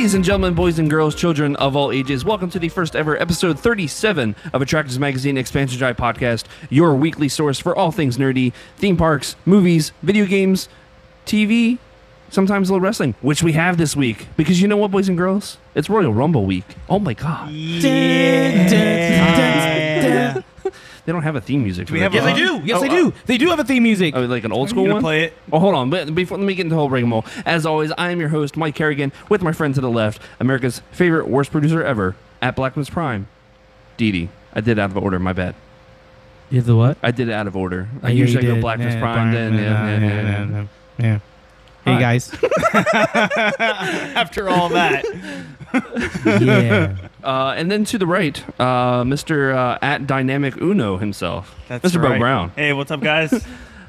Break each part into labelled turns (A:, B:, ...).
A: Ladies and gentlemen, boys and girls, children of all ages, welcome to the first ever episode 37 of Attractions Magazine Expansion Drive Podcast, your weekly source for all things nerdy, theme parks, movies, video games, TV, sometimes a little wrestling, which we have this week. Because you know what, boys and girls? It's Royal Rumble week. Oh my God.
B: Yeah.
A: They don't have a theme music.
B: Yes, they do. Yes, they do. They do have a theme music.
A: Oh, like an old school one?
B: Play it.
A: Oh, hold on. But before, let me get into the whole rigmarole. As always, I am your host, Mike Kerrigan, with my friend to the left, America's favorite worst producer ever, at Blackman's Prime, Didi. I did it out of order. My bad.
C: You did the what?
A: I did it out of order.
C: Oh,
A: I
C: yeah,
A: usually
C: you
A: go
C: did.
A: Blackman's
C: Yeah,
A: Prime, then
C: yeah. Hey,
A: Hi.
C: guys.
B: After all that.
C: Yeah.
A: And then to the right, Mr. At Dynamic Uno himself,
B: That's
A: Mr.
B: right.
A: Bo Brown.
B: Hey, what's up, guys?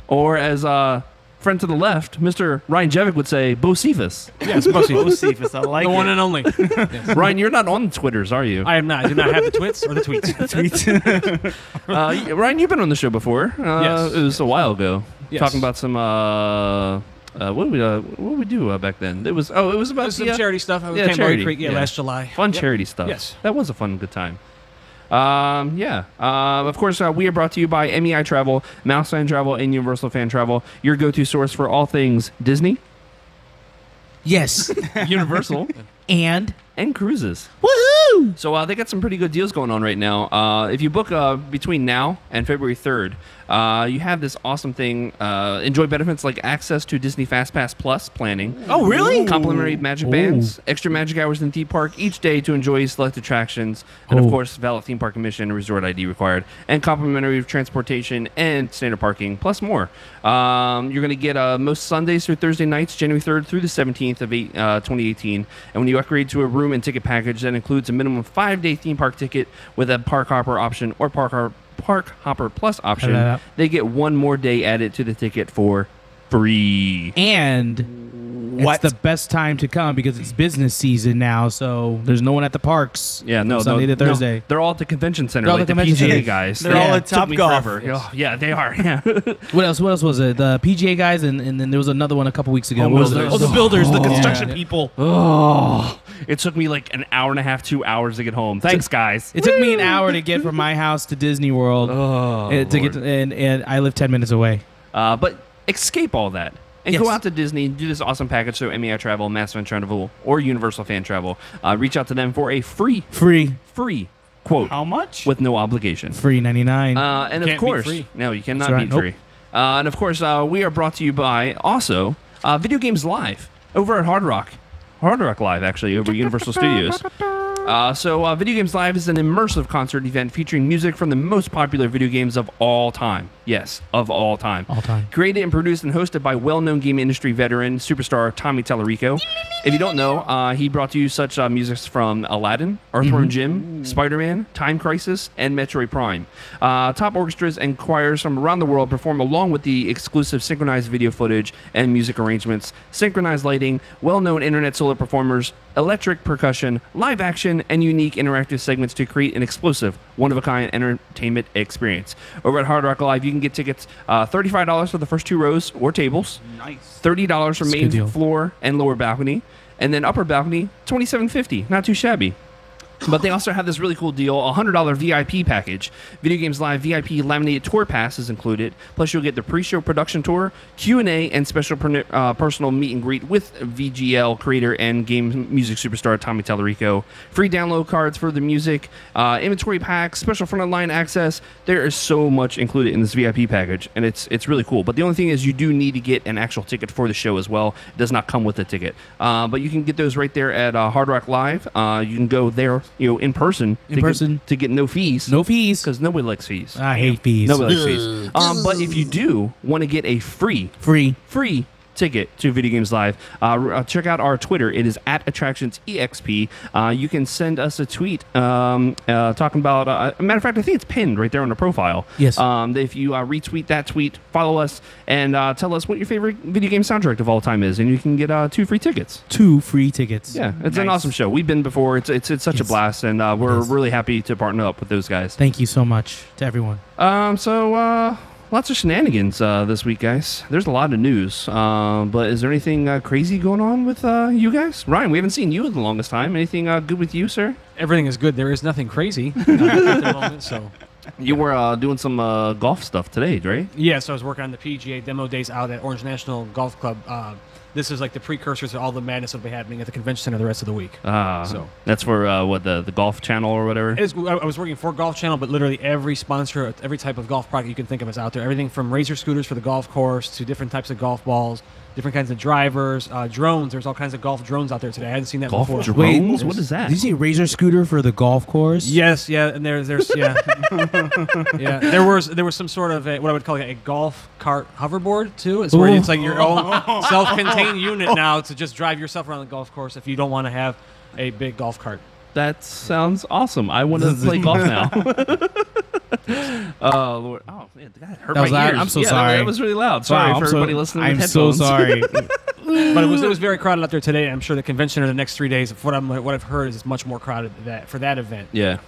A: Or as friend to the left, Mr. Ryan Jevec would say, Bo Cephas.
D: Yes, Bussy.
B: Cephas, I like
D: The
B: it.
D: one and only. Yes.
A: Ryan, you're not on the Twitters, are you?
D: I am not. I do not have the twits or the tweets.
A: Ryan, you've been on the show before.
D: Yes.
A: It was a while ago.
D: Yes.
A: Talking about some what did we do back then? It was about
D: Some
A: the,
D: charity stuff. I
A: yeah,
D: came
A: charity.
D: Creek,
A: Yeah.
D: last July.
A: fun
D: Yep.
A: charity stuff.
D: Yes.
A: That was a fun, good time. Of course, we are brought to you by MEI Travel, Mouse Fan Travel, and Universal Fan Travel, your go-to source for all things Disney,
C: Yes.
A: Universal,
C: And
A: and cruises.
C: woohoo!
A: So they got some pretty good deals going on right now. If you book between now and February 3rd, you have this awesome thing. Enjoy benefits like access to Disney FastPass Plus planning.
C: Oh, really?
A: Complimentary magic bands, extra magic hours in theme park each day to enjoy select attractions, and of course, valid theme park admission and resort ID required, and complimentary transportation and standard parking, plus more. You're going to get most Sundays through Thursday nights, January 3rd through the 17th of 2018. And when you upgrade to a room and ticket package, that includes a minimum 5-day theme park ticket with a Park Hopper option or Park Hopper Plus option,
C: Yeah.
A: they get one more day added to the ticket for free.
C: And
B: What?
C: it's the best time to come because it's business season now, so there's no one at the parks.
A: Yeah, no,
C: from Sunday
A: no,
C: to Thursday.
A: No, they're all at the convention center,
C: They're all
A: like
C: at
A: the
C: the convention
A: PGA
C: center.
A: guys.
B: They're all at
A: Took me
B: Topgolf.
A: forever.
D: Yes.
A: Oh, yeah, they are. Yeah.
C: What else was it? The PGA guys, and then there was another one a couple weeks ago.
A: Home
C: What was it?
A: builders.
C: Oh, the builders, the construction
D: Yeah.
C: people.
A: Oh, it took me like an hour and a half, 2 hours to get home. Thanks, guys.
C: It took me an hour to get from my house to Disney World.
A: Oh,
C: To get to, and I live 10 minutes away.
A: but escape all that and
C: Yes.
A: go out to Disney and do this awesome package through MEI Travel, Mass Fan Travel, or Universal Fan Travel. Reach out to them for a free quote
B: How much?
A: with no obligation.
C: Free 99.
A: And of
D: Can't beat
A: course,
D: free.
A: no, you cannot
C: That's right.
A: beat free. And of course, we are brought to you by also Video Games Live over at Hard Rock Live, actually, over at Universal Studios. Video Games Live is an immersive concert event featuring music from the most popular video games of all time. Yes, of all time.
C: All time.
A: Created and produced and hosted by well-known game industry veteran superstar Tommy Tallarico. If you don't know, he brought to you such music from Aladdin, Earthworm Jim, Spider-Man, Time Crisis, and Metroid Prime. Top orchestras and choirs from around the world perform along with the exclusive synchronized video footage and music arrangements, synchronized lighting, well-known internet solo performers, electric percussion, live action, and unique interactive segments to create an explosive, one-of-a-kind entertainment experience. Over at Hard Rock Live, you can get tickets $35 for the first 2 rows or tables,
B: Nice.
A: $30 for
C: That's a
A: main
C: good deal.
A: floor and lower balcony, and then upper balcony, $27.50. Not too shabby. But they also have this really cool deal, a $100 VIP package. Video Games Live VIP laminated tour pass is included. Plus, you'll get the pre-show production tour, Q&A, and special personal meet and greet with VGL creator and game music superstar Tommy Tallarico. Free download cards for the music, inventory packs, special front line access. There is so much included in this VIP package, and it's really cool. But the only thing is you do need to get an actual ticket for the show as well. It does not come with a ticket. But you can get those right there at Hard Rock Live. You can go there, in person. To get no fees.
C: No fees.
A: Because nobody likes fees.
C: I hate fees.
A: Nobody likes fees. But if you do want to get a free ticket to Video Games Live, check out our Twitter. It is at AttractionsEXP. You can send us a tweet talking about, matter of fact, I think it's pinned right there on the profile.
C: Yes.
A: If you retweet that tweet, follow us, and tell us what your favorite video game soundtrack of all time is, and you can get 2 free tickets.
C: 2 free tickets.
A: Yeah, it's an
B: Nice.
A: awesome show. We've been before. It's such a
C: Yes.
A: blast, and we're
C: Yes.
A: really happy to partner up with those guys.
C: Thank you so much to everyone.
A: lots of shenanigans this week, guys. There's a lot of news. But is there anything crazy going on with you guys? Ryan, we haven't seen you in the longest time. Anything good with you, sir?
D: Everything is good. There is nothing crazy at the moment, so.
A: You were doing some golf stuff today, right?
D: Yeah, so I was working on the PGA demo days out at Orange National Golf Club. This is like the precursor to all the madness that will be happening at the convention center the rest of the week.
A: So that's for what, the Golf Channel or whatever?
D: I was working for Golf Channel, but literally every sponsor, every type of golf product you can think of is out there. Everything from razor scooters for the golf course to different types of golf balls, different kinds of drivers, drones. There's all kinds of golf drones out there today. I hadn't seen that
A: Golf
D: before.
A: drones? What is that?
C: Did you say razor scooter for the golf course?
D: Yes, yeah, and there's yeah, yeah. There was some sort of what I would call a golf cart hoverboard too. It's where it's like your own self-contained unit now to just drive yourself around the golf course if you don't want to have a big golf cart.
A: That sounds awesome. I want to play golf now. Oh, Lord. Oh, man, that hurt
C: That was
A: my
C: loud?
A: ears.
C: I'm so
A: Yeah,
C: sorry.
A: That was really loud. Sorry
C: Wow,
A: for everybody listening with
C: I'm so
A: headphones.
C: sorry.
D: But it was very crowded out there today. I'm sure the convention or the next 3 days, what I've heard is much more crowded for that event.
A: Yeah.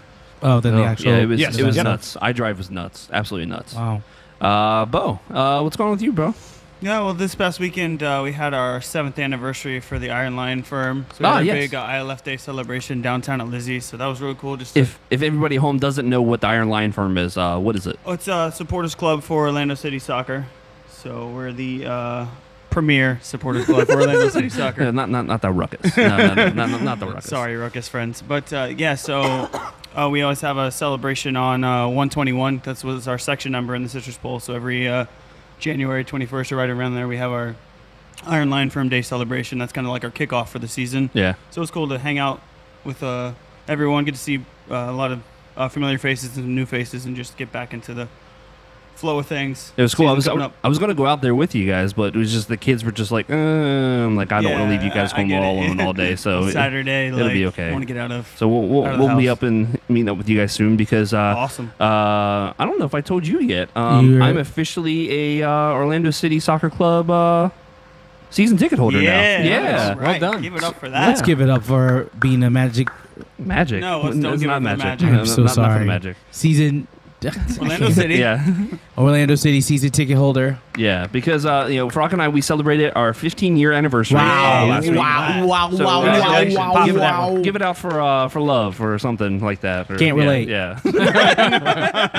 C: Oh, then the actual.
A: Yeah, it was,
D: Yes,
A: it was
D: yeah.
A: nuts. iDrive was nuts. Absolutely nuts.
C: Wow.
A: Bo, what's going on with you, bro?
E: Yeah, well, this past weekend we had our 7th anniversary for the Iron Lion firm. So we had a
A: yes.
E: big ILF Day celebration downtown at Lizzie's. So that was really cool. Just to,
A: If everybody at home doesn't know what the Iron Lion firm is, what is it?
E: oh, it's a supporters club for Orlando City Soccer. So we're the premier supporters club for Orlando City Soccer.
A: Not the Ruckus. No, not the Ruckus.
E: Sorry, Ruckus friends. But yeah, so we always have a celebration on 121. That was our section number in the Citrus Bowl. So every January 21st or right around there, we have our Iron Lion Firm Day celebration. That's kind of like our kickoff for the season.
A: Yeah.
E: So it's cool to hang out with everyone, get to see a lot of familiar faces and new faces, and just get back into the flow of things.
A: It was cool. I was
E: Season coming up.
A: going to go out there with you guys, but it was just the kids were just like, I'm like, I don't want to leave you guys
E: I
A: home
E: get it.
A: all alone all day. So
E: Saturday,
A: it'll be okay.
E: I want to get out of.
A: So
E: out of the
A: we'll be
E: house.
A: up and meeting up with you guys soon because
E: Awesome.
A: I don't know if I told you yet. I'm officially a Orlando City Soccer Club season ticket holder now. Yeah.
E: Right.
D: Well done.
E: Give it up for that.
C: Let's give it up for being a Magic
A: Magic.
E: No, let's don't
A: it's
E: give it
A: not
E: for the
A: magic.
E: Magic.
A: No,
C: I'm so
A: not for the
C: sorry.
A: Magic.
C: season.
E: Orlando City.
A: Yeah.
C: Orlando City season ticket holder.
A: Yeah, because Frock and I, we celebrated our 15-year anniversary last week.
C: Wow!
A: So,
D: congratulations.
A: Give it out for love or something like that. Or,
C: Can't relate.
A: Yeah.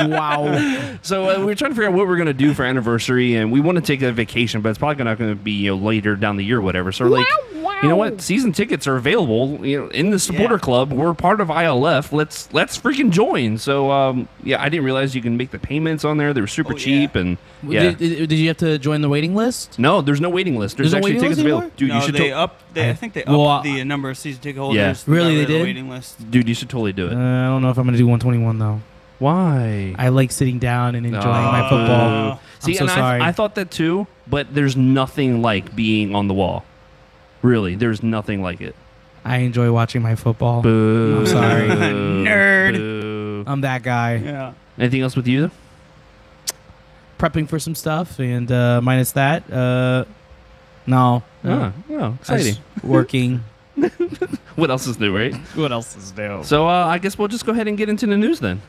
C: Wow!
A: So we were trying to figure out what we're gonna do for anniversary, and we want to take a vacation, but it's probably not going to be later down the year, or whatever. So we're like, you know what? Season tickets are available. In the supporter club. We're part of ILF. Let's freaking join. So I didn't realize you can make the payments on there. They were super cheap, and yeah.
C: Did you have to join the waiting list?
A: No, there's no waiting list. There's
C: no
A: actually
C: waiting
A: tickets
C: list
A: available.
C: anymore?
A: Dude,
E: No,
A: you should
E: I think they upped
C: Well,
E: the number of season ticket
A: Yeah.
E: holders.
C: Really,
E: got rid
C: they
E: of the
C: did?
E: Waiting list.
A: dude, you should totally do
C: I
A: it.
C: don't know if I'm gonna do 121 though.
A: Why?
C: I like sitting down and enjoying my football.
A: See,
C: I'm so
A: and
C: sorry.
A: I thought that too, but there's nothing like being on the wall. Really, there's nothing like it.
C: I enjoy watching my football.
A: Boo.
C: I'm sorry.
E: Nerd.
A: Boo.
C: I'm that guy.
E: Yeah.
A: Anything else with you?
C: Prepping for some stuff, and minus that, no.
A: Exciting.
C: Just working.
A: What else is new, right?
D: What else is new?
A: So I guess we'll just go ahead and get into the news then.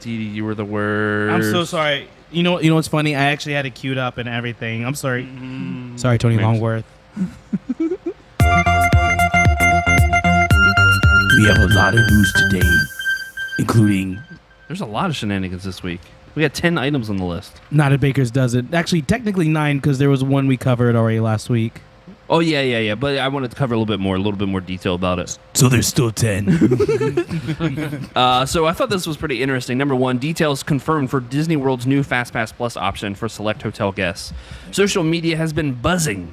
A: Didi, you were the worst.
C: I'm so sorry. You know what's funny? I actually had it queued up and everything. I'm sorry. Sorry, Tony Longworth.
B: We have a lot of news today, including
A: There's a lot of shenanigans this week. We got 10 items on the list.
C: Not a Baker's does it. Actually, technically 9 because there was one we covered already last week.
A: Oh, yeah. But I wanted to cover a little bit more detail about it.
B: so there's still 10.
A: So I thought this was pretty interesting. Number one, details confirmed for Disney World's new FastPass Plus option for select hotel guests. Social media has been buzzing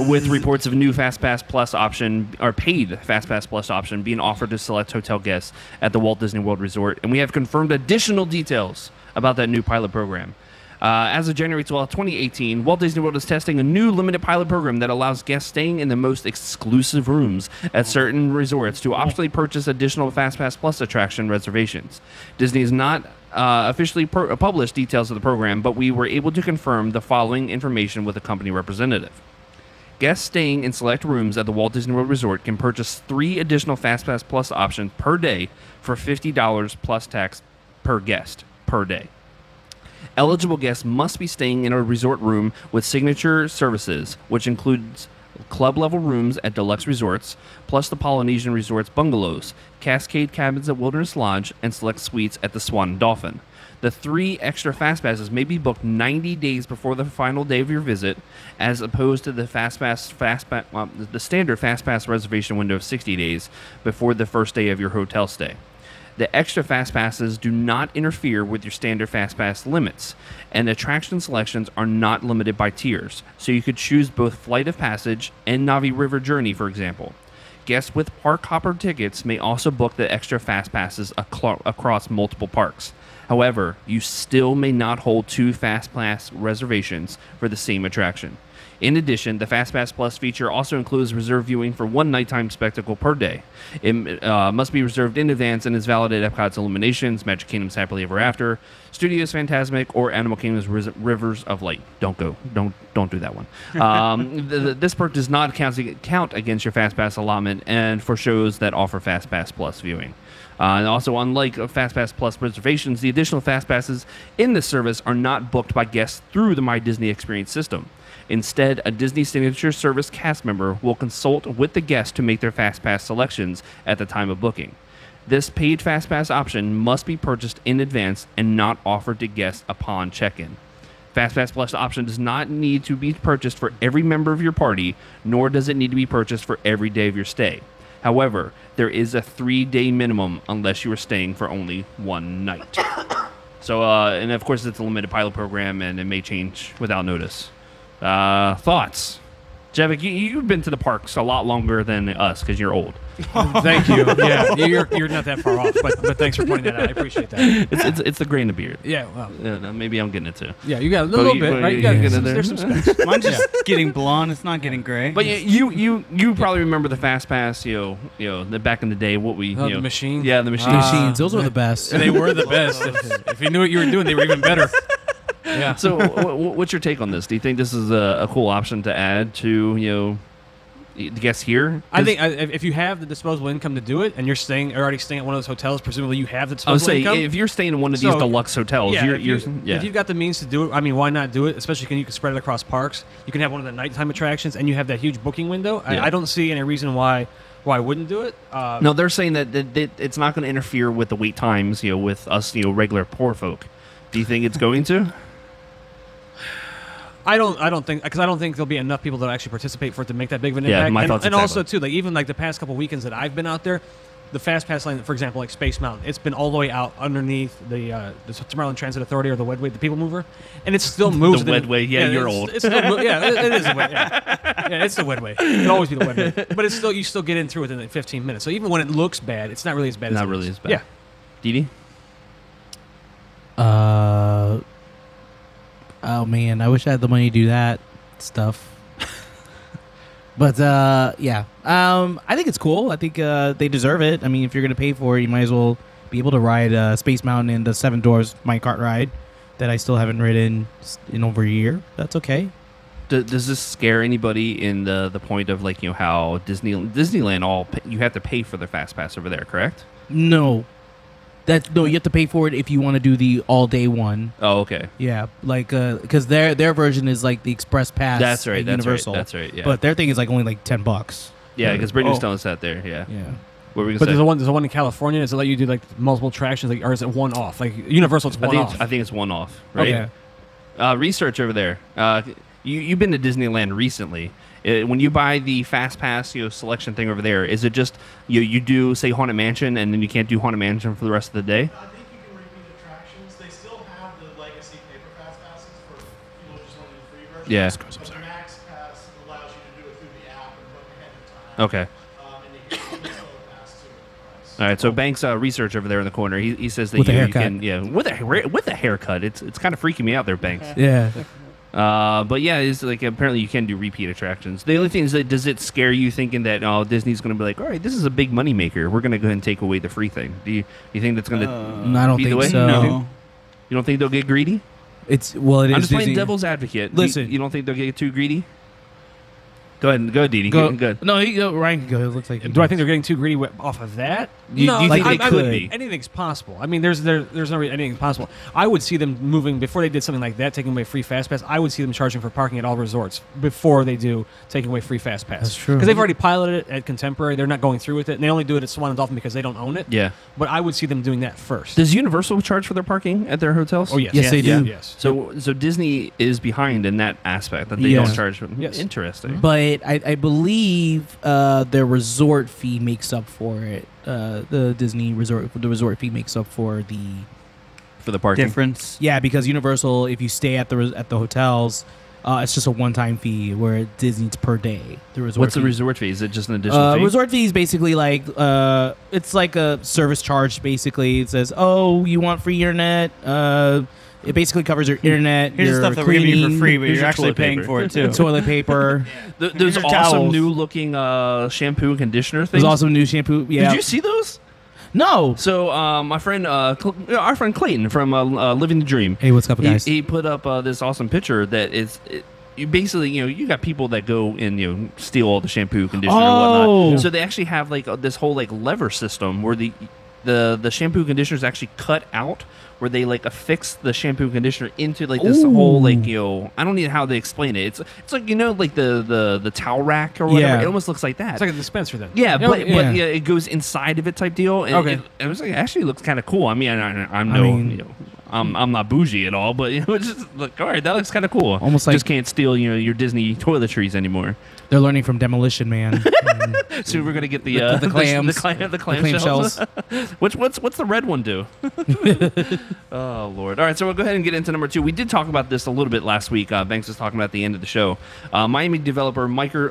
A: with reports of a new FastPass Plus option, or paid FastPass Plus option, being offered to select hotel guests at the Walt Disney World Resort. And we have confirmed additional details about that new pilot program. As of January 12, 2018, Walt Disney World is testing a new limited pilot program that allows guests staying in the most exclusive rooms at certain resorts to optionally purchase additional FastPass Plus attraction reservations. Disney has not officially published details of the program, but we were able to confirm the following information with a company representative. Guests staying in select rooms at the Walt Disney World Resort can purchase 3 additional FastPass Plus options per day for $50 plus tax per guest per day. Eligible guests must be staying in a resort room with signature services, which includes club-level rooms at deluxe resorts, plus the Polynesian Resort's bungalows, Cascade cabins at Wilderness Lodge, and select suites at the Swan and Dolphin. The 3 extra FastPasses may be booked 90 days before the final day of your visit, as opposed to the the standard FastPass reservation window of 60 days before the first day of your hotel stay. The extra FastPasses do not interfere with your standard FastPass limits, and attraction selections are not limited by tiers, so you could choose both Flight of Passage and Navi River Journey, for example. Guests with park hopper tickets may also book the extra FastPasses across multiple parks. However, you still may not hold 2 FastPass reservations for the same attraction. In addition, the FastPass Plus feature also includes reserve viewing for 1 nighttime spectacle per day. It must be reserved in advance and is valid at Epcot's Illuminations, Magic Kingdom's Happily Ever After, Studios Fantasmic, or Animal Kingdom's Rivers of Light. Don't go. Don't do that one. This perk does not count against your FastPass allotment and for shows that offer FastPass Plus viewing. And also, unlike FastPass Plus reservations, the additional FastPasses in this service are not booked by guests through the My Disney Experience system. Instead, a Disney Signature Service cast member will consult with the guest to make their FastPass selections at the time of booking. This paid FastPass option must be purchased in advance and not offered to guests upon check-in. FastPass Plus option does not need to be purchased for every member of your party, nor does it need to be purchased for every day of your stay. However, there is a 3-day minimum unless you are staying for only 1 night. So, and of course, it's a limited pilot program, and it may change without notice. Thoughts? Jevec, you've been to the parks a lot longer than us because you're old.
D: Thank you. Yeah, you're not that far off, but thanks for pointing that out. I appreciate that.
A: It's the gray in the beard.
D: Yeah, well,
A: No, maybe I'm getting it too.
D: yeah, you got a little bit, right? You got there's some specs.
E: Mine's just getting blonde. It's not getting gray.
A: But you probably remember the FastPass, the back in the day. What we
D: the machine.
A: Yeah, the machine.
C: Machines, those were the best.
D: And they were the best. If you knew what you were doing, they were even better. Yeah.
A: So, what's your take on this? Do you think this is a cool option to add to the guests here?
D: I think if you have the disposable income to do it, and you're already staying at one of those hotels, presumably you have the disposable income.
A: If you're staying in one of these deluxe hotels,
D: if you've got the means to do it, I mean, why not do it? Especially when you can spread it across parks. You can have one of the nighttime attractions, and you have that huge booking window.
A: Yeah.
D: I don't see any reason why I wouldn't do it.
A: No, they're saying that it's not going to interfere with the wait times, with us, regular poor folk. Do you think it's going to?
D: I don't think there'll be enough people that actually participate for it to make that big of an impact.
A: Yeah, my thoughts
D: and
A: exactly.
D: also too, even the past couple weekends that I've been out there, the FastPass lane, for example, like Space Mountain, it's been all the way out underneath the Tomorrowland Transit Authority or the Wedway, the People Mover, and it still moves.
A: The Wedway, you're old.
D: It's still it is the Wedway. Yeah, it's the Wedway. It'll always be the Wedway. But you still get in through within 15 minutes. So even when it looks bad, it's not really as bad.
A: Not really as bad.
D: Yeah.
A: Didi?
C: Oh man, I wish I had the money to do that stuff. But yeah, I think it's cool. I think they deserve it. I mean, if you're gonna pay for it, you might as well be able to ride Space Mountain and the Seven Dwarfs minecart ride that I still haven't ridden in over a year. That's okay.
A: Does this scare anybody in the point of how Disneyland you have to pay for the FastPass over there, correct?
C: No. No, you have to pay for it if you want to do the all-day one.
A: Oh, okay.
C: Yeah, because their version is like the Express Pass.
A: That's right.
C: At
A: That's
C: Universal.
A: right. That's right. Yeah.
C: But their thing is only $10.
A: Yeah, because Brittany's telling us that there. Yeah.
C: Yeah.
A: What were we gonna
D: But
A: say?
D: there's a one in California. Does it let you do multiple attractions, or is it one off? Like Universal, it's one off.
A: I think it's one off, right?
C: Okay.
A: Research over there. You've been to Disneyland recently. When you buy the FastPass selection thing over there, is it just you do say Haunted Mansion and then you can't do Haunted Mansion for the rest of the day?
F: I think you can repeat attractions. They still have the legacy paper pass passes for people who just want to do the free version.
A: Yeah.
F: But the Max Pass allows you to do it through the app and book ahead of time.
A: Okay.
F: And they get the Solar Pass too at the price.
A: All right. So Banks research over there in the corner. He says that
C: With a
A: you
C: haircut.
A: can with a haircut. It's kind of freaking me out there, Banks.
C: Yeah.
A: But yeah, it's apparently you can do repeat attractions. The only thing is that does it scare you thinking that Disney's going to be like, all right, this is a big money maker. We're going to go ahead and take away the free thing. Do you think that's going to?
C: I don't
A: be the
C: think
A: way?
C: so.
E: No.
A: You don't think they'll get greedy?
C: It is
A: I'm just playing
C: Disney.
A: devil's advocate.
C: Listen.
A: You don't think they'll get too greedy? Go ahead, Didi.
C: Go,
A: Good.
C: No, you go. Ryan can go. It looks like.
D: Do I think they're getting too greedy off of that?
A: You think they
C: I
A: could
C: would
A: be?
D: Anything's possible. I mean, there's no anything's possible. I would see them moving before they did something like that, taking away free fast pass. I would see them charging for parking at all resorts before they do taking away free fast pass.
C: That's true.
D: Because they've already piloted it at Contemporary. They're not going through with it, and they only do it at Swan and Dolphin because they don't own it.
A: Yeah.
D: But I would see them doing that first.
A: Does Universal charge for their parking at their hotels?
D: Oh yes,
C: Yes, they do.
D: Yes.
A: So Disney is behind in that aspect that they
C: Yeah.
A: don't charge.
D: Yes.
A: Interesting.
C: But I believe their resort fee makes up for it. The resort fee makes up for
A: For the parking.
E: Difference.
C: Yeah, because Universal, if you stay at the hotels, it's just a one-time fee. Where Disney's per day. The resort.
A: What's the
C: fee.
A: resort fee? Is it just an additional fee?
C: Resort fee is basically like it's like a service charge. Basically, it says, "Oh, you want free internet." It basically covers your internet.
E: Here's
C: your
E: the stuff that we're giving you for
C: cleaning,
E: free, but
A: here's
E: you're
A: your
E: actually
A: toilet
E: paying
A: paper.
E: for it too.
C: toilet paper.
A: There's
E: Here's your
A: awesome
E: towels.
A: new looking shampoo and conditioner things.
C: There's also new shampoo. Yeah.
A: Did you see those?
C: No.
A: So my friend, our friend Clayton from Living the Dream.
C: Hey, what's up, guys?
A: He put up this awesome picture that is. You basically, you got people that go and steal all the shampoo, conditioner, and
C: Oh.
A: whatnot. So they actually have like this whole like lever system where the shampoo conditioner is actually cut out, where they like affix the shampoo and conditioner into like this whole like I don't know how they explain it. It's like like the towel rack or whatever.
C: Yeah.
A: It almost looks like that.
D: It's like a dispenser then.
A: Yeah,
D: Oh,
A: but it goes inside of it type deal. And
D: Okay.
A: it was like, it actually looks kind of cool. I mean, I'm not bougie at all, but it's just like, all right, that looks kind of cool.
C: Almost like-
A: just can't steal your Disney toiletries anymore.
C: They're learning from Demolition Man.
A: So we're gonna get the
C: clams.
A: the clam
C: clam
A: shells. What's the red one do? Oh Lord! All right, so we'll go ahead and get into number 2. We did talk about this a little bit last week. Banks was talking about at the end of the show. Miami developer Michael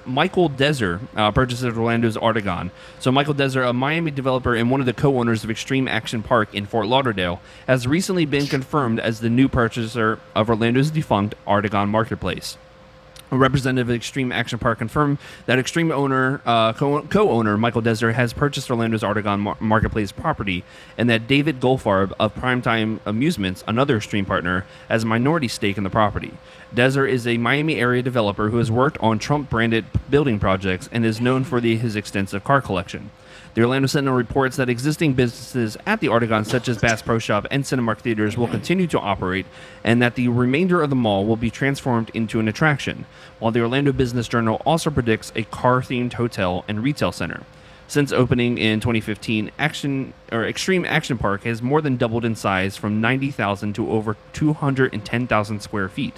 A: Dezer purchases Orlando's Artagon. So Michael Dezer, a Miami developer and one of the co-owners of Extreme Action Park in Fort Lauderdale, has recently been confirmed as the new purchaser of Orlando's defunct Artagon Marketplace. A representative of Extreme Action Park confirmed that Extreme owner, co-owner Michael Dezer has purchased Orlando's Artagon Marketplace property, and that David Goldfarb of Primetime Amusements, another Extreme partner, has a minority stake in the property. Dezer is a Miami area developer who has worked on Trump-branded building projects and is known for his extensive car collection. The Orlando Sentinel reports that existing businesses at the Artagon, such as Bass Pro Shop and Cinemark Theaters, will continue to operate, and that the remainder of the mall will be transformed into an attraction, while the Orlando Business Journal also predicts a car-themed hotel and retail center. Since opening in 2015, Extreme Action Park has more than doubled in size from 90,000 to over 210,000 square feet.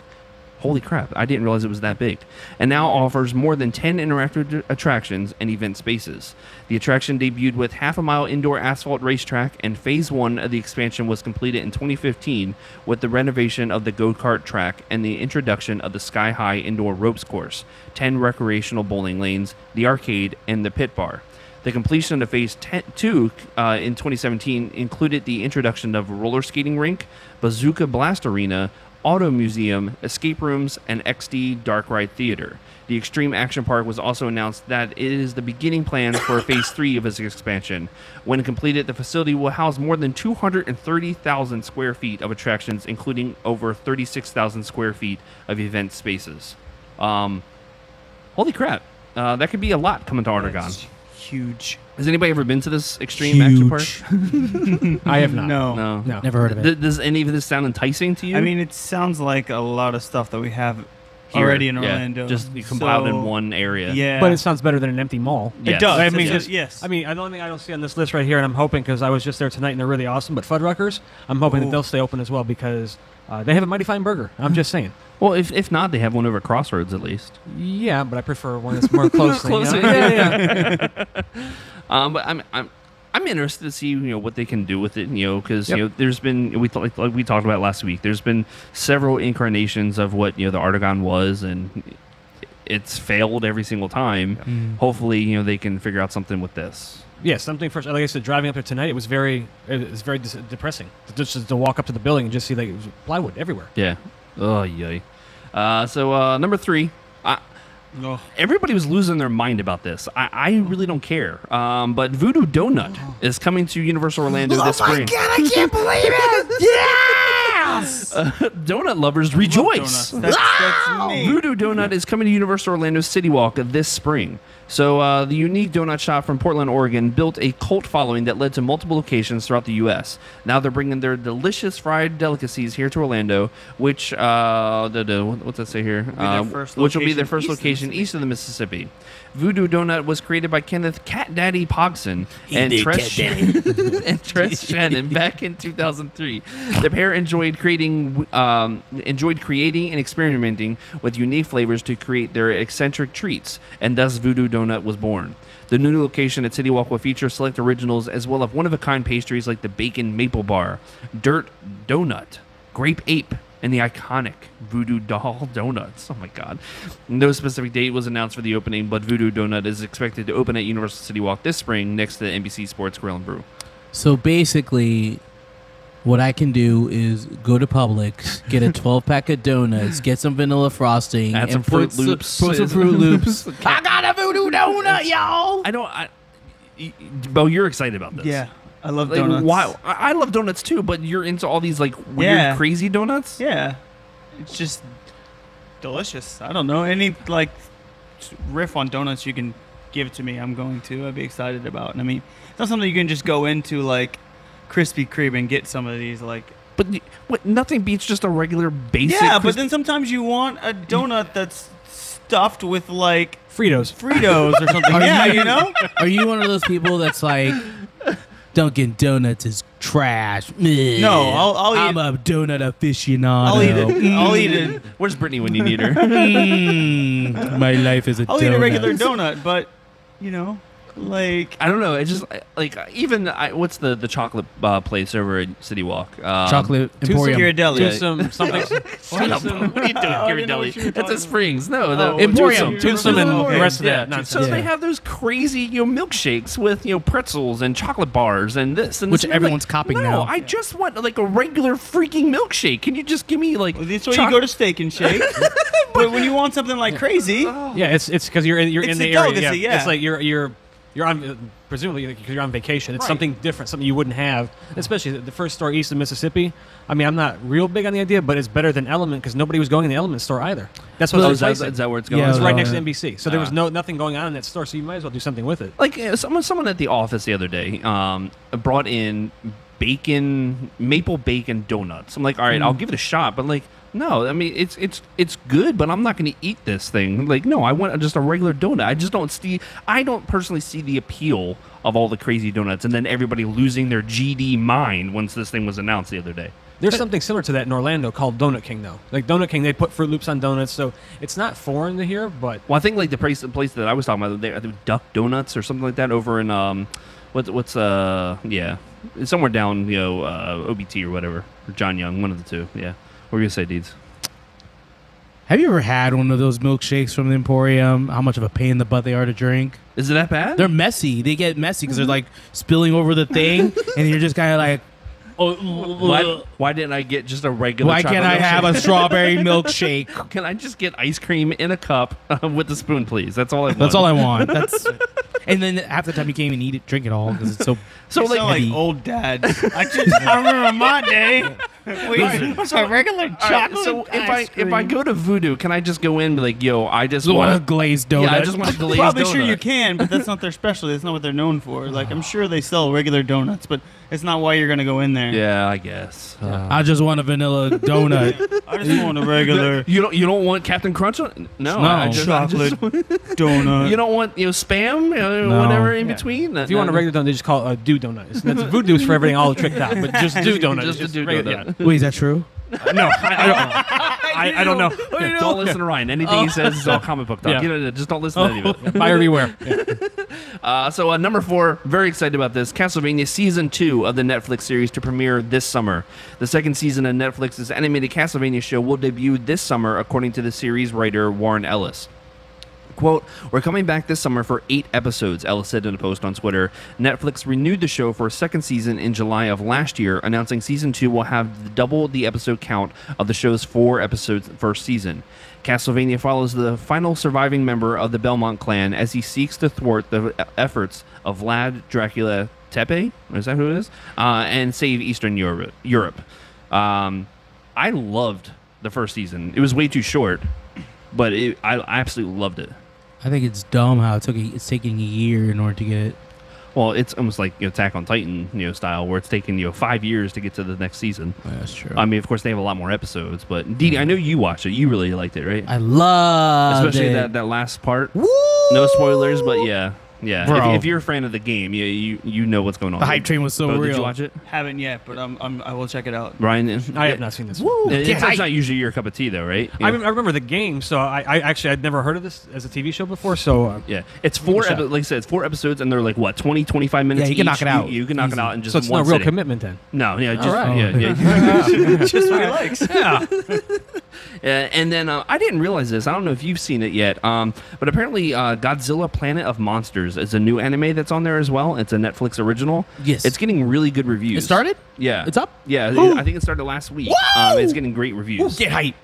A: Holy crap, I didn't realize it was that big. And now offers more than 10 interactive attractions and event spaces. The attraction debuted with half-a-mile indoor asphalt racetrack, and Phase 1 of the expansion was completed in 2015 with the renovation of the go-kart track and the introduction of the sky-high indoor ropes course, 10 recreational bowling lanes, the arcade, and the pit bar. The completion of Phase 2 in 2017 included the introduction of a roller skating rink, Bazooka Blast Arena, Auto Museum, escape rooms, and XD Dark Ride Theater. The Extreme Action Park was also announced that it is the beginning plans for Phase 3 of its expansion. When completed, the facility will house more than 230,000 square feet of attractions, including over 36,000 square feet of event spaces. Holy crap. That could be a lot coming to Artagon.
E: That's huge.
A: Has anybody ever been to this Extreme Action Park?
D: I have not.
E: No.
D: No.
C: Never heard of it.
A: Does any of this sound enticing to you?
E: I mean, it sounds like a lot of stuff that we have already in Orlando.
A: Just compiled in
E: So,
A: one area.
E: Yeah.
D: But it sounds better than an empty mall.
A: Yes.
E: It does.
D: I mean,
E: yes.
D: I mean, the only thing I don't see on this list right here, and I'm hoping because I was just there tonight and they're really awesome, but Fuddruckers, I'm hoping that they'll stay open as well because they have a mighty fine burger. I'm just saying.
A: Well, if not, they have one over Crossroads at least.
D: Yeah, but I prefer one that's more closely.
A: Closer.
D: You know? Yeah.
A: But I'm interested to see what they can do with it. Because there's been like we talked about last week. There's been several incarnations of what the Artagon was, and it's failed every single time. Hopefully, they can figure out something with this.
D: Yeah, something first. Like I said, driving up there tonight, it was very depressing. Just to walk up to the building and just see like it was plywood everywhere.
A: Yeah. Oh yay. So number 3. Everybody was losing their mind about this. I really don't care. But Voodoo Doughnut is coming to Universal Orlando this spring.
C: God, I can't believe it! Yeah! Yes!
A: Donut lovers rejoice!
E: Donuts. That's me.
A: Voodoo Doughnut is coming to Universal Orlando City Walk this spring. So the unique donut shop from Portland, Oregon, built a cult following that led to multiple locations throughout the U.S. Now they're bringing their delicious fried delicacies here to Orlando, which what's that say here? Which will be their first location east of the Mississippi. Voodoo Doughnut was created by Kenneth Cat Daddy Pogson and Tress Shannon back in 2003. The pair enjoyed creating and experimenting with unique flavors to create their eccentric treats, and thus Voodoo Doughnut was born. The new location at City Walk will feature select originals as well as one-of-a-kind pastries like the Bacon Maple Bar, Dirt Donut, Grape Ape, and the iconic Voodoo Doll Donuts. Oh my God. No specific date was announced for the opening, but Voodoo Doughnut is expected to open at Universal City Walk this spring next to the NBC Sports Grill and Brew.
C: So basically, what I can do is go to Publix, get a 12-pack of donuts, get some vanilla frosting,
A: Add
C: and
A: some Fruit Loops.
C: Put some Fruit Loops. I got a Voodoo Donut, y'all!
A: Bo, you're excited about this.
E: Yeah, I love
A: Like,
E: donuts.
A: why? I love donuts too, but you're into all these like weird, crazy donuts?
E: Yeah, it's just delicious. I don't know, any like riff on donuts you can give it to me, I'm going to. I'd be excited about. And I mean, it's not something you can just go into like Krispy Kreme and get some of these like.
A: But nothing beats just a regular basic.
E: Yeah, but then sometimes you want a donut that's stuffed with like
D: Fritos.
E: or something. Yeah, you know.
C: Are you one of those people that's like, Dunkin' Donuts is trash?
E: No, I'll eat.
C: I'm a donut aficionado.
E: I'll eat it. I'll eat it.
A: Where's Brittany when you need her?
C: My life is a donut.
E: I'll eat a regular donut, but you know, like
A: I don't know. It's just like what's the chocolate place over at City Walk?
C: Chocolate Emporium.
E: Ghirardelli.
D: Some something.
A: Shut up. What are you doing, Ghirardelli? That's at Springs. No, the
C: Emporium.
D: Twosome and the rest of that nonsense.
A: So they have those crazy, milkshakes with pretzels and chocolate bars and this and
C: Which
A: this.
C: everyone's copying
A: no,
C: now.
A: I just want like a regular freaking milkshake. Can you just give me like?
E: Well, that's why you go to Steak and Shake. But when you want something like crazy,
D: Yeah, it's because you're in
E: It's
D: the
E: a
D: area.
E: delicacy, yeah.
D: It's like you're on presumably because you're on vacation. It's
E: Right.
D: something different, something you wouldn't have. Especially the first store east of Mississippi. I mean, I'm not real big on the idea, but it's better than Element because nobody was going in the Element store either. That's what
A: Oh,
D: I
A: is
D: was
A: that where it's going?
C: Yeah,
D: It's right
C: Oh,
D: next to
C: yeah.
D: NBC, so there was nothing going on in that store. So you might as well do something with it.
A: Like someone at the office the other day brought in maple bacon donuts. I'm like, all right, I'll give it a shot, but like, no, I mean it's good, but I'm not going to eat this thing. Like, no, I want just a regular donut. I don't personally see the appeal of all the crazy donuts, and then everybody losing their GD mind once this thing was announced the other day.
D: There's something similar to that in Orlando called Donut King, though. Like Donut King, they put Fruit Loops on donuts, so it's not foreign to here, but
A: Well, I think like the place that I was talking about, they Duck Donuts or something like that over in it's somewhere down OBT or whatever, or John Young, one of the two. Yeah, what were you gonna say, Deeds?
C: Have you ever had one of those milkshakes from the Emporium? How much of a pain in the butt they are to drink?
A: Is it that bad?
C: They're messy. They get messy because they're like spilling over the thing, and you're just kind of like,
A: Why didn't I get just a regular?
C: why can't I
A: chocolate
C: have
A: milkshake?
C: a strawberry milkshake?
A: Can I just get ice cream in a cup with a spoon, please? That's all I want.
C: That's all I want. And then half the time you can't even eat it, drink it all because it's so.
A: So
E: you sound like
C: heavy.
E: old dad. I remember my day. What's a regular
A: All right,
E: chocolate?
A: so
E: ice
A: if I
E: cream?
A: go to Voodoo, can I just go in and be like, yo, I just
C: want a
A: want
C: glazed donut.
A: Yeah, I just want a glazed
E: Probably
A: donut.
E: sure you can, but that's not their specialty. That's not what they're known for. Like I'm sure they sell regular donuts, but it's not why you're gonna go in there.
A: Yeah, I guess.
C: I just want a vanilla donut.
E: I just want a regular
A: You don't want Captain Crunch? No,
C: No.
A: I just
E: donut.
A: You don't want spam,
C: No.
A: whatever in
D: Yeah.
A: between.
D: if you want a regular donut, they just call it a Dew donut. That's Voodoo's for everything all tricked out, but just Dew donut.
A: Just a
D: It's
A: Dew
D: regular-
A: donut.
C: Wait, is that true?
D: yeah. No, I don't know.
A: Yeah, don't listen to Ryan. Anything he says is all comic book talk.
D: Yeah.
A: Just don't listen to any of it.
D: Buyer beware. Yeah.
A: So number 4, very excited about this. Castlevania Season 2 of the Netflix series to premiere this summer. The second season of Netflix's animated Castlevania show will debut this summer, according to the series writer Warren Ellis. Quote, we're coming back this summer for 8 episodes, Ellis said in a post on Twitter. Netflix renewed the show for a second season in July of last year, announcing Season 2 will have double the episode count of the show's 4 episodes first season. Castlevania follows the final surviving member of the Belmont clan as he seeks to thwart the efforts of Vlad Dracula Tepe, is that who it is? And save Eastern Europe. I loved the first season. It was way too short, but I absolutely loved it.
C: I think it's dumb how it's taking a year in order to get it.
A: Well, it's almost like Attack on Titan, style, where it's taking 5 years to get to the next season.
C: Oh, that's true.
A: I mean, of course, they have a lot more episodes, but Didi, I know you watched it. You really liked it, right?
C: I love
A: Especially
C: it.
A: that last part.
C: Woo!
A: No spoilers, but yeah.
C: Bro.
A: If you're a fan of the game, you know what's going on.
C: The hype train was so
A: Bo,
C: real.
A: Did you watch it,
E: Haven't yet, but I will check it out.
A: Ryan?
D: I have not seen this.
A: It's not usually your cup of tea, though, right?
D: I remember the game, so I actually I'd never heard of this as a TV show before. So
A: Yeah, it's four.
D: Shut up.
A: Like I said, it's 4 episodes, and they're like what 20, 25 minutes.
C: Yeah, you can
A: each.
C: knock it out.
A: You can knock it out in just
D: so it's
A: one
D: no real
A: sitting.
D: commitment then.
A: No, yeah, just
C: right.
A: yeah.
E: Just what he likes.
D: Yeah.
A: And then I didn't realize this. I don't know if you've seen it yet. But apparently, Godzilla: Planet of Monsters is a new anime that's on there as well. It's a Netflix original.
C: Yes.
A: It's getting really good reviews.
C: It started?
A: Yeah,
C: It's up?
A: Yeah,
C: Woo!
A: I think it started last week.
C: Woo!
A: It's getting great reviews.
C: Get hype.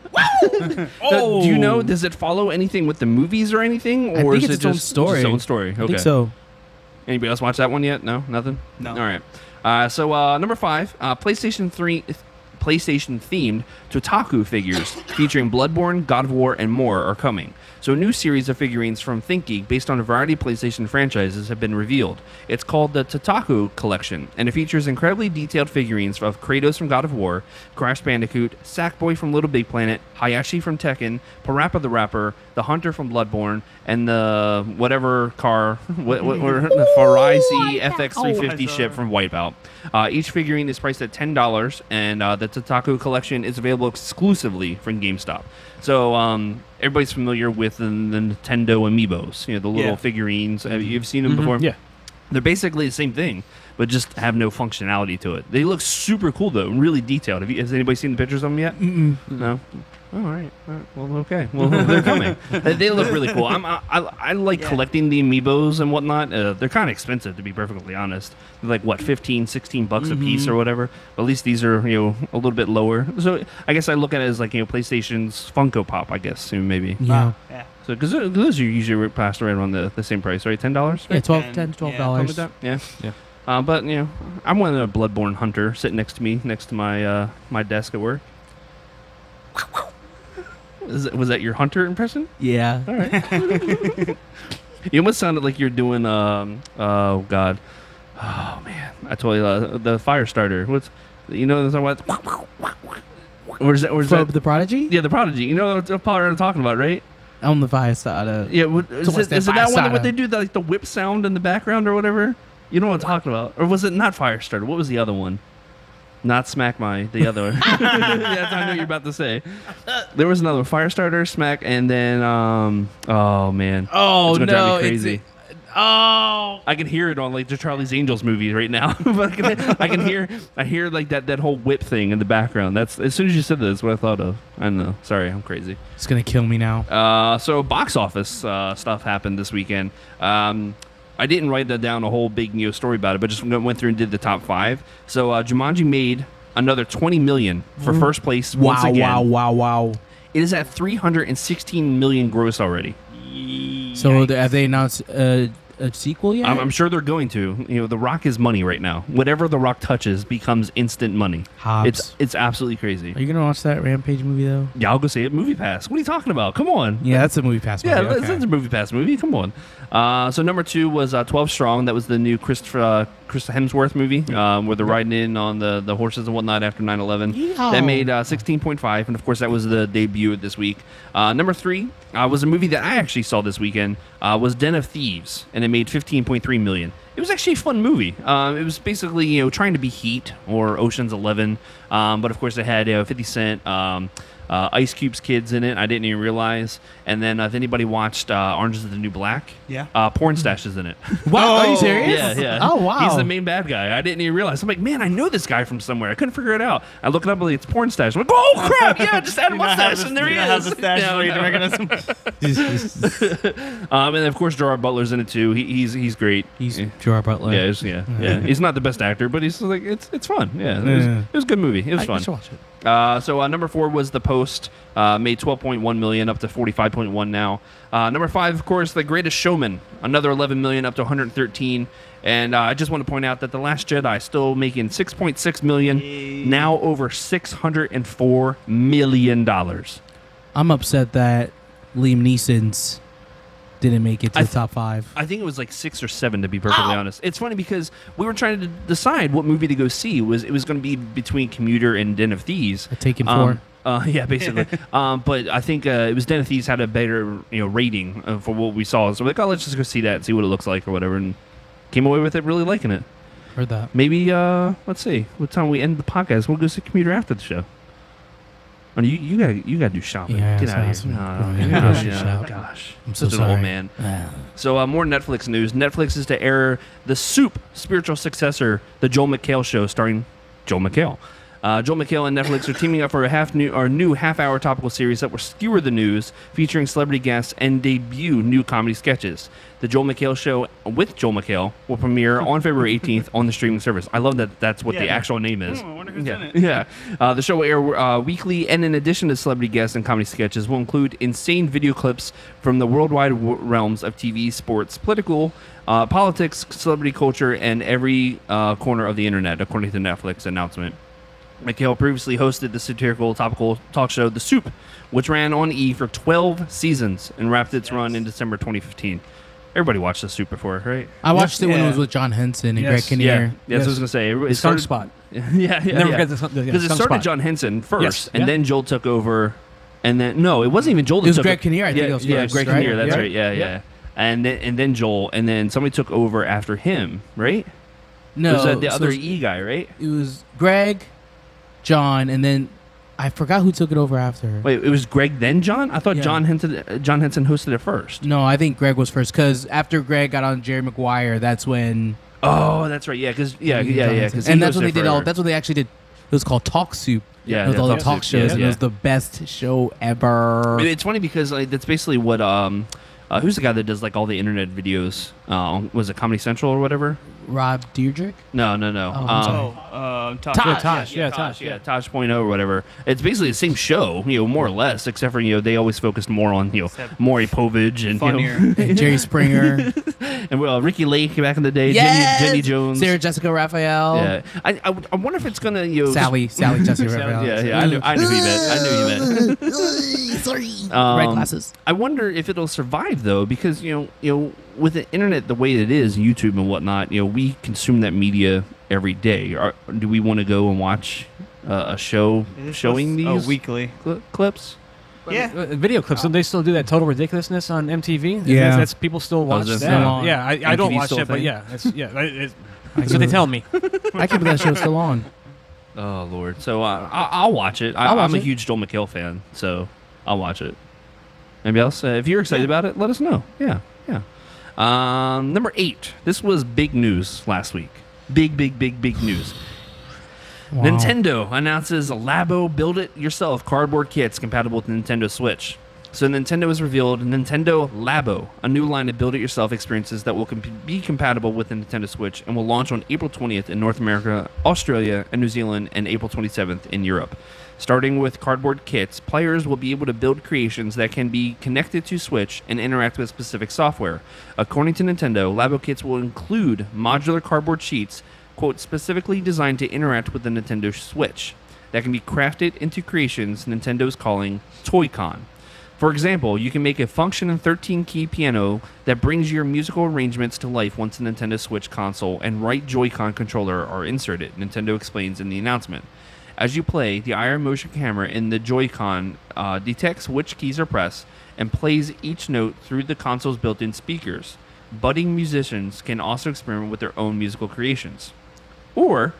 A: Do you know? Does it follow anything with the movies or anything,
C: I
A: or
C: think
A: is
C: it's
A: it
C: its own
A: just
C: story.
A: its own story? Okay.
C: I think so.
A: Anybody else watch that one yet? No, nothing.
E: No.
A: All right. So number 5, PlayStation 3. PlayStation-themed Totaku figures featuring Bloodborne, God of War, and more are coming. So a new series of figurines from ThinkGeek based on a variety of PlayStation franchises have been revealed. It's called the Totaku Collection, and it features incredibly detailed figurines of Kratos from God of War, Crash Bandicoot, Sackboy from Little Big Planet, Hayashi from Tekken, Parappa the Rapper, the Hunter from Bloodborne, and the whatever car, the Faraisi FX350 ship from Wipeout. Each figurine is priced at $10, and the Totaku Collection is available exclusively from GameStop. So everybody's familiar with the Nintendo Amiibos, the little figurines. You've seen them before?
D: Yeah.
A: They're basically the same thing, but just have no functionality to it. They look super cool, though, and really detailed. Has anybody seen the pictures of them yet? No? Oh, all right. Well, okay. Well, they're coming. They look really cool. I like collecting the Amiibos and whatnot. They're kind of expensive, to be perfectly honest. They're like, what, 15, 16 bucks a piece or whatever? But at least these are, a little bit lower. So I guess I look at it as like, PlayStation's Funko Pop, I guess, maybe.
C: Yeah.
E: Yeah.
A: So because those are usually passed around on the same price, right? $10?
C: Yeah, $10,
E: Yeah.
C: $12.
A: Yeah. But I wanted a Bloodborne hunter sitting next to me, next to my my desk at work. Was that your hunter impression?
C: Yeah.
A: All right. You almost sounded like you're doing oh god, oh man, I told you the fire starter. What's what? Where's that?
C: From the Prodigy?
A: Yeah, the Prodigy. You know what part I'm talking about, right?
C: On the fire side.
A: Yeah. Is
C: what's
A: it
C: that
A: that one
C: Firestarter?
A: where they do the whip sound in the background or whatever? You know what I'm talking about? Or was it not Firestarter? What was the other one? Not Smack the other one. Yeah, I know what you're about to say. There was another Firestarter, Smack, and then oh man.
C: Oh,
A: It's gonna drive me
C: no.
A: crazy. I can hear it on like the Charlie's Angels movies right now. But I hear like that whole whip thing in the background. That's as soon as you said that, that's what I thought of. I don't know. Sorry, I'm crazy.
C: It's going to kill me now.
A: So box office stuff happened this weekend. I didn't write that down a whole big story about it, but just went through and did the top 5. So Jumanji made another $20 million for first place once again.
C: Wow.
A: It is at $316 million gross already.
C: So have they announced a sequel yet?
A: I'm sure they're going to. The Rock is money right now. Whatever the Rock touches becomes instant money.
C: Hobbs.
A: It's absolutely crazy.
C: Are you going to watch that Rampage movie, though?
A: Yeah, I'll go see it. Movie Pass. What are you talking about? Come on.
C: Yeah, that's a Movie Pass movie.
A: Yeah,
C: okay.
A: that's a Movie Pass movie. Come on. So number 2 was 12 Strong. That was the new Chris Hemsworth movie where they're riding in on the horses and whatnot after 9/11.
C: Yeehaw.
A: That made 16.5, and of course that was the debut this week. Number 3 was a movie that I actually saw this weekend. Was Den of Thieves, and it made 15.3 million. It was actually a fun movie. It was basically trying to be Heat or Ocean's 11, but of course it had 50 Cent. Ice Cube's kids in it. I didn't even realize. And then if anybody watched Orange is the New Black, Porn Stash is in it.
C: Wow, are you serious?
A: Yeah.
C: Oh, wow.
A: He's the main bad guy. I didn't even realize. I'm like, man, I know this guy from somewhere. I couldn't figure it out. I look it up, it's Porn Stash. I'm like, oh crap, yeah, just add a mustache, and there he is. And of course Gerard Butler's in it too. He's great.
C: He's Gerard Butler.
A: Yeah. He's not the best actor, but he's like it's fun. Yeah, it was a good movie. It was fun.
C: I should watch it.
A: So number 4 was The Post, made 12.1 million, up to 45.1 now. Number 5, of course, The Greatest Showman, another 11 million, up to 113. And I just want to point out that The Last Jedi still making 6.6 million, now over 604 million dollars.
C: I'm upset that Liam Neeson's didn't make it to the top 5.
A: I think it was like 6 or 7, to be perfectly honest. It's funny because we were trying to decide what movie to go see. It was going to be between Commuter and Den of Thieves.
C: Taken 4.
A: Yeah, basically. But I think it was Den of Thieves had a better rating for what we saw. So we're like, oh, let's just go see that and see what it looks like or whatever. And came away with it really liking it.
C: Heard that.
A: Maybe, let's see. What time we end the podcast? We'll go see Commuter after the show. Oh, you gotta do shopping.
C: Yeah,
A: Get out of
C: sorry.
A: here. Gosh.
C: I'm so
A: Such an
C: sorry.
A: old man. So more Netflix news. Netflix is to air The Soup spiritual successor, The Joel McHale Show, starring Joel McHale. Joel McHale and Netflix are teaming up for a new half-hour topical series that will skewer the news, featuring celebrity guests and debut new comedy sketches. The Joel McHale Show with Joel McHale will premiere on February 18th on the streaming service. I love that that's what the actual name is.
E: I wonder who's in it.
A: Yeah. The show will air weekly, and in addition to celebrity guests and comedy sketches, will include insane video clips from the worldwide realms of TV, sports, political, politics, celebrity culture, and every corner of the internet, according to the Netflix announcement. McHale previously hosted the satirical topical talk show The Soup, which ran on E! For 12 seasons and wrapped its run in December 2015. Everybody watched The Soup before, right?
C: I watched it when it was with John Henson and Greg Kinnear.
A: Yeah, that's what I was going to say. It
D: Skunk
A: started,
D: Spot.
A: yeah.
D: Never forget the
A: Because it
D: Skunk
A: started
D: Spot.
A: John Henson first,
D: Yes,
A: and
D: yeah.
A: then Joel took over, and then, no, it wasn't even Joel that
C: It was
A: took
C: Greg Kinnear, I think
A: yeah,
C: it was
A: yeah,
C: first,
A: Greg
C: right?
A: Kinnear, that's
C: Yeah.
A: right, yeah. And then Joel, and then somebody took over after him, right?
C: No,
A: It was the
C: so
A: other E guy, right?
C: it was Greg, John, and then I forgot who took it over after.
A: Wait, it was Greg then John? I thought
C: Yeah.
A: John Henson hosted it first.
C: No, I think Greg was first because after Greg got on Jerry Maguire, that's when.
A: Oh, that's right. Yeah, because
C: and that's when they did all. That's what they actually did. It was called Talk Soup.
A: Yeah,
C: with
A: yeah,
C: all the
A: Talk
C: talk
A: Soup,
C: shows,
A: yeah,
C: and
A: yeah.
C: it was the best show ever.
A: It's funny because that's basically what who's the guy that does like all the internet videos? Was it Comedy Central or whatever?
C: Rob Deirdre.
A: No.
C: I'm sorry.
E: Tosh.
D: Tosh. Yeah,
A: Tosh, Tosh.0 or whatever. It's basically the same show, more or less, except for they always focused more on
E: Except
A: Maury Povich and
E: funnier.
C: And Jerry Springer.
A: and Ricky Lake back in the day,
C: Yes!
A: Jenny Jones.
C: Sarah Jessica Raphael.
A: Yeah, I wonder if it's gonna
C: Sally Jessica Raphael.
A: Yeah, I knew who you meant.
C: Sorry.
A: Um,
C: Red glasses.
A: I wonder if it'll survive though, because with the internet the way it is, YouTube and whatnot, we consume that media every day. Do we want to go and watch a show showing these
E: weekly.
A: clips?
E: Yeah.
D: Video clips. Don't they still do that Total Ridiculousness on MTV?
C: Yeah.
D: That's people still watch
A: is
D: that.
A: that
C: still on?
D: Yeah, I don't
A: MTV
D: watch
A: still a
D: it, but
A: thing?
D: yeah, that's what they tell me.
C: I can't believe that show's still on.
A: Oh Lord! So I'll watch it.
C: I'll watch
A: I'm a
C: it.
A: huge Joel McHale fan, so I'll watch it. Anybody else? If you're excited about it, let us know. Yeah. Number 8. This was big news last week. Big news.
C: Wow.
A: Nintendo announces Labo build-it-yourself cardboard kits compatible with the Nintendo Switch. So Nintendo has revealed Nintendo Labo, a new line of build-it-yourself experiences that will be compatible with the Nintendo Switch and will launch on April 20th in North America, Australia, and New Zealand, and April 27th in Europe. Starting with cardboard kits, players will be able to build creations that can be connected to Switch and interact with specific software. According to Nintendo, Labo kits will include modular cardboard sheets, quote, specifically designed to interact with the Nintendo Switch, that can be crafted into creations Nintendo is calling Toy-Con. For example, you can make a function and 13-key piano that brings your musical arrangements to life once the Nintendo Switch console and right Joy-Con controller are inserted, Nintendo explains in the announcement. As you play, the IR motion camera in the Joy-Con detects which keys are pressed and plays each note through the console's built-in speakers. Budding musicians can also experiment with their own musical creations. Or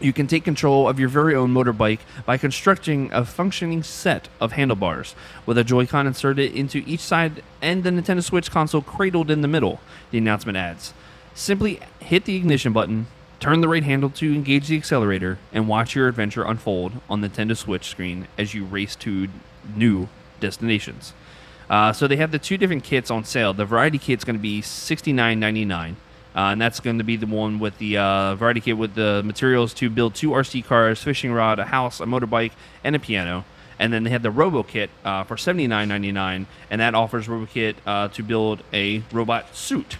A: you can take control of your very own motorbike by constructing a functioning set of handlebars with a Joy-Con inserted into each side and the Nintendo Switch console cradled in the middle, the announcement adds. Simply hit the ignition button, turn the right handle to engage the accelerator, and watch your adventure unfold on the Nintendo Switch screen as you race to new destinations. So they have the 2 different kits on sale. The variety kit's going to be $69.99. and that's going to be the one with the variety kit with the materials to build 2 RC cars, fishing rod, a house, a motorbike, and a piano. And then they had the Robo Kit for $79.99, and that offers Robo Kit to build a robot suit.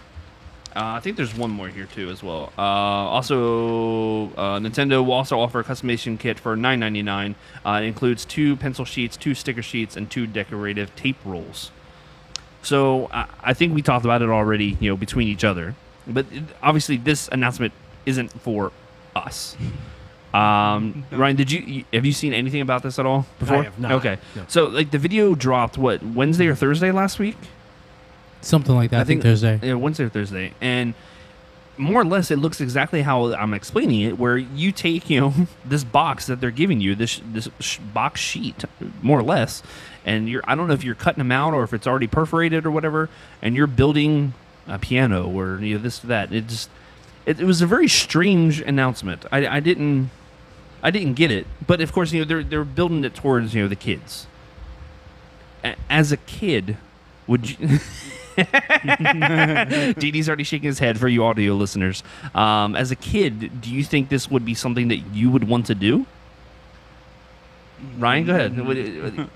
A: I think there's one more here too as well. Also, Nintendo will also offer a customization kit for $9.99. It includes 2 pencil sheets, 2 sticker sheets, and 2 decorative tape rolls. So I think we talked about it already, between each other. But obviously, this announcement isn't for us. Ryan, have you seen anything about this at all before?
D: I have not.
A: Okay,
D: No.
A: so like the video dropped Wednesday or Thursday last week?
C: Something like that. I think Thursday.
A: Yeah, Wednesday or Thursday. And more or less, it looks exactly how I'm explaining it, where you take, this box that they're giving you, this box sheet, more or less, and I don't know if you're cutting them out or if it's already perforated or whatever, and you're building a piano or this or that. It was a very strange announcement. I didn't get it, but of course, they're building it towards, the kids. As a kid, would you... Didi's already shaking his head for you audio listeners. As a kid, do you think this would be something that you would want to do? Ryan, go ahead.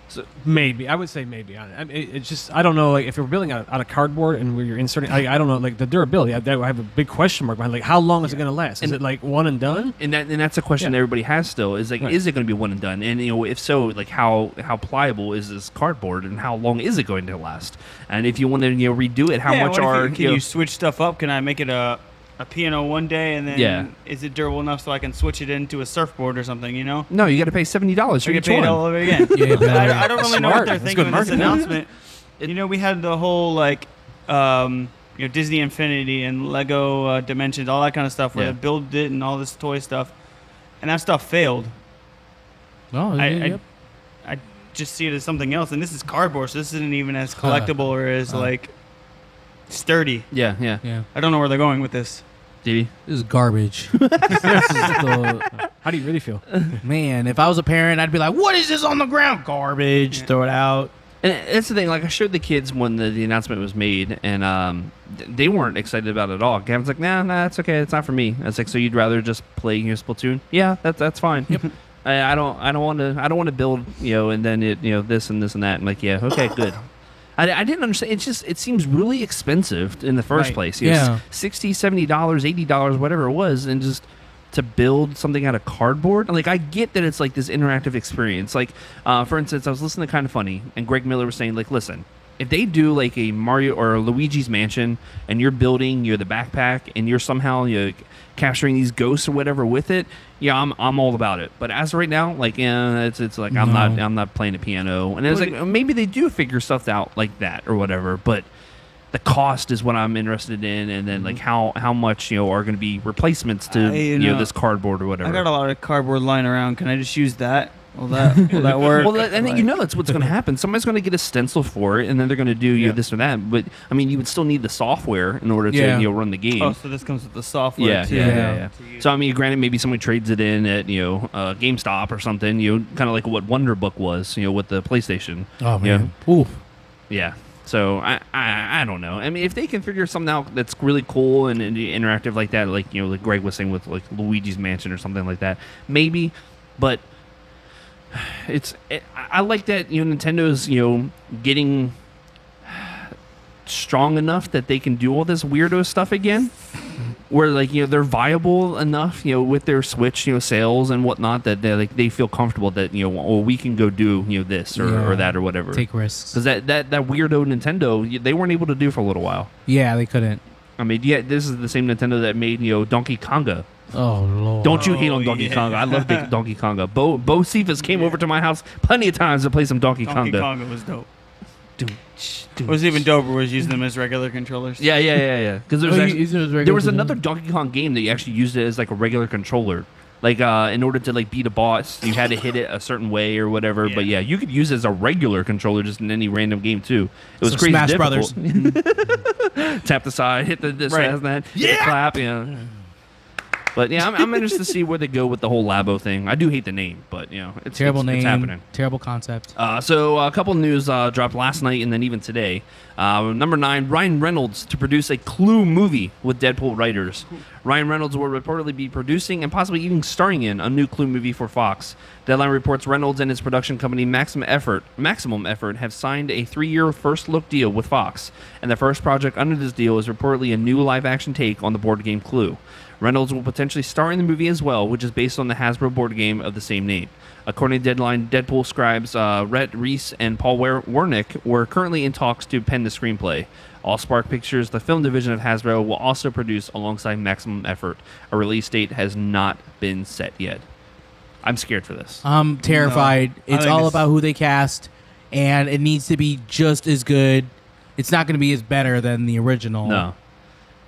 D: So maybe I would say maybe. I mean, it's just I don't know. Like if you're building out of cardboard and where you're inserting, I don't know. Like the durability, I have a big question mark behind. Like how long is it going to last? Is it like one and done?
A: And that's a question that everybody has still. Is like, is it going to be one and done? And if so, like how pliable is this cardboard, and how long is it going to last? And if you want to redo it, how much
E: can you switch stuff up? Can I make it a piano one day, and then is it durable enough so I can switch it into a surfboard or something?
A: No, you got to pay $70 for
E: you
A: each
E: pay it
A: one.
E: all over again. I don't really know what they're thinking with this announcement. We had the whole Disney Infinity and Lego Dimensions, all that kind of stuff, where they build it and all this toy stuff, and that stuff failed.
C: Oh,
E: I just see it as something else, and this is cardboard, so this isn't even as collectible or as sturdy.
A: Yeah.
E: I don't know where they're going with this.
A: Didi?
C: This is garbage.
D: How do you really feel?
C: Man, if I was a parent, I'd be like, what is this on the ground? Garbage. Throw it out.
A: And that's the thing. Like I showed the kids when the announcement was made, and they weren't excited about it at all. Gavin's like, nah, it's okay. It's not for me. I was like, so you'd rather just play Splatoon? Yeah, that's fine. Yep. I don't want to build and then this and this and that. I'm like, yeah, okay, good. I didn't understand. It seems really expensive in the first place. $60, $70, $80, whatever it was, and just to build something out of cardboard. Like I get that it's like this interactive experience. Like for instance, I was listening to Kind of Funny, and Greg Miller was saying, like, listen, if they do like a Mario or a Luigi's Mansion, and you're building the backpack, and you're somehow capturing these ghosts or whatever with it, I'm all about it. But as of right now, like it's like I'm not playing a piano, and it's like maybe they do figure stuff out like that or whatever, but the cost is what I'm interested in, and then like how much are going to be replacements to this cardboard or whatever.
E: I got a lot of cardboard lying around. Can I just use that? Will that work?
A: Well, and then that's what's going to happen. Somebody's going to get a stencil for it, and then they're going to do this or that. But I mean, you would still need the software in order to run the game.
E: Oh, so this comes with the software too.
A: Yeah. So I mean, granted, maybe somebody trades it in at GameStop or something. Kind of like what Wonderbook was, with the PlayStation.
C: Oh man. Oof.
A: Yeah. So I don't know. I mean, if they can figure something out that's really cool and interactive like that, like like Greg was saying with like Luigi's Mansion or something like that, maybe. But I like that Nintendo's getting strong enough that they can do all this weirdo stuff again, where like they're viable enough with their Switch sales and whatnot that they feel comfortable that we can go do this or that or whatever,
C: take risks,
A: because that weirdo Nintendo they weren't able to do for a little while.
C: Yeah, they couldn't.
A: I mean, this is the same Nintendo that made Donkey Konga.
C: Oh Lord!
A: Don't you hate on Donkey Konga? I love Donkey Konga. Bo Cephas came over to my house plenty of times to play some Donkey Konga.
E: Donkey Konga was dope. What was even doper was using them as regular controllers.
A: Yeah. Because there was another Donkey Kong game that you actually used it as like a regular controller. Like in order to like beat a boss, you had to hit it a certain way or whatever. Yeah. But yeah, you could use it as a regular controller just in any random game too. It was crazy
C: Smash
A: difficult.
C: Brothers.
A: Tap the side, hit this, that, hit the clap. Yeah. But yeah, I'm interested to see where they go with the whole Labo thing. I do hate the name, but it's
C: Terrible name.
A: It's happening.
C: Terrible concept.
A: So a couple news dropped last night and then even today. Number 9, Ryan Reynolds to produce a Clue movie with Deadpool writers. Ryan Reynolds will reportedly be producing and possibly even starring in a new Clue movie for Fox. Deadline reports Reynolds and his production company Maximum Effort have signed a 3-year first-look deal with Fox, and the first project under this deal is reportedly a new live-action take on the board game Clue. Reynolds will potentially star in the movie as well, which is based on the Hasbro board game of the same name. According to Deadline, Deadpool scribes Rhett Reese and Paul Wernick were currently in talks to pen the screenplay. Allspark Pictures, the film division of Hasbro, will also produce alongside Maximum Effort. A release date has not been set yet. I'm scared for this.
C: I'm terrified.
E: No,
C: It's all about who they cast, and it needs to be just as good. It's not going to be as better than the original.
A: No.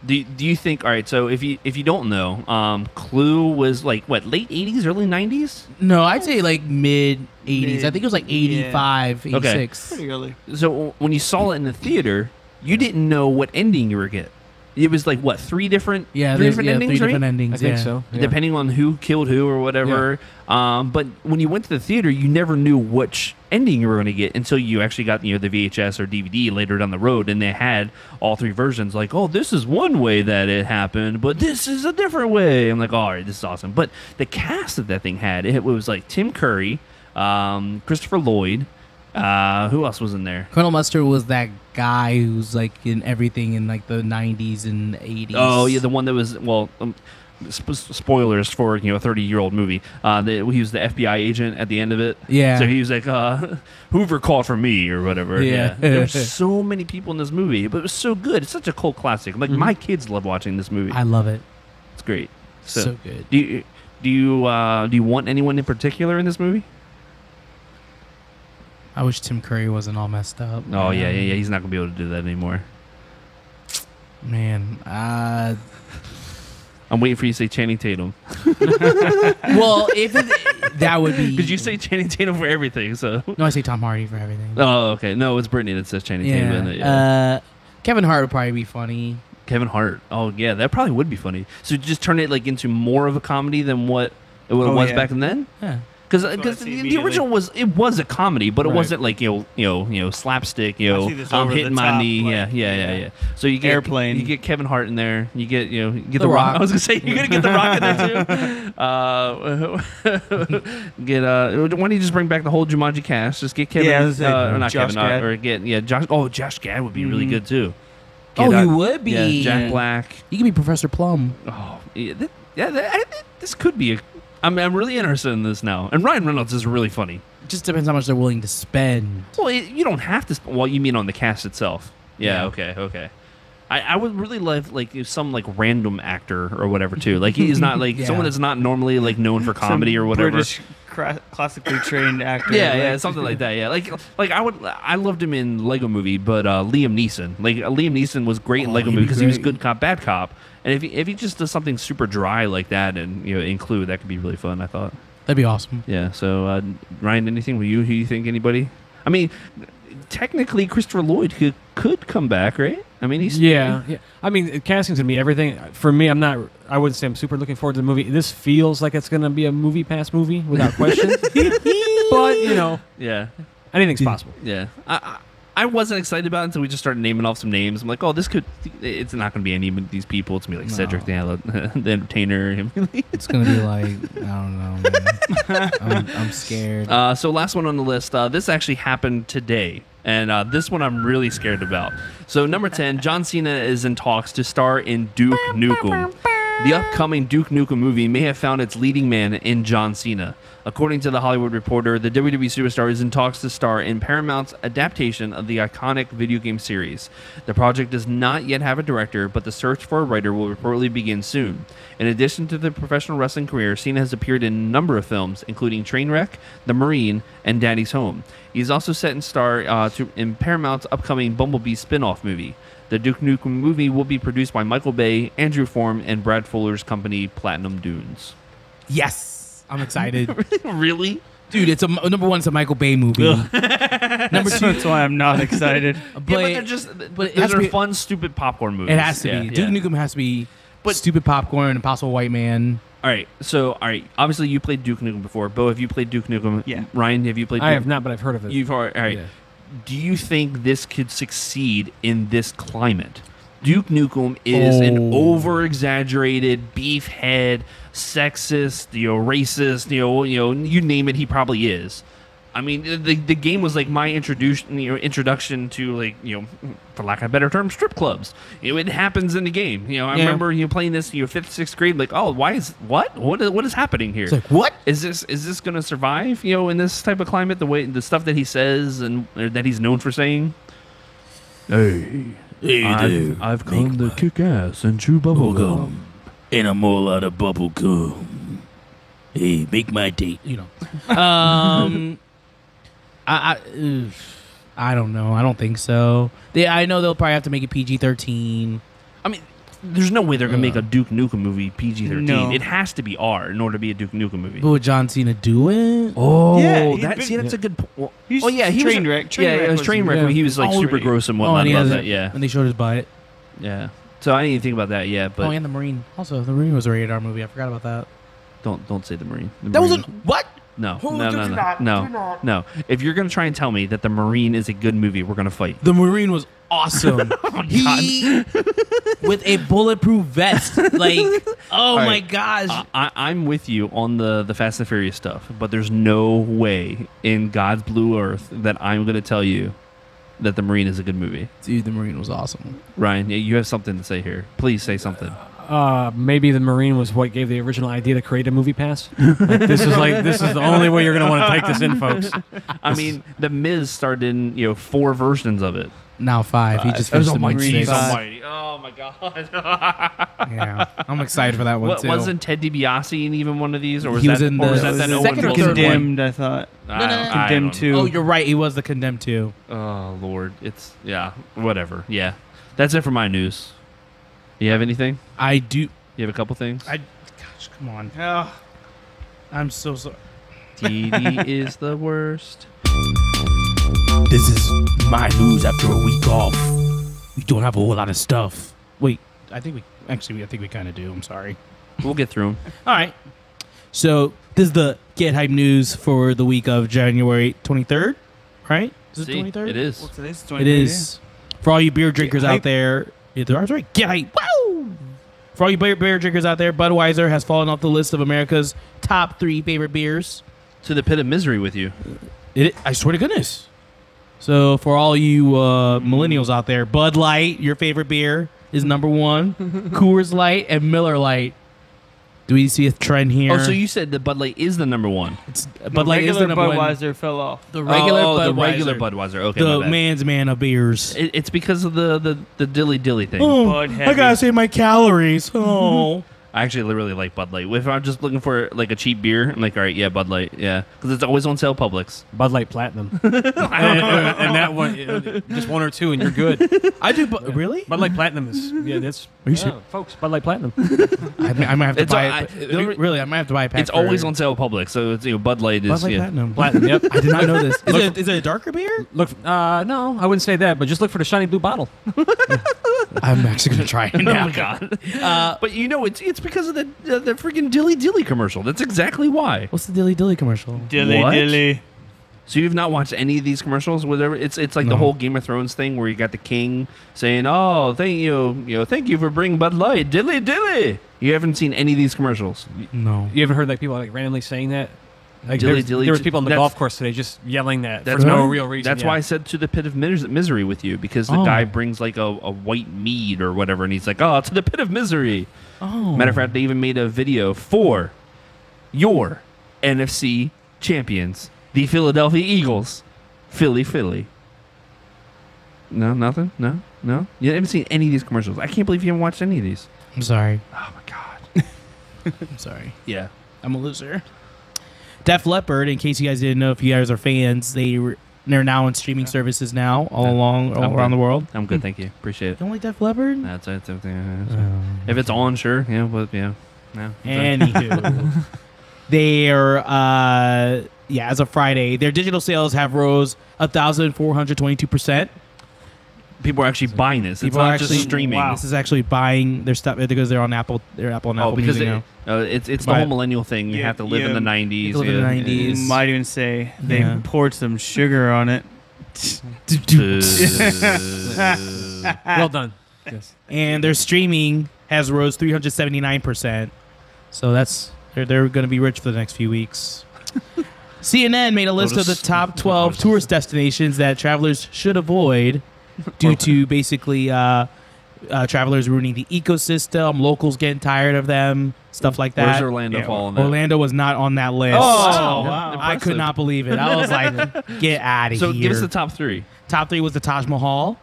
A: Do you think? All right. So if you don't know, Clue was like what, late 80s, early 90s?
C: No, I'd say like mid 80s. I think it was like 85, 86.
E: Pretty early.
A: So when you saw it in the theater, you didn't know what ending you were getting. It was like what, three different endings,
C: three
A: right?
C: different endings.
D: I think so. Yeah.
A: Depending on who killed who or whatever. But when you went to the theater, you never knew which ending you were going to get until you actually got the VHS or DVD later down the road, and they had all three versions. Like, oh, this is one way that it happened, but this is a different way. I'm like, all right, this is awesome. But the cast that thing had, it was like Tim Curry, Christopher Lloyd. Who else was in there?
C: Colonel Mustard was that guy who's like in everything in like the 90s and 80s.
A: Oh yeah, the one that was spoilers for a 30-year-old movie. He was the FBI agent at the end of it.
C: Yeah.
A: So he was like, Hoover called for me or whatever.
C: Yeah.
A: There were so many people in this movie, but it was so good. It's such a cult classic. Like my kids love watching this movie.
C: I love it.
A: It's great.
C: So good.
A: Do you want anyone in particular in this movie?
C: I wish Tim Curry wasn't all messed up.
A: Oh yeah. He's not gonna be able to do that anymore.
C: Man,
A: I'm waiting for you to say Channing Tatum.
C: well, that would be
A: Because you say Channing Tatum for everything, so.
C: No, I say Tom Hardy for everything.
A: Oh, okay. No, it's Brittany that says Channing Tatum. In it,
C: Kevin Hart would probably be funny.
A: Kevin Hart. Oh yeah, that probably would be funny. So just turn it like into more of a comedy than what it was back then.
C: Yeah.
A: Because the original was a comedy, but it wasn't like slapstick. I'm hitting my knee. Yeah. So you get
E: Airplane.
A: You get Kevin Hart in there. You get the Rock. I was gonna say you're gonna get the Rock in there too. Why don't you just bring back the whole Jumanji cast? Just get Kevin. Or not
E: Josh
A: Kevin.
E: Gad.
A: Or get Josh. Oh, Josh Gad would be really good too.
C: He would be.
A: Yeah, Jack Black.
C: He could be Professor Plum.
A: Oh, this could be a. I'm really interested in this now. And Ryan Reynolds is really funny.
C: It just depends how much they're willing to spend.
A: Well, you don't have to. Well, you mean on the cast itself? Yeah. Okay. I would really love some random actor or whatever too. Like he's not someone that's not normally known for comedy or whatever.
E: British classically trained actor.
A: Yeah, something like that. Yeah, I loved him in Lego Movie, but Liam Neeson. Liam Neeson was great in Lego Movie because he was good cop, bad cop. And if he just does something super dry like that and include, that could be really fun. I thought
C: that'd be awesome.
A: Yeah. So Ryan, anything with you? Who you think? Anybody? I mean, technically Christopher Lloyd could come back, right? I mean, he's
D: yeah. I mean, casting's gonna be everything for me. I wouldn't say I'm super looking forward to the movie. This feels like it's gonna be a movie pass movie without question. But
A: yeah,
D: anything's possible.
A: Yeah. I wasn't excited about it until we just started naming off some names. I'm like, oh, it's not going to be any of these people. It's going to be Cedric the Entertainer.
C: It's going to be I don't know, man. I'm scared.
A: So last one on the list. This actually happened today. And this one I'm really scared about. So number 10, John Cena is in talks to star in Duke Nukem. The upcoming Duke Nukem movie may have found its leading man in John Cena. According to The Hollywood Reporter, the WWE superstar is in talks to star in Paramount's adaptation of the iconic video game series. The project does not yet have a director, but the search for a writer will reportedly begin soon. In addition to the professional wrestling career, Cena has appeared in a number of films, including Trainwreck, The Marine, and Daddy's Home. He is also set in star in Paramount's upcoming Bumblebee spin-off movie. The Duke Nukem movie will be produced by Michael Bay, Andrew Form, and Brad Fuller's company, Platinum Dunes.
C: Yes! I'm excited.
A: Really?
C: Dude, number one, it's a Michael Bay movie. Number two,
E: that's why I'm not excited.
A: But they're just fun, stupid popcorn movies.
C: It has to be. Duke Nukem has to be Stupid Popcorn, Impossible White Man.
A: All right. Obviously, you played Duke Nukem before. Bo, have you played Duke Nukem?
E: Yeah.
A: Ryan, have you played?
D: I
A: Duke?
D: have not, but I've heard of it.
A: You've all right.
D: Yeah.
A: Do you think this could succeed in this climate? Duke Nukem is an over-exaggerated beefhead, sexist, racist, you name it, he probably is. I mean, the game was like my introduction to, like, for lack of a better term, strip clubs. It happens in the game. I remember playing this in 5th, 6th grade. Like, oh, what is happening here?
C: It's like, what
A: is this going to survive? In this type of climate, the stuff that he says and that he's known for saying.
B: Hey there.
A: I've come to kick ass and chew bubble gum.
B: And I'm all out of bubble gum. Hey, make my date.
C: I don't know. I don't think so. I know they'll probably have to make it PG-13.
A: I mean, there's no way they're going to make a Duke Nukem movie PG-13.
E: No.
A: It has to be R in order to be a Duke Nukem movie.
C: But would John Cena do it?
A: Oh,
E: Yeah,
A: that's a good point.
E: He's
A: Oh, yeah, he
E: train
A: was,
E: wreck.
A: Yeah, it was train wreck.
C: yeah.
A: He was like super gross and whatnot
C: and he
A: about
C: has
A: that. Yeah,
C: And they showed his butt.
A: yeah. So I didn't even think about that yet, but
C: And the Marine. Also, the Marine was a rated R movie. I forgot about that.
A: don't say the Marine. The
C: That
A: Marine
C: wasn't what?
A: No,
C: Oh,
A: no,
C: do
A: no, no,
C: not,
A: no,
C: do not.
A: no. If you're gonna try and tell me that the Marine is a good movie, we're gonna fight.
C: The Marine was awesome. He with a bulletproof vest. Like, oh my
A: right.
C: gosh.
A: I'm with you on the Fast and Furious stuff, but there's no way in God's blue earth that I'm gonna tell you that the Marine is a good movie.
C: Dude, the Marine was awesome.
A: Ryan, you have something to say here. Please say something.
D: Maybe the Marine was what gave the original idea to create a movie pass. This is the only way you're going to want to take this in, folks.
A: I mean, the Miz starred in 4 versions of it.
C: Now 5. He just finished the Marine.
A: Almighty. Oh my God.
C: Yeah, I'm excited for that one too.
A: Wasn't Ted DiBiase in even one of these, or was
C: He
A: that
C: was in
A: or was
C: the
A: that
C: second
A: Owen
C: or
A: Wilson
C: third one.
E: Condemned, I thought. Condemned 2.
C: Oh, you're right. He was the Condemned 2.
A: Oh Lord, it's whatever. Yeah, that's it for my news. You have anything?
C: I do.
A: You have a couple things.
C: Gosh, come on.
E: Oh,
C: I'm so sorry.
A: Didi is the worst.
B: This is my news after a week off. We don't have a whole lot of stuff.
C: Wait, I think we kind of do. I'm sorry.
A: We'll get through them.
C: All right. So this is the Get Hype news for the week of January 23rd, right? Is it 23rd?
A: It is.
E: well, today's
C: It is. For all you beer drinkers
E: Get
C: out
E: hype.
C: there, that's right. Get Hype. Woo! For all you beer drinkers out there, Budweiser has fallen off the list of America's top 3 favorite beers.
A: To the pit of misery with you.
C: I swear to goodness. So for all you millennials out there, Bud Light, your favorite beer, is number 1. Coors Light and Miller Light. Do we see a trend here?
A: Oh, so you said that Bud Light is the number 1.
C: Bud Light is the number 1.
E: Budweiser fell off.
C: The regular Budweiser.
A: The regular Budweiser. Okay,
C: The
A: my bad.
C: man's man of beers.
A: It's because of the dilly dilly thing.
E: Bud
C: I
E: heavy.
C: gotta save my calories. Oh.
A: I actually really like Bud Light. If I'm just looking for like a cheap beer, I'm like, all right, yeah, Bud Light, yeah, because it's always on sale Publix.
D: Bud Light Platinum. and that one, just 1 or 2, and you're good.
C: I do, really?
D: Bud Light Platinum is, that's,
C: Are you serious?
D: folks, Bud Light Platinum.
C: I might have to
A: It's
C: buy
A: all-
C: it. Really, I might have to buy a pack.
A: It's always on sale Publix, so it's Bud Light is
C: Bud Light
A: yeah.
C: Platinum.
D: Platinum, yep.
C: I did not know this. Is it a darker beer?
D: Look, no, I wouldn't say that, but just look for the shiny blue bottle.
C: I'm actually gonna try it
A: Oh
C: now.
A: my God! But it's because of the freaking dilly dilly commercial. That's exactly why.
C: What's the Dilly Dilly commercial?
E: Dilly
A: What?
E: dilly.
A: So you've not watched any of these commercials? Whatever. It's like the
C: No.
A: whole Game of Thrones thing where you got the king saying, "Oh, thank you for bringing Bud Light, dilly dilly." You haven't seen any of these commercials.
C: No.
D: You ever heard like people like randomly saying that? Like
A: Dilly dilly.
D: there was people on the
A: That's-
D: golf course today just yelling that for
A: That's
D: no
A: why-
D: real reason.
A: That's
D: yeah.
A: why I said to the pit of misery with you, because the
C: Oh.
A: guy brings like a white mead or whatever, and he's like, "Oh, to the pit of misery."
C: Oh.
A: Matter of fact, they even made a video for your NFC champions, the Philadelphia Eagles. Philly. No, nothing? No? You haven't seen any of these commercials. I can't believe you haven't watched any of these.
C: I'm sorry.
A: Oh, my God.
C: I'm sorry.
A: Yeah.
C: I'm a loser. Def Leppard, in case you guys didn't know, if you guys are fans, they're now on streaming services now, all around the world.
A: I'm good, thank you. Appreciate it.
C: You don't like Def Leppard?
A: That's everything. If it's on, sure. Yeah, but yeah. No.
C: Anywho, they're as of Friday, their digital sales have rose 1,422%.
A: People are actually buying this. It's
C: People are
A: not just
C: actually-
A: streaming.
E: Wow.
C: This is actually buying their stuff because they're on Apple. They're Apple and
A: Oh,
C: Apple
A: because
C: Music now.
A: it's the
C: Buy
A: whole
C: it.
A: millennial thing. You
E: Yeah,
A: have to live in
E: yeah.
A: the 90s.
C: You have to live in the 90s.
E: You might even say they
C: Yeah.
E: poured some sugar on it.
D: Well done. Yes.
C: And their streaming has rose 379%. So they're going to be rich for the next few weeks. CNN made a list of the top 12 tourist destinations that travelers should avoid due to basically travelers ruining the ecosystem, locals getting tired of them, stuff like that.
A: Where's Orlando fall on that?
C: Orlando was not on that list.
A: Oh,
E: wow.
C: I could not believe it. I was like, get out of
A: So
C: here.
A: give us the top 3.
C: Top 3 was the Taj Mahal,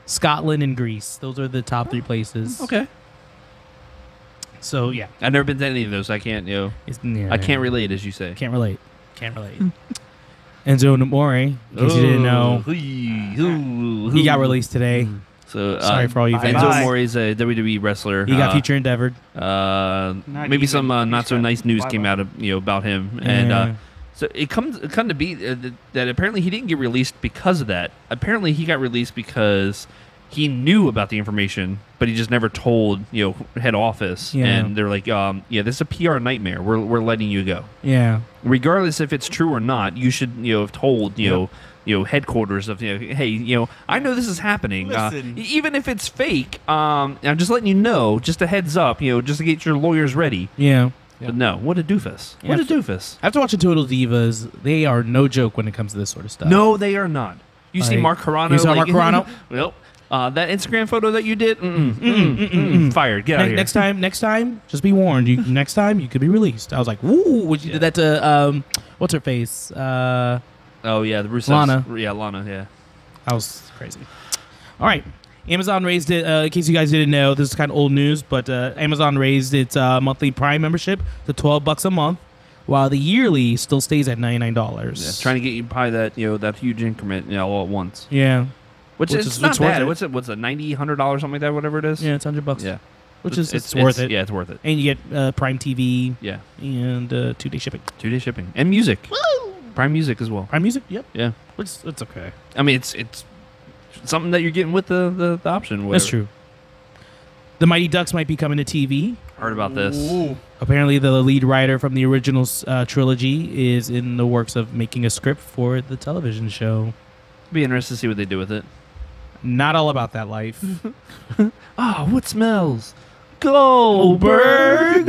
C: Scotland, and Greece. Those are the top 3 places.
A: Okay.
C: So, yeah.
A: I've never been to any of those. I can't, I can't relate, as you say.
C: Can't relate. Enzo Namori, in case you didn't know, he got released today.
A: So
C: Sorry for all you fans.
A: Enzo
E: Bye.
A: Amore is a WWE wrestler.
C: He got future endeavored.
A: Maybe some not so nice news came out of about him, and
C: Yeah.
A: so it come to be that apparently he didn't get released because of that. Apparently he got released because he knew about the information, but he just never told head office,
C: Yeah.
A: and they're like, this is a PR nightmare. We're letting you go,
C: Yeah.
A: regardless if it's true or not. You should have told headquarters of hey, I know this is happening.
E: Listen.
A: Even if it's fake, I'm just letting you know, just a heads up, just to get your lawyers ready.
C: Yeah.
A: But no, what a doofus!
C: Yeah.
A: What a doofus!
C: After watching Total Divas, they are no joke when it comes to this sort of stuff.
A: No, they are not. You see
C: Like,
A: Mark Carano?
C: you saw Mark Carano?
A: Well, that Instagram photo that you did, fired. Get out of here.
C: Next time, just be warned. Next time, you could be released. I was like, "Ooh!" When you did that to what's her face?
A: Oh yeah, the Russos.
C: Lana.
A: Yeah, Lana. Yeah.
C: That was crazy. All right. Amazon raised it, in case you guys didn't know, this is kind of old news, but Amazon raised its monthly Prime membership to $12 a month, while the yearly still stays at $99.
A: Yeah, trying to get you probably that huge increment all at once.
C: Yeah.
A: Which
C: Which
A: is
C: is-
A: not
C: it's worth
A: bad.
C: it.
A: What's it? What's it? $90, $100, something like that. Whatever it is.
C: Yeah, it's $100.
A: Yeah.
C: Which is it's worth it.
A: Yeah, it's worth it.
C: And you get Prime TV
A: Yeah.
C: and 2-day shipping.
A: 2-day shipping and music. Prime Music as well.
C: Prime Music? Yep.
A: Yeah.
C: Which it's okay.
A: I mean, it's something that you're getting with the option.
C: That's
A: whatever.
C: true. The Mighty Ducks might be coming to TV.
A: Heard about this.
E: Ooh.
C: Apparently, the lead writer from the original trilogy is in the works of making a script for the television show.
A: Be interested to see what they do with it.
C: Not all about that life.
A: Ah, what smells? Goldberg.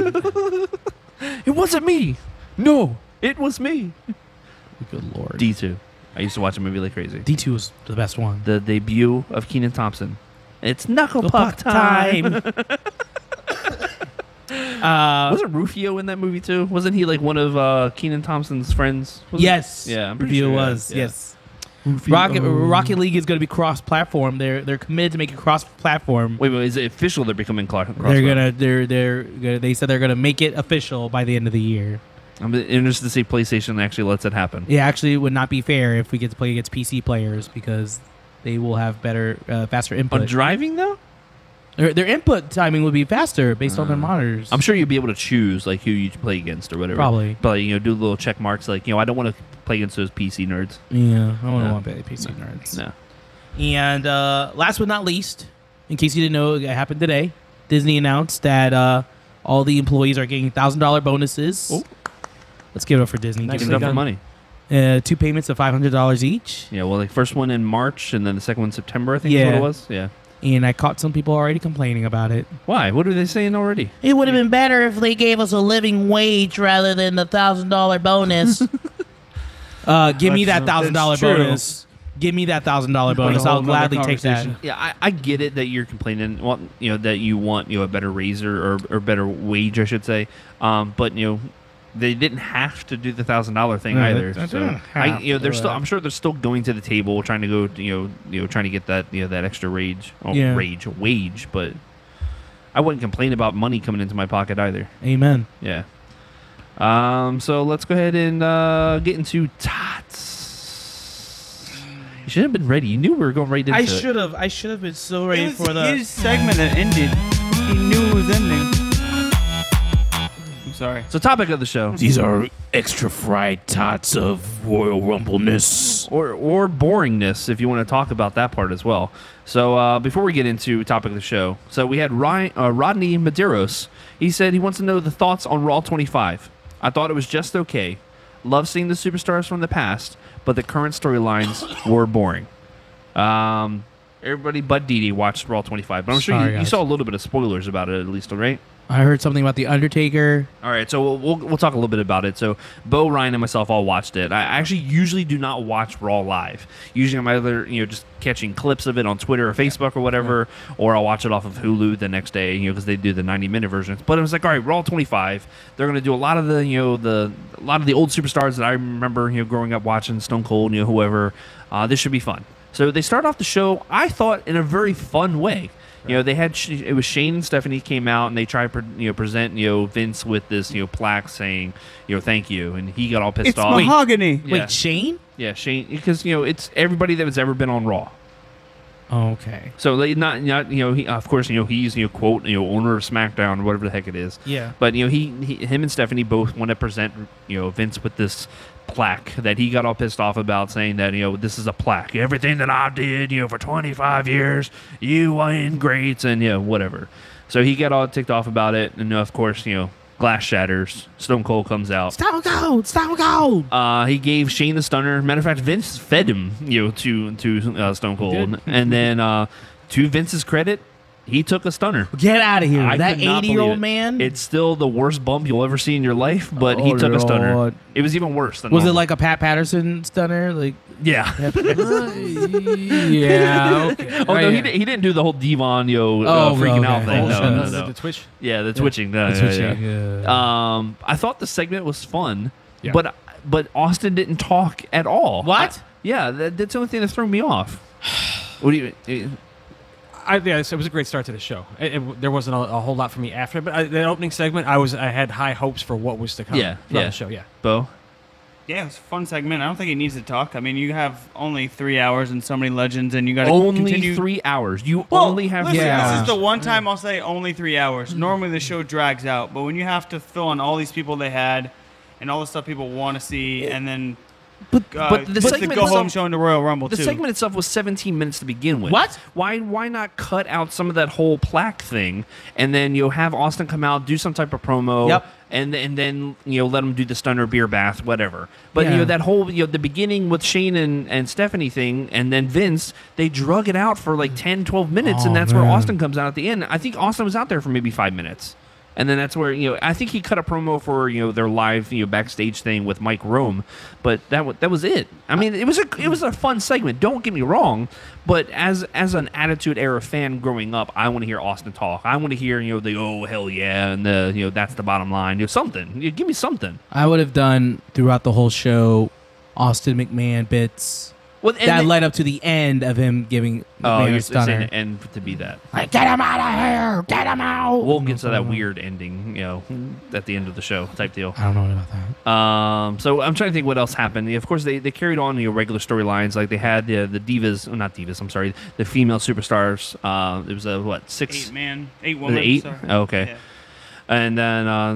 A: It wasn't me. No, it was me.
C: Good lord.
A: D2. I used to watch a movie like crazy.
C: D2 was the best one.
A: The debut of Kenan Thompson. It's knuckle
C: The
A: puck
C: puck
A: time.
C: time.
A: Wasn't Rufio in that movie too? Wasn't he like one of Kenan Thompson's friends? Wasn't
C: Yes.
A: Yeah, I'm pretty
C: Review
A: sure.
C: was.
A: Yeah.
C: Yes. Rocket League is going to be cross-platform. They're committed to make it cross-platform.
A: Wait, is it official? They're becoming cross.
C: They said they're gonna make it official by the end of the year.
A: I'm interested to see PlayStation actually lets it happen.
C: Yeah, actually, it would not be fair if we get to play against PC players because they will have better, faster input.
A: On driving though,
C: Their input timing would be faster based on their monitors.
A: I'm sure you'd be able to choose like who you play against or whatever.
C: Probably.
A: but do little check marks like I don't want to play against those PC nerds.
C: Yeah, I don't
A: No.
C: want to play PC nerds.
A: No.
C: And last but not least, in case you didn't know, it happened today. Disney announced that all the employees are getting $1,000 bonuses.
A: Oh.
C: Let's give it up for Disney.
A: Give
C: Give
A: it up for
D: done.
A: money.
C: 2 payments of $500 each.
A: Yeah, well, like first one in March and then the second one in September. I think is what
C: Yeah.
A: it was. Yeah.
C: And I caught some people already complaining about it.
A: Why? What are they saying already?
C: It would have been better if they gave us a living wage rather than the $1,000 bonus. Give me that $1,000
E: That's true.
C: bonus. Give me that $1,000 bonus. I'll
E: whole
C: gladly
E: nother
C: take that.
E: conversation.
A: Yeah, I get it that you're complaining. Well, that you want a better raise or better wage, I should say. But they didn't have to do the $1,000 thing
C: No,
A: either.
C: they
A: So
C: didn't have to
A: they're
C: do
A: still.
C: that.
A: I'm sure they're still going to the table trying to go. Trying to get that that extra wage.
C: Yeah.
A: Wage. But I wouldn't complain about money coming into my pocket either.
C: Amen.
A: Yeah. So let's go ahead and get into tots. You should have been ready. You knew we were going right into it.
C: I should have been so
E: It was his segment that ended. He knew it was ending. sorry.
A: So topic of the show,
B: These are extra fried tots of Royal Rumbleness.
A: or boringness, if you want to talk about that part as well. So before we get into topic of the show, so we had Rodney Medeiros. He said he wants to know the thoughts on Raw 25. I thought it was just okay. Love seeing the superstars from the past, but the current storylines were boring. Everybody but Didi watched Raw 25, but I'm sure
C: Sorry,
A: you
C: guys.
A: saw a little bit of spoilers about it, at least, right?
C: I heard something about the Undertaker.
A: All right, so we'll talk a little bit about it. So Bo, Ryan, and myself all watched it. I actually usually do not watch Raw live. Usually I'm either just catching clips of it on Twitter or Facebook or whatever, or I'll watch it off of Hulu the next day, because they do the 90-minute versions. But I was like, all right, Raw 25. They're going to do a lot of the a lot of the old superstars that I remember growing up watching, Stone Cold, whoever. This should be fun. So they start off the show, I thought, in a very fun way. They had it was Shane and Stephanie came out and they tried present Vince with this plaque saying thank you, and he got all pissed
E: It's
A: off.
E: mahogany.
A: Yeah.
C: Wait, Shane?
A: Yeah, Shane, because it's everybody that has ever been on Raw.
C: Okay.
A: So they not he, of course he's quote owner of SmackDown or whatever the heck it is.
C: Yeah.
A: But him and Stephanie both want to present Vince with this plaque that he got all pissed off about, saying that this is a plaque. Everything that I did for 25 years, you were great and whatever. So he got all ticked off about it, and of course glass shatters. Stone Cold comes out.
C: Stone Cold! Stone Cold!
A: He gave Shane the stunner. Matter of fact, Vince fed him, to Stone Cold, and then to Vince's credit, he took a stunner.
C: Get out of here.
A: I
C: That
A: could not
C: 80-year-old
A: believe it.
C: man?
A: It's still the worst bump you'll ever see in your life, but he
C: Oh,
A: took a stunner.
C: Lord.
A: It was even worse than
C: Was it
A: normal.
C: like a Pat Patterson stunner? Like,
A: Yeah.
C: yeah, okay.
A: Oh no, he didn't do the whole Devon freaking
C: okay.
A: out thing.
C: Oh,
A: No,
C: shit.
A: no,
D: The
A: no.
D: Twitch.
A: Yeah, the twitching. No,
C: That's
A: yeah,
C: what you-
A: yeah. I thought the segment was fun,
D: Yeah.
A: but Austin didn't talk at all.
C: What?
A: That's the only thing that threw me off. What do you?
D: Yeah, it was a great start to the show. There wasn't a whole lot for me after, but the opening segment, I had high hopes for what was to come.
A: Yeah,
D: throughout
A: yeah.
D: the show. Yeah.
A: Bo?
E: Yeah, it was a fun segment. I don't think he needs to talk. I mean, you have only 3 hours and so many legends, and you got to
A: Only
E: continue.
A: 3 hours. You
E: Well,
A: only have
E: listen,
A: 3
C: Yeah.
E: This
A: hours.
E: is the one time I'll say only 3 hours. Normally the show drags out, but when you have to fill in all these people they had, and all the stuff people want to see, and then
A: But the
E: it's
A: segment
E: the go home
A: itself,
E: show in the Royal Rumble
A: the
E: too.
A: segment itself was 17 minutes to begin with.
C: What?
A: Why not cut out some of that whole plaque thing, and then you'll have Austin come out, do some type of promo,
C: Yep.
A: and then let him do the stunner beer bath, whatever. But
C: Yeah.
A: that whole the beginning with Shane and Stephanie thing, and then Vince, they drug it out for like 10, 12 minutes,
C: Oh,
A: and that's where
C: man.
A: Austin comes out at the end. I think Austin was out there for maybe 5 minutes. And then that's where I think he cut a promo for their live backstage thing with Mike Rome, but that was it. I mean, it was a fun segment. Don't get me wrong, but as an Attitude Era fan growing up, I want to hear Austin talk. I want to hear the oh hell yeah, and the that's the bottom line. Something. Give me something.
C: I would have done throughout the whole show Austin McMahon bits.
A: Well,
C: That led up to the end of him giving McMahon
A: you're
C: a stunner.
A: saying and to be that.
C: Like, get him out of here! Get him out!
A: We'll get to that weird ending, at the end of the show type deal.
C: I don't know about that.
A: So I'm trying to think what else happened. Of course, they carried on regular storylines. Like they had the divas, not divas. I'm sorry, the female superstars. It was a 6
E: 8 women.
A: 8.
E: Sorry.
A: Oh, okay.
E: Yeah.
A: And then I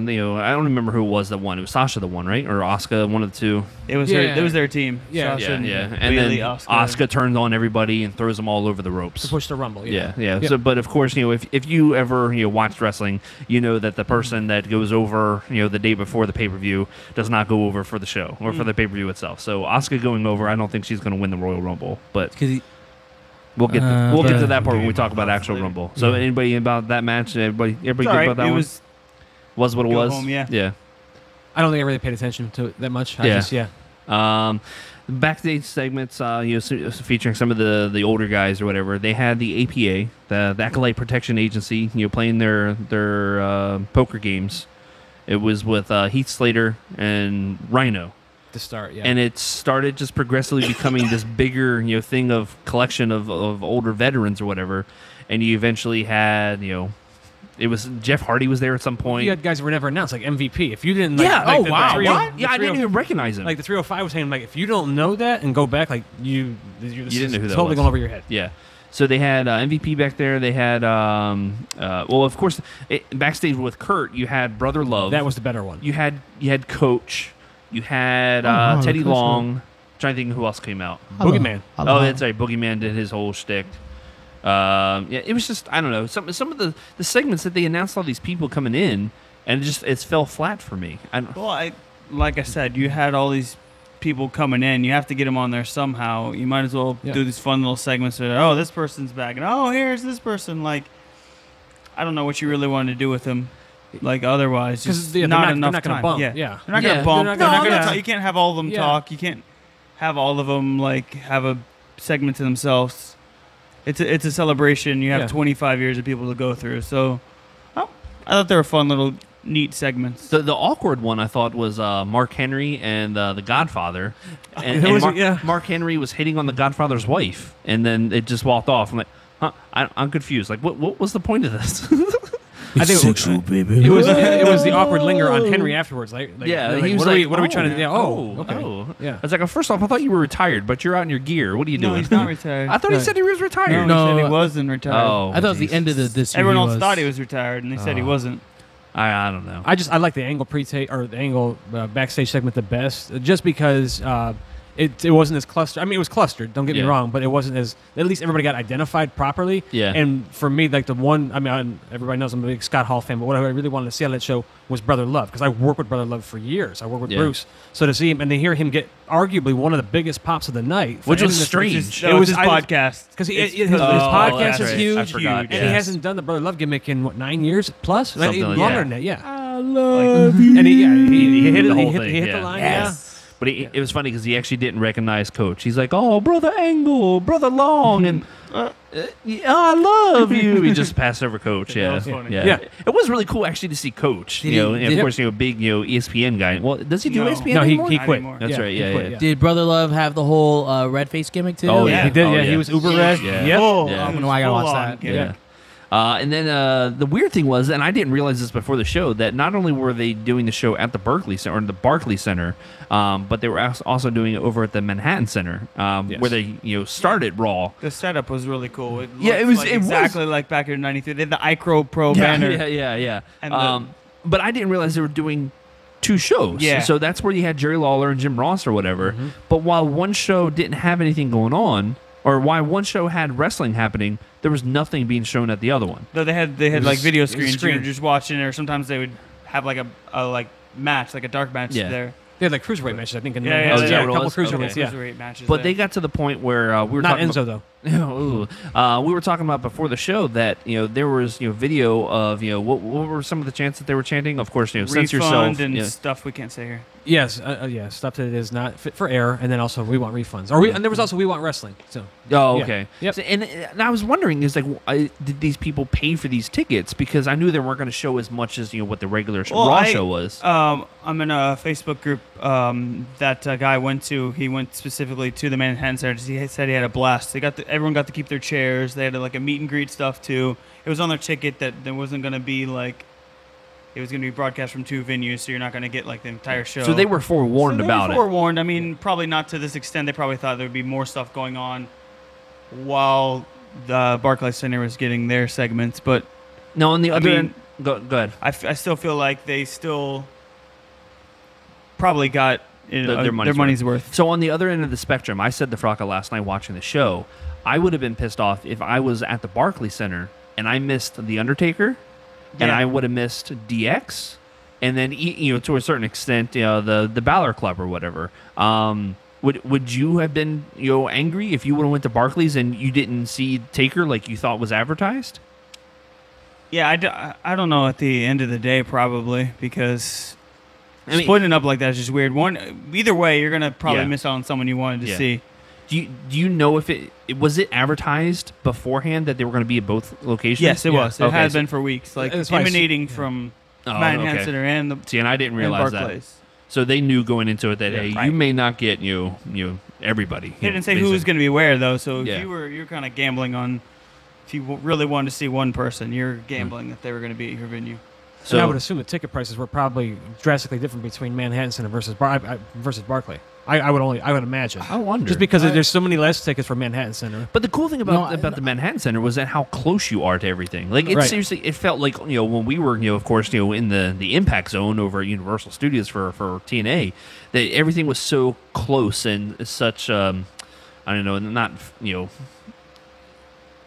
A: don't remember who was the one. It was Sasha the one, right, or Asuka, one of the two.
E: It was
D: Yeah.
E: it was their team.
D: Yeah.
E: Sasha
A: Yeah.
E: and
A: And then
E: Bayley,
A: Asuka turns on everybody and throws them all over the ropes.
D: To push the Rumble.
A: Yeah.
D: Yeah.
A: So, but of course, if you ever watched wrestling, you know that the person that goes over the day before the pay per view does not go over for the show or for the pay per view itself. So Asuka going over, I don't think she's going to win the Royal Rumble, but
C: Because
A: we'll get to that part when we talk about actual
E: later.
A: Rumble. So anybody about that match? Everybody
E: It's
A: good
E: all right.
A: about that
E: It
A: one? Was what it
E: go
A: was.
E: home, yeah.
A: Yeah.
D: I don't think I really paid attention to it that much.
A: Yeah. Backstage segments, featuring some of the older guys or whatever. They had the APA, the Acolyte Protection Agency, playing their poker games. It was with Heath Slater and Rhino,
D: To start. Yeah.
A: and it started just progressively becoming this bigger thing of collection of older veterans or whatever. And you eventually had it was Jeff Hardy was there at some point.
D: you had guys that were never announced, like MVP. If you didn't, like,
A: yeah.
D: like
A: Oh
D: the
A: wow.
D: 30
A: What?
D: the
A: Yeah, I
D: 30
A: didn't even recognize him.
D: Like the 305 was saying, like if you don't know that and go back, like you're
A: didn't know who that
D: totally
A: was.
D: going over your head.
A: Yeah. So they had MVP back there. They had, well, of course, backstage with Kurt, you had Brother Love.
D: That was the better one.
A: You had Coach. You had
C: wow,
A: Teddy
C: the Coach
A: Long. Trying to think who else came out.
D: Boogeyman.
A: Oh, that's right. Boogeyman did his whole shtick. Yeah, it was just, I don't know. Some of the segments that they announced all these people coming in, and it fell flat for me.
E: Well, like I said, you had all these people coming in. You have to get them on there somehow. You might as well do these fun little segments where, oh, this person's back, and oh, here's this person. Like, I don't know what you really wanted to do with them. Like, otherwise, just not enough
D: they're not
E: time.
D: bump.
E: Yeah.
D: Yeah.
E: They're not going to bump.
D: They're
E: They're
D: not
E: not
D: gonna-
E: going to. You can't have all of them talk. You can't have all of them like have a segment to themselves. It's a celebration. You have 25 years of people to go through. So, I thought they were fun little neat segments.
A: The awkward one I thought was Mark Henry and the Godfather, and,
D: Who was
A: Mark,
D: it? Yeah.
A: Mark Henry was hitting on the Godfather's wife, and then it just walked off. I'm like, huh? I'm confused. Like, what was the point of this?
D: I think
B: sexual, baby.
D: it was the awkward linger on Henry afterwards. Like,
A: Yeah,
D: like,
A: he was
D: what
A: like,
D: are we trying to do? Yeah,
A: okay.
D: Yeah.
A: I was like, first off, I thought you were retired, but you're out in your gear. What are you
E: No,
A: doing?
E: he's not retired.
A: I thought he said he was retired.
E: No,
C: No,
E: he said he wasn't retired.
A: Oh,
C: I thought it was the
A: geez.
C: end of this.
E: Everyone else thought he was retired, and they said he wasn't.
A: I don't know.
D: I like the angle pre-tape or the angle backstage segment the best, just because it wasn't as clustered. I mean, it was clustered. Don't get me
A: Yeah.
D: wrong, but it wasn't as. At least everybody got identified properly.
A: Yeah.
D: And for me, like the one, I mean, everybody knows I'm a big Scott Hall fan, but what I really wanted to see on that show was Brother Love, because I worked with Brother Love for years. I worked with
A: Yeah.
D: Bruce, so to see him and to hear him get arguably one of the biggest pops of the night,
A: Which was
D: ending this-
A: strange.
E: It was his podcast.
D: because
E: It's-
D: his
A: Oh,
D: podcast
A: that's
D: is
A: right.
D: huge.
A: I forgot.
D: And
A: Yeah.
D: he hasn't done the Brother Love gimmick in what, 9 years plus,
A: Something like
D: longer
A: that.
D: than that. Yeah,
C: I love you.
D: and he hit it.
A: The
D: He
A: whole
D: hit,
A: thing,
D: he hit
A: yeah.
D: the line.
C: Yes.
A: But it was funny because he actually didn't recognize Coach. He's like, "Oh, Brother Angle, Brother Long, and I love you." He just passed over Coach. Yeah,
E: was funny.
A: yeah.
D: Yeah.
A: It was really cool actually to see Coach.
C: Did
A: You know,
C: he-
A: and of
C: did-
A: course, big ESPN guy. Well, does he do
E: No.
A: ESPN
D: No,
A: anymore?
D: he
E: Not
D: quit.
E: anymore.
A: That's right,
D: he
A: yeah,
D: quit,
A: yeah.
C: Did Brother Love have the whole red face gimmick too?
A: Oh,
D: Yeah,
A: yeah.
D: he did.
A: Oh,
D: yeah,
A: yeah.
D: he was uber red.
A: Yeah.
D: Yep.
E: Full,
A: Yeah.
C: I don't know why I gotta watch
E: full-on
C: that.
E: gimmick.
A: And then the weird thing was, and I didn't realize this before the show, that not only were they doing the show at the Barclays Center, or the Barclays Center, but they were also doing it over at the Manhattan Center, where they started Raw.
E: The setup was really cool. It
A: Yeah, it
E: looked
A: was-
E: like
A: it was.
E: exactly like back in '93. They had the Icro Pro banner.
A: Yeah.
E: And
A: But I didn't realize they were doing two shows.
E: Yeah.
A: So that's where you had Jerry Lawler and Jim Ross or whatever. But while one show didn't have anything going on, or why one show had wrestling happening, there was nothing being shown at the other one.
E: Though they had
D: was-
E: like video
D: it was
E: screens. You
D: screen.
E: were just watching, or sometimes they would have like a like match, like a dark match
A: Yeah.
E: there.
D: They had like cruiserweight matches, I think. In
E: Yeah,
D: Manhattan.
E: yeah,
A: is that
D: yeah,
A: what
D: a
A: it
D: couple
A: was?
D: cruiserweights.
A: Okay.
D: Yeah.
E: Cruiserweight matches.
A: But
E: there.
A: they got to the point where we were
D: Not
A: talking
D: Enzo
A: about,
D: though.
A: we were talking about before the show that there was video of what were some of the chants that they were chanting. Of course, censor
E: refund
A: yourself.
E: and
A: Yeah.
E: stuff we can't say here.
D: Yes, stuff that is not fit for air, and then also we want refunds, and there was also we want wrestling. So
A: Oh,
D: Yeah.
A: okay.
D: Yep.
A: So, and I was wondering, is like, did these people pay for these tickets? Because I knew they weren't going to show as much as what the regular Raw show was.
E: I'm in a Facebook group that guy went to. He went specifically to the Manhattan Center. He said he had a blast. Everyone got to keep their chairs. They had like a meet and greet stuff too. It was on their ticket that there wasn't going to be like. It was going to be broadcast from 2 venues, so you're not going to get like the entire show.
A: So they were forewarned
E: So they
A: about
E: were
A: it.
E: forewarned. I mean, probably not to this extent. They probably thought there would be more stuff going on while the Barclays Center was getting their segments. But
A: No, on the other
E: mean-
A: end, go ahead.
E: I still feel like they still probably got
A: Their
E: money's worth.
A: So on the other end of the spectrum, I said to Frocka last night watching the show, I would have been pissed off if I was at the Barclays Center and I missed the Undertaker, and
E: Yeah.
A: I would have missed DX, and then to a certain extent, the Balor Club or whatever. Would you have been angry if you would have went to Barclays and you didn't see Taker like you thought was advertised?
E: Yeah, I don't know at the end of the day, probably, because
A: I mean-
E: splitting it up like that is just weird. Either way, you're going to probably
A: Yeah.
E: miss out on someone you wanted to
A: Yeah.
E: see.
A: Do you know if it was advertised beforehand that they were going to be at both locations?
E: Yes, it was. It
A: Okay,
E: has
A: so-
E: been for weeks, like
D: That's why
E: emanating from
A: Oh,
E: Manhattan
A: okay.
E: Center and the
A: See, and I didn't
E: and
A: realize that.
E: Barclays.
A: So they knew going into it that hey,
E: right.
A: you may not get everybody.
E: They didn't say who was going to be where though, so
A: Yeah.
E: if you're kind of gambling on if you really wanted to see one person, you're gambling that they were going to be at your venue.
D: and I
A: So
D: would assume the ticket prices were probably drastically different between Manhattan Center versus Barclay. I would imagine.
A: I wonder.
D: Just because there's so many less tickets for Manhattan Center.
A: But the cool thing about the Manhattan Center was that how close you are to everything. Like, it
D: Right.
A: seriously, it felt like, when we were, of course, in the Impact Zone over at Universal Studios for TNA, that everything was so close and such, I don't know, not, you know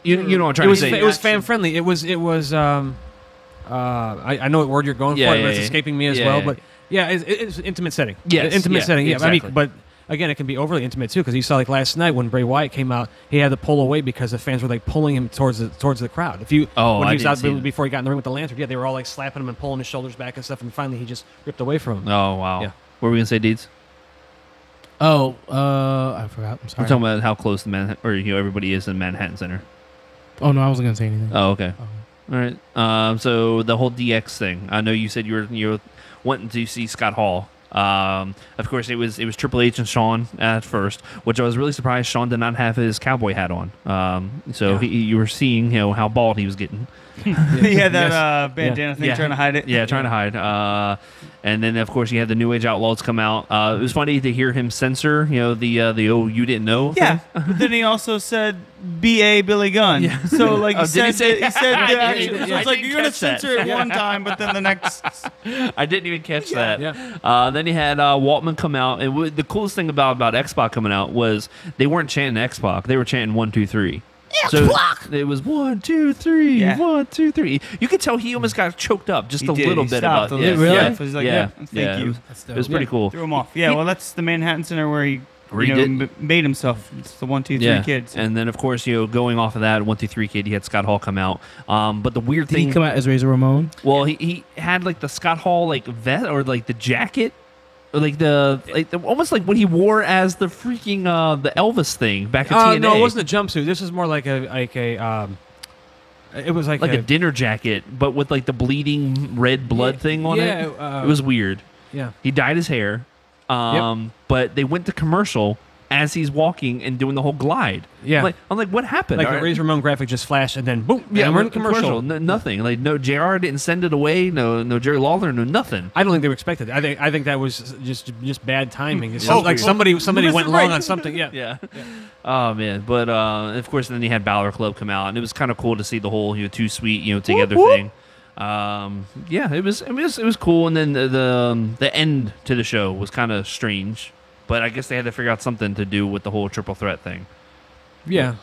A: what I'm trying to say.
D: It was fan friendly. It was. I know what word you're going for, but it's escaping me as well. But yeah, it's intimate setting.
A: Yes,
D: intimate setting. Yeah,
A: exactly.
D: I mean, but again, it can be overly intimate too, because you saw like last night when Bray Wyatt came out, he had to pull away because the fans were like pulling him towards the crowd. When he was out before he got in the ring with the lantern, they were all like slapping him and pulling his shoulders back and stuff, and finally he just ripped away from him.
A: Oh wow.
D: Yeah.
A: What were we gonna say, Deeds?
C: Oh, I forgot. I'm sorry.
A: I'm talking about how close the everybody is in Manhattan Center.
C: Oh no, I wasn't gonna say anything.
A: Oh, okay. All right. So the whole DX thing. I know you said you were wanting to see Scott Hall. Of course, it was Triple H and Shawn at first, which I was really surprised Shawn did not have his cowboy hat on. You were seeing how bald he was getting.
E: He had that bandana thing trying to hide it.
A: Yeah, trying to hide. And then of course you had the New Age Outlaws come out. It was funny to hear him censor, the oh you didn't know.
E: Yeah, but then he also said B.A. Billy Gunn. Yeah. So like he said the action. So it's like you're gonna censor it one time, but then the next.
A: I didn't even catch that.
D: Yeah.
A: Then he had Waltman come out, and the coolest thing about X-Pac coming out was they weren't chanting X-Pac, they were chanting 1, 2, 3. So it was 1, 2, 3,
E: Yeah.
A: 1, 2, 3. You could tell he almost got choked up just a little bit about
E: it.
A: it.
C: Really?
E: Yeah. He's like, thank you.
A: It was pretty cool.
E: Threw him off. Yeah, well, that's the Manhattan Center where he made himself. It's the 1, 2, 3 kids.
A: And then of course going off of that 1, 2, 3 kid, he had Scott Hall come out. But the weird
C: Did
A: thing,
C: he come out as Razor Ramon?
A: well, he had like the Scott Hall like vest or like the jacket. Or like almost like what he wore as the freaking the Elvis thing back in TNA.
D: No, it wasn't a jumpsuit. This was more like a it was like
A: a dinner jacket, but with like the bleeding red blood thing on it. It was weird.
D: Yeah.
A: He dyed his hair, but they went to commercial as he's walking and doing the whole glide.
D: Yeah.
A: I'm like, what happened?
D: Like
A: All
D: a
A: right.
D: Razor Ramon graphic just flashed and then boom. Yeah, we're in commercial.
A: Nothing. Like no JR didn't send it away. No Jerry Lawler. No nothing.
D: I don't think they were expected. I think that was just bad timing. Like somebody went wrong on something. Yeah.
A: Yeah. Oh man. But of course then he had Balor Club come out and it was kind of cool to see the whole Too Sweet together thing. It was cool. And then the end to the show was kind of strange. But I guess they had to figure out something to do with the whole triple threat thing.
D: Yeah.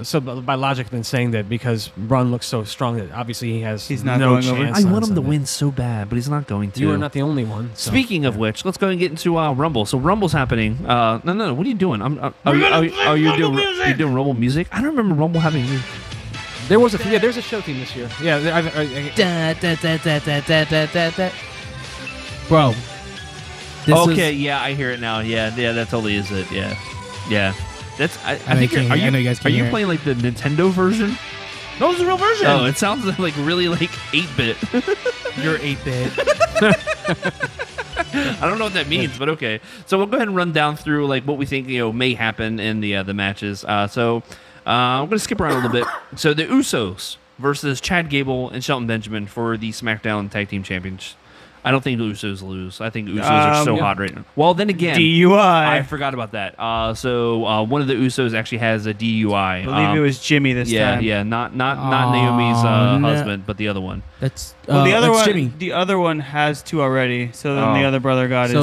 D: So by logic, then saying that because Braun looks so strong that obviously he's
E: not
D: no
E: going over.
D: chance.
A: I want him to win so bad, but he's not going to.
D: You are not the only one. So.
A: Speaking of which, let's go and get into Rumble. So Rumble's happening. No. What are you doing? Are you doing Rumble music? I don't remember Rumble having music.
D: There's a show team this year. Yeah.
C: Bro.
A: I hear it now. Yeah, that totally is it. Yeah. That's. I think.
C: I know you guys can
A: Are you
C: hear it.
A: playing like the Nintendo version?
C: No, it's a real version.
A: Oh, it sounds like really like 8-bit.
C: You're 8-bit.
A: I don't know what that means, but okay. So we'll go ahead and run down through like what we think may happen in the matches. I'm going to skip around a little bit. So the Usos versus Chad Gable and Shelton Benjamin for the SmackDown Tag Team Champions. I don't think the Usos lose. I think Usos are so hot right now. Well, then again,
E: DUI.
A: I forgot about that. So one of the Usos actually has a DUI.
E: I believe it was Jimmy this time.
A: Yeah, not Naomi's husband, but the other one.
C: That's
E: the other one.
C: Jimmy.
E: The other one has 2 already. So then the other brother got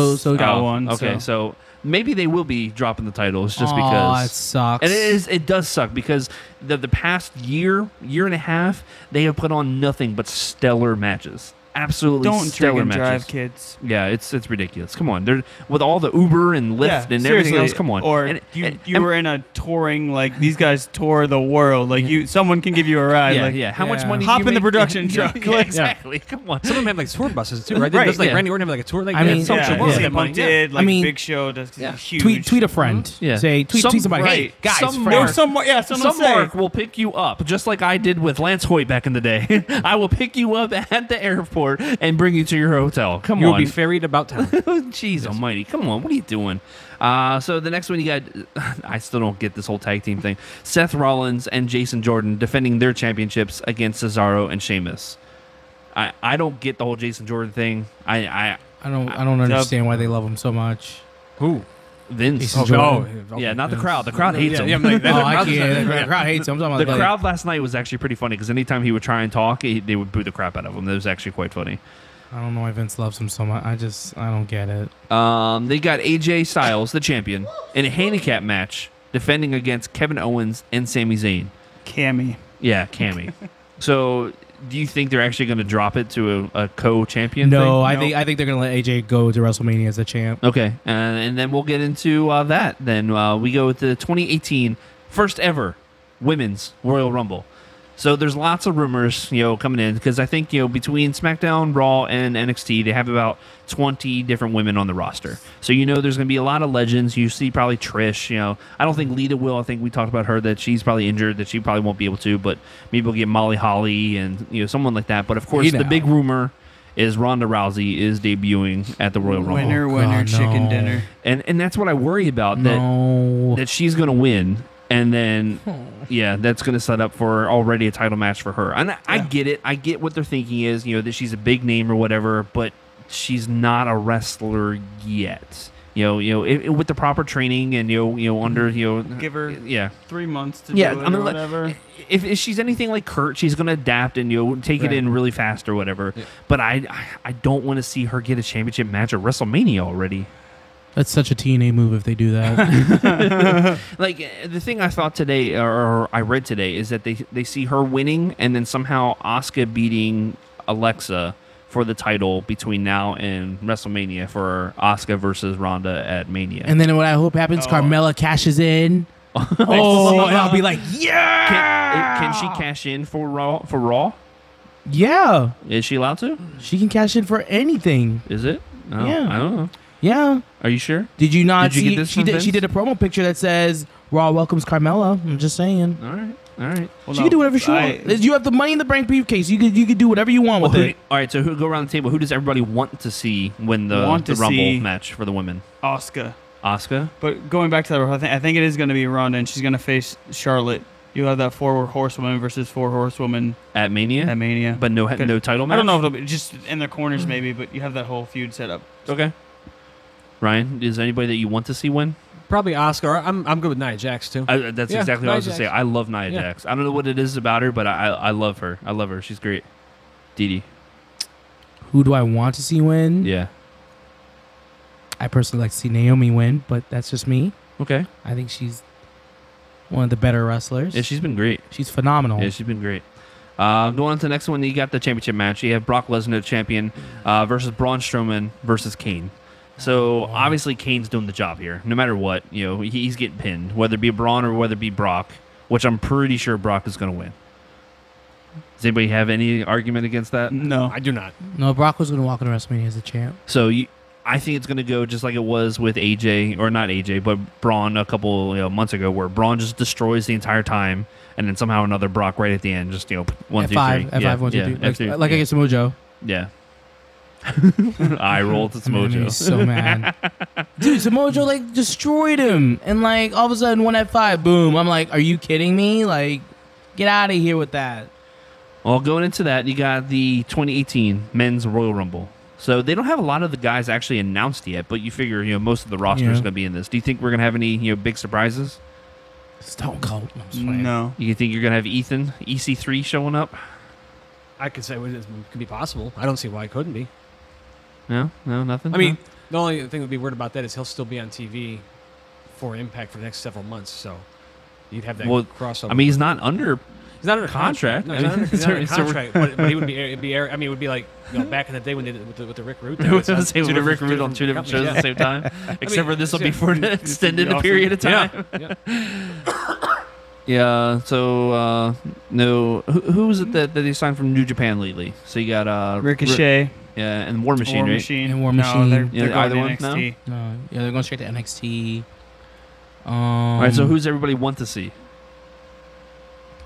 E: one.
A: Okay, so maybe they will be dropping the titles just because.
C: Oh, it sucks.
A: And it does suck because the past year and a half, they have put on nothing but stellar matches. Absolutely
E: don't
A: stellar
E: drink and
A: matches.
E: drive, kids.
A: Yeah, it's ridiculous. Come on, they're with all the Uber and Lyft and everything else. Come on,
E: or you were in a touring like these guys tour the world. Like someone can give you a ride.
A: How much money?
E: Hop
A: do you
E: in the
A: make?
E: production truck.
A: Exactly. Come on.
D: Some of them have like tour buses too, right?
E: Right,
D: Does Randy Orton have like a tour? Like,
E: CM Punk did. Like Big Show does. Huge.
C: Tweet a friend.
A: Yeah.
C: Say tweet somebody. Hey guys,
A: some Mark will pick you up, just like I did with Lance Hoyt back in the day. I will pick you up at the airport and bring you to your hotel. Come on.
D: You'll be ferried about town.
A: Jeez almighty. Come on. What are you doing? So the next one you got, I still don't get this whole tag team thing. Seth Rollins and Jason Jordan defending their championships against Cesaro and Sheamus. I don't get the whole Jason Jordan thing.
C: I don't understand why they love him so much.
D: Who?
A: Vince.
C: Jason
D: Oh,
C: Jordan.
A: Yeah, not the crowd. The crowd hates him.
D: Yeah, I'm like,
C: Oh, I
D: that's-
C: can't. The crowd hates him. I'm talking
A: The
C: about
A: crowd last night was actually pretty funny because anytime he would try and talk, they would boo the crap out of him. That was actually quite funny.
C: I don't know why Vince loves him so much. I don't get it.
A: They got AJ Styles, the champion, in a handicap match, defending against Kevin Owens and Sami Zayn.
E: Cammy.
A: Yeah, Cammy. So, do you think they're actually going to drop it to a co-champion?
C: No,
A: thing?
C: I think they're gonna let AJ go to WrestleMania as a champ.
A: Okay, and then we'll get into that. Then we go with the 2018 first ever Women's Royal Rumble. So there's lots of rumors, coming in because I think between SmackDown, Raw, and NXT, they have about 20 different women on the roster. So there's going to be a lot of legends. You see probably Trish. I don't think Lita will. I think we talked about her that she's probably injured, that she probably won't be able to. But maybe we'll get Molly Holly and someone like that. But of course, the big rumor is Ronda Rousey is debuting at the Royal Rumble.
E: Winner,
C: God,
E: chicken
C: no.
E: dinner.
A: And that's what I worry about.
C: No.
A: That she's going to win. And then, that's going to set up for already a title match for her. And I get it. I get what they're thinking is, that she's a big name or whatever, but she's not a wrestler yet. With the proper training and, under,
E: Give her 3 months to do it or whatever.
A: If she's anything like Kurt, she's going to adapt and, take it in really fast or whatever. Yeah. But I don't want to see her get a championship match at WrestleMania already.
C: That's such a TNA move if they do that.
A: Like, the thing I thought today, or I read today, is that they see her winning and then somehow Asuka beating Alexa for the title between now and WrestleMania for Asuka versus Ronda at Mania.
C: And then what I hope happens, Carmella cashes in. And I'll be like, yeah!
A: Can she cash in for Raw?
C: Yeah.
A: Is she allowed to?
C: She can cash in for anything.
A: Is it? Oh,
C: Yeah.
A: I don't know.
C: Yeah.
A: Are you sure?
C: Did you not
A: Did you
C: see?
A: get this
C: She
A: from
C: did.
A: Vince?
C: She did a promo picture that says "Raw welcomes Carmella." I'm just saying.
A: All right.
E: Well,
C: She can do whatever she wants. You have the Money in the Bank briefcase. You could do whatever you want with it.
A: All right. So who go around the table? Who does everybody want to see win the Rumble match for the women?
E: Asuka.
A: Asuka.
E: But going back to that, I think it is going to be Ronda, and she's going to face Charlotte. You have that 4 horsewoman versus 4 horsewoman
A: At Mania. But no title match.
E: I don't know if it'll be just in their corners maybe, but you have that whole feud set up.
A: Okay. Ryan, is there anybody that you want to see win?
D: Probably Oscar. I'm good with Nia Jax too.
A: That's
D: Yeah,
A: exactly what I was
D: Nia
A: going to say.
D: Jax.
A: I love Nia Jax. I don't know what it is about her, but I love her. I love her. She's great. Didi.
C: Who do I want to see win?
A: Yeah.
C: I personally like to see Naomi win, but that's just me.
A: Okay.
C: I think she's one of the better wrestlers.
A: Yeah, she's been great.
C: She's phenomenal.
A: Yeah, she's been great. Going on to the next one, you got the championship match. You have Brock Lesnar, champion, versus Braun Strowman versus Kane. So obviously Kane's doing the job here. No matter what, he's getting pinned, whether it be Braun or whether it be Brock, which I'm pretty sure Brock is going to win. Does anybody have any argument against that?
E: No.
D: I do not.
C: No, Brock was going to walk into WrestleMania as a champ.
A: So I think it's going to go just like it was with AJ, or not AJ, but Braun a couple months ago, where Braun just destroys the entire time, and then somehow another Brock right at the end, just 1, 2, 3.
C: F5, 1, 2, 3. Like against Mojo.
A: Yeah. I rolled to Samojo.
C: He's so mad. Dude, Samojo destroyed him. And all of a sudden 1 F5, boom. I'm like, are you kidding me? Get out of here with that.
A: Well, going into that, you got the 2018 Men's Royal Rumble. So they don't have a lot of the guys actually announced yet, but you figure most of the roster is going to be in this. Do you think we're going to have any big surprises?
C: Stone Cold. I'm just playing.
E: No.
A: You think you're going to have Ethan, EC3 showing up?
D: I could say it could be possible. I don't see why it couldn't be.
A: No, nothing.
D: I mean, the only thing that would be weird about that is he'll still be on TV for Impact for the next several months. So you'd have that crossover.
A: I mean, he's not under.
D: He's not under
A: contract.
D: No, he's not under contract. But he would be. I mean, it would be like back in the day when they did it with the Rick Root.
A: I was going to say with Rick Root on 2 different shows at the same time, except for this will be for an extended period of time. Yeah. So no, who was it that they signed from New Japan lately? So you got
E: Ricochet.
A: Yeah, and War Machine,
E: War
A: right?
E: Machine.
C: And War
E: No,
C: Machine.
E: they're
A: Yeah,
E: going
A: either
E: to
A: one?
E: NXT.
C: No, yeah, they're going straight to NXT.
A: All right. So who's everybody want to see?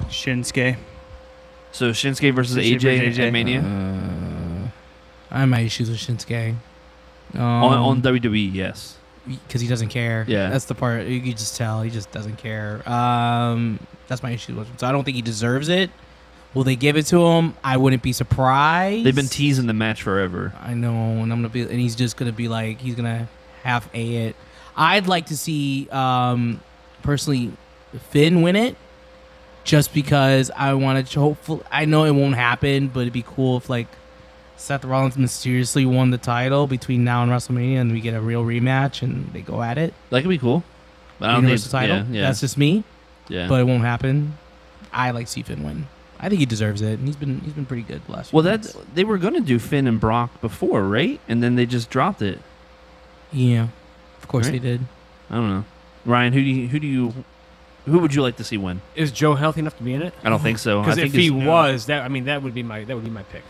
E: Shinsuke.
A: So Shinsuke versus
E: Shinsuke
A: AJ
E: versus
A: at
E: AJ.
A: Mania
C: I have my issues with Shinsuke.
A: on WWE. Yes.
C: Because he doesn't care.
A: Yeah.
C: That's the part. You can just tell. He just doesn't care. That's my issue with him. So I don't think he deserves it. Will they give it to him? I wouldn't be surprised.
A: They've been teasing the match forever.
C: I know, and he's just gonna be like, he's gonna half A it. I'd like to see personally Finn win it, just because I want to. Hopefully, I know it won't happen, but it'd be cool if like Seth Rollins mysteriously won the title between now and WrestleMania, and we get a real rematch and they go at it.
A: That could be cool. But I don't
C: Universal
A: think,
C: title.
A: Yeah,
C: That's just me,
A: yeah.
C: but it won't happen. I like to see Finn win. I think he deserves it, and he's been pretty good the last.
A: Well,
C: few
A: that's
C: months.
A: they were gonna do Finn and Brock before, right? And then they just dropped it.
C: Yeah, of course
A: Right.
C: they did.
A: I don't know. Ryan, who would you like to see win?
D: Is Joe healthy enough to be in it?
A: I don't think so.
D: Because
A: I
D: if
A: think
D: he
A: it's-
D: was, that would be my pick.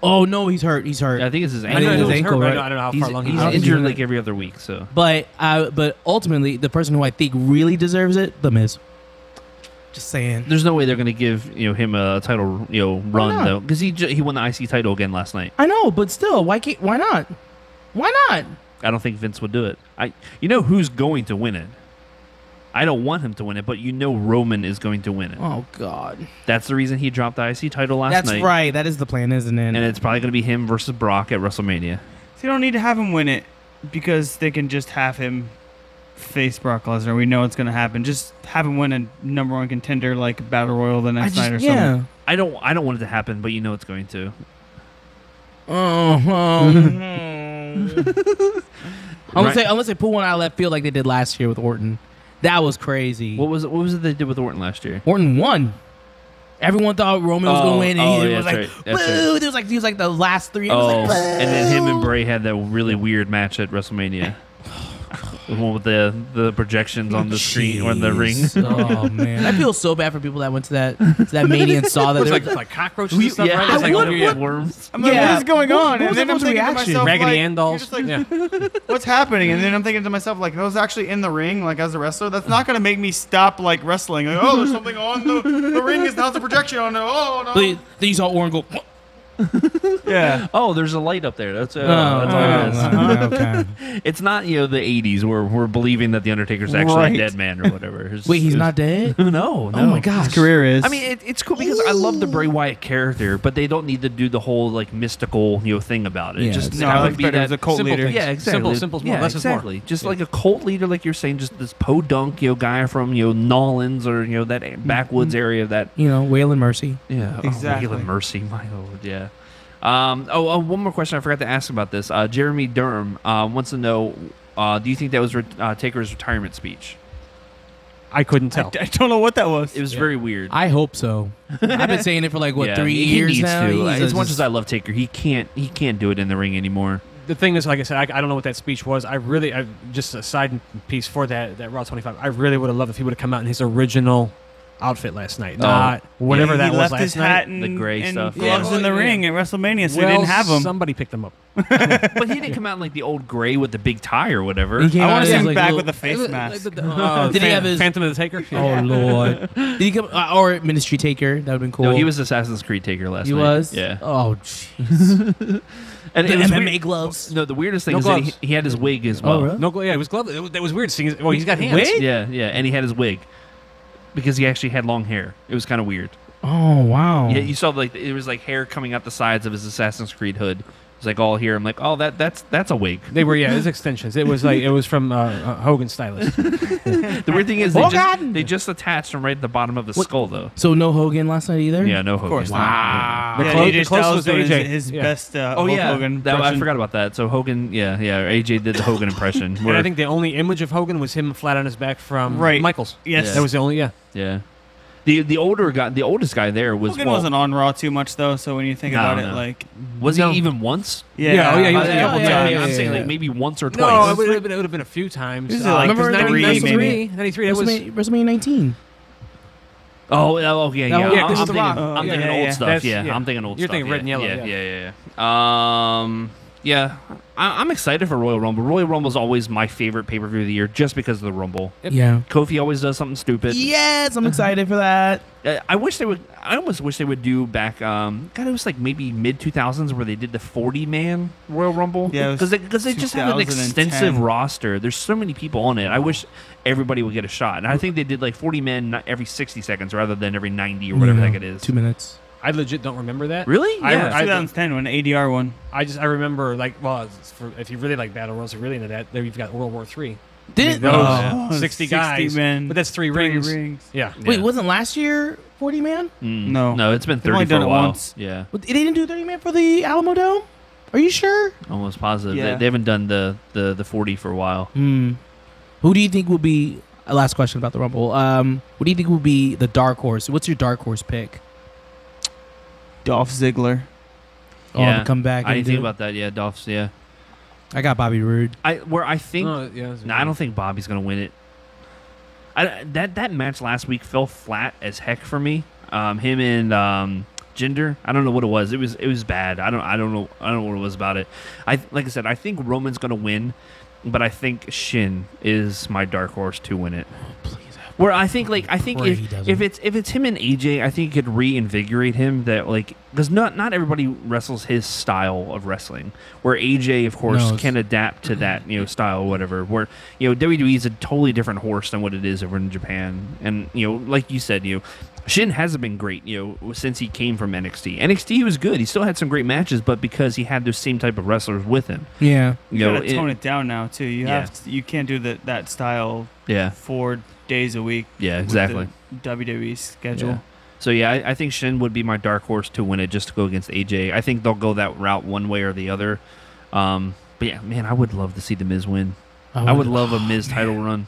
C: Oh no, he's hurt. He's hurt.
A: I think it's his
C: I
A: ankle.
C: know
D: I know
C: his
D: he's
C: ankle,
D: hurt, but
C: right?
D: I don't know how
A: He's,
D: far along
A: he's
D: he
C: I don't
D: is.
C: think
A: injured
C: he's
A: like every other week. So
C: But ultimately, the person who I think really deserves it, The Miz. Just saying.
A: there's no way they're gonna give him a title run
C: not?
A: though, because he won the IC title again last night.
C: I know, but still, why not? Why not?
A: I don't think Vince would do it. Who's going to win it? I don't want him to win it, but Roman is going to win it.
C: Oh God.
A: That's the reason he dropped the IC title last
C: That's
A: night.
C: right. That is the plan, isn't it?
A: And it's probably going to be him versus Brock at WrestleMania.
E: So you don't need to have him win it because they can just have him face Brock Lesnar. We know it's going to happen. Just have him win a number one contender like Battle Royal the next night or something.
C: yeah.
A: I don't want it to happen, but it's going to.
C: Unless they pull one out of left field like they did last year with Orton. That was crazy.
A: What was it they did with Orton last year?
C: Orton won. Everyone thought Roman was going to win, and he
A: yeah,
C: was
A: that's
C: like,
A: right, that's
C: "Boo!" He was like the last three. It was
A: Oh,
C: like, "Boo."
A: and then him and Bray had that really weird match at WrestleMania. The one with the projections on the screen or the ring.
C: Jeez. Oh man, I feel so bad for people that went to that Mania and saw that.
D: It's
C: They
D: like,
C: were-
D: like cockroaches and stuff,
A: Yeah,
D: right? It's like,
C: what-
D: oh, yeah.
A: worms.
E: I'm like,
C: Yeah.
E: what is going on?
C: What
E: And
C: was
E: then I'm
C: everyone's
E: thinking to
C: reaction?
E: myself,
D: Raggedy
E: like,
D: Ann
E: you're
D: dolls.
E: just like,
D: Yeah.
E: what's happening? And then I'm thinking to myself, like, those actually in the ring, like as a wrestler, that's not going to make me stop like wrestling. Like, oh, there's something on the ring. Is now the projection on it. Oh no.
C: Then you saw Orton go.
E: Yeah.
A: Oh, there's a light up there. That's all it is.
C: Okay.
A: It's not the 80s where we're believing that the Undertaker's actually
E: Right.
A: a dead man or whatever.
C: Wait, he's not dead?
A: No.
C: Oh my gosh.
E: His career is.
A: I mean, it's cool because I love the Bray Wyatt character, but they don't need to do the whole like mystical thing about it.
C: Yeah,
A: Just
C: it's-
E: no,
A: have
E: that's
A: it be
E: better
A: that.
E: as a cult
D: simple
E: leader.
D: things.
A: Yeah, exactly.
D: Simple, more.
A: Yeah,
D: Less is more.
A: exactly. Just
D: Yeah.
A: like a cult leader, like you're saying, just this podunk, guy from Nolans or that backwoods area of that.
C: Waylon Mercy.
A: Yeah,
E: Exactly.
A: Oh, mercy, my lord. Yeah. One more question I forgot to ask about this. Jeremy Durham wants to know: do you think that was Taker's retirement speech?
D: I couldn't tell.
E: I don't know what that was.
A: It was very weird.
C: I hope so. I've been saying it for like 3
A: he
C: years
A: needs
C: now.
A: to.
C: He's
A: As much
C: just-
A: as I love Taker, he can't do it in the ring anymore.
D: The thing is, like I said, I don't know what that speech was. I just a side piece for that Raw 25. I really would have loved if he would have come out in his original outfit last night, not whatever
E: Yeah,
D: that
E: he
D: was
E: left
D: last
E: his
D: night.
E: hat and,
A: The gray
E: and
A: stuff.
E: gloves
D: Yeah.
E: in the
D: Yeah.
E: ring at WrestleMania, so
D: well,
E: they didn't have him.
D: Somebody picked them up.
A: But he didn't come out in like the old gray with the big tie or whatever.
C: He came
E: I
C: out
E: want to
C: as,
E: see him
C: like,
E: back
C: little-
E: with a face mask.
C: Did he have his-
D: Phantom of the Taker?
C: Oh Lord! Did he come or Ministry Taker? That would have been cool.
A: No, he was Assassin's Creed Taker last
C: He
A: night.
C: was.
A: Yeah.
C: Oh jeez.
A: And
C: The
A: it was
C: MMA
A: weird.
C: gloves.
A: No, the weirdest thing
D: No
A: is that
D: gloves.
A: he had his wig as well.
C: Oh, really?
D: No, yeah, it was glove. That was weird. Seeing, well, he's got hands.
C: Wig?
A: Yeah, and he had his wig because he actually had long hair. It was kind of weird.
C: Oh wow.
A: Yeah, you saw it was like hair coming out the sides of his Assassin's Creed hood. It's like all here. I'm like, oh, that's a wig.
D: They were, it was extensions. It was from Hogan's stylist.
A: The weird thing is they just attached him right at the bottom of the skull though.
C: So no Hogan last night either.
A: Yeah, no Hogan.
E: course not.
C: Wow.
D: The
E: Yeah,
D: clo-
E: AJ
D: the
E: Styles
D: closest was
E: doing
D: AJ.
E: his
D: Yeah.
E: best
A: Oh
E: Hulk
A: yeah,
E: Hogan
A: I
E: impression.
A: forgot about that. So Hogan, AJ did the Hogan impression.
D: And I think the only image of Hogan was him flat on his back from
E: Right.
D: Michaels.
E: Yes.
D: That was the only,
A: yeah. The oldest guy there was
E: Hogan wasn't on Raw too much though, so when you think
A: No,
E: about
A: no.
E: it, like
A: was
D: No.
A: he even once?
E: yeah,
D: Yeah, oh, yeah, he was a
A: Yeah,
D: couple
A: yeah,
D: times.
A: I'm saying
C: yeah.
A: like maybe once or
D: No,
A: twice.
D: it would have been a few times.
E: This is like
C: Remember
E: 3
C: 93,
E: maybe.
D: 93, that was...
C: WrestleMania 19.
A: Oh, yeah.
C: That was-
A: I'm
C: yeah, 'cause
A: thinking,
C: it's The Rock.
A: I'm
E: Yeah,
A: thinking
E: yeah,
A: old
E: yeah.
A: stuff.
D: That's-
A: Yeah,
D: yeah.
A: I'm thinking old
D: You're
A: stuff.
D: thinking red and yellow,
A: Yeah. I'm excited for Royal Rumble. Royal Rumble is always my favorite pay-per-view of the year, just because of the Rumble.
C: Yeah.
A: Kofi always does something stupid.
C: Yes, I'm excited for that.
A: I wish they would. I almost wish they would do back. God, it was like maybe mid 2000s where they did the 40-man Royal Rumble.
E: Yeah, it was
A: because they just have an
E: 2010.
A: extensive roster. There's so many people on it. I wish everybody would get a shot. And I think they did like 40 men every 60 seconds rather than every 90 or whatever the heck it is.
C: 2 minutes.
D: I legit don't remember that.
A: Really? Yeah.
D: I
E: 2010 when ADR won.
D: I remember like, well, if you really like battle royals, you're really into that. There you've got World War III.
C: Did
D: Those 60 guys,
E: men.
D: but that's three rings. Yeah.
C: wait? Wasn't last year 40 man?
E: No.
A: It's been
E: They've only
A: 30 for
E: done
A: a
E: it
A: while.
E: once.
A: Yeah,
C: They didn't do 30 man for the Alamo Dome. Are you sure?
A: almost positive.
E: Yeah.
A: They haven't done the 40 for a while.
C: Who do you think will be? Last question about the Rumble. What do you think will be the dark horse? What's your dark horse pick?
E: Dolph Ziggler.
A: Yeah.
C: To come back.
A: I
C: and
A: didn't think
C: do-
A: about that. Yeah, Dolph's. Yeah,
C: I got Bobby Roode.
A: I think.
D: Yeah.
A: No, I don't think Bobby's gonna win it. That match last week fell flat as heck for me. Him and Jinder. I don't know what it was. It was bad. I don't know what it was about it. Like I said, I think Roman's gonna win, but I think Shin is my dark horse to win it. Where I think
C: Pray he doesn't.
A: if it's him and AJ, I think it could reinvigorate him. That because not everybody wrestles his style of wrestling. Where AJ, of course,
C: Knows.
A: can adapt to that style or whatever. Where WWE is a totally different horse than what it is over in Japan. And like you said, Shin hasn't been great, since he came from NXT. NXT was good. He still had some great matches, but because he had those same type of wrestlers with him,
C: Yeah.
E: You gotta tone it down now too. You can't do that style
A: yeah,
E: 4 days a week.
A: yeah,
E: with
A: exactly.
E: the WWE schedule.
A: Yeah. So yeah, I think Shin would be my dark horse to win it, just to go against AJ. I think they'll go that route one way or the other. But yeah, man, I would love to see the Miz win. I would love a Miz title run.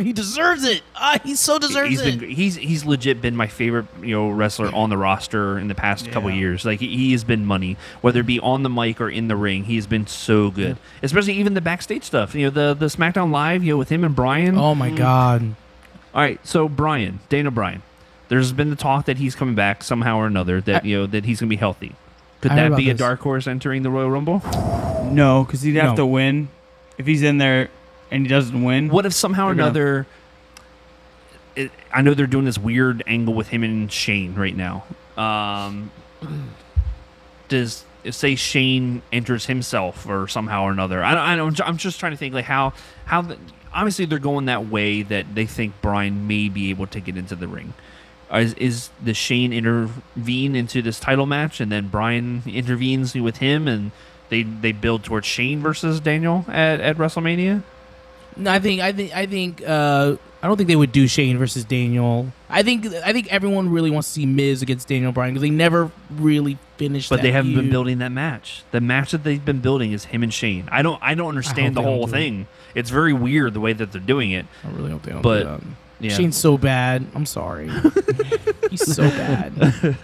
C: He deserves it. He so deserves it.
A: He's legit been my favorite wrestler on the roster in the past couple years. Like he has been money, whether it be on the mic or in the ring. He's been so good, especially even the backstage stuff. The SmackDown Live, with him and Bryan.
C: Oh my God.
A: All right, so Daniel Bryan. There's been the talk that he's coming back somehow or another. That that he's gonna be healthy. Could
C: I heard
A: that
C: about
A: be a
C: this.
A: dark horse entering the Royal Rumble?
E: No, because he'd have
C: No.
E: to win. If he's in there and he doesn't win,
A: What if somehow or
E: They're gonna-
A: another? I know they're doing this weird angle with him and Shane right now. Say Shane enters himself or somehow or another? I don't. I'm just trying to think like how. Obviously, they're going that way that they think Bryan may be able to get into the ring. Is the Shane intervene into this title match and then Bryan intervenes with him and they build towards Shane versus Daniel at WrestleMania?
C: No, I don't think they would do Shane versus Daniel. I think everyone really wants to see Miz against Daniel Bryan because they never really finished.
A: But
C: that
A: they haven't been
C: feud.
A: building that match. The match that they've been building is him and Shane. I don't understand the
C: they don't
A: whole
C: do it.
A: thing. It's very weird the way that they're doing it.
C: I really hope they don't.
A: But,
C: do that.
A: Yeah.
C: Shane's so bad. I'm sorry. He's so bad.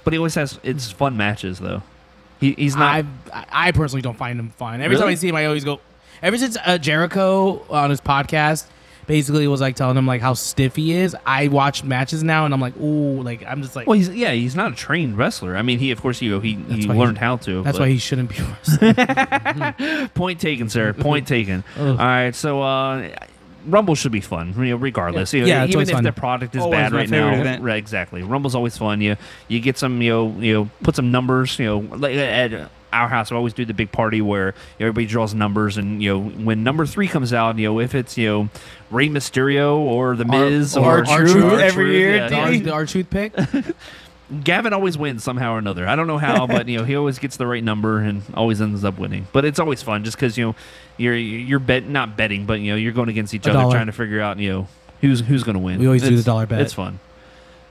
A: But he always has it's fun matches though. He's not.
C: I personally don't find him fun. Every time
A: Really?
C: I see him, I always go. Ever since Jericho on his podcast basically was like telling him like how stiff he is, I watch matches now and I'm like, ooh, like I'm just like.
A: Well, he's not a trained wrestler. I mean, he of course he
C: why
A: learned how to.
C: That's
A: but-
C: why he shouldn't be wrestling.
A: Point taken, sir. Point taken.
C: Ugh.
A: All right, so Rumble should be fun, regardless.
C: Yeah, it's
A: even
C: always
A: if
C: fun.
A: the product is
E: Always
A: bad
E: my
A: right
E: favorite
A: now.
E: event.
A: Right, exactly. Rumble's always fun. You get some, put some numbers. Like at our house, we always do the big party where everybody draws numbers, and when number 3 comes out, if it's Rey Mysterio or The Miz
E: or R-Truth every year,
A: yeah.
E: Didi.
C: The R-Truth pick.
A: Gavin always wins somehow or another. I don't know how, but he always gets the right number and always ends up winning. But it's always fun just because you're not betting, but you're going against each other
C: $1.
A: trying to figure out who's going to win.
C: We always do the
A: It's-
C: dollar bet.
A: It's fun.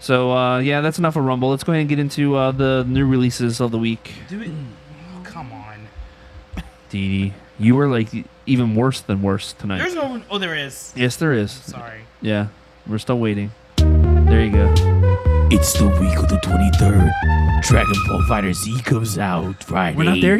A: So yeah, that's enough of Rumble. Let's go ahead and get into the new releases of the week.
C: Come on.
A: Didi, you were like even worse than worse tonight.
C: There's no. Oh, there is.
A: Yes, there is.
C: Sorry.
A: Yeah, we're still waiting. There you go.
B: It's the week of the 23rd. Dragon Ball Fighter Z comes out Friday.
A: We're not there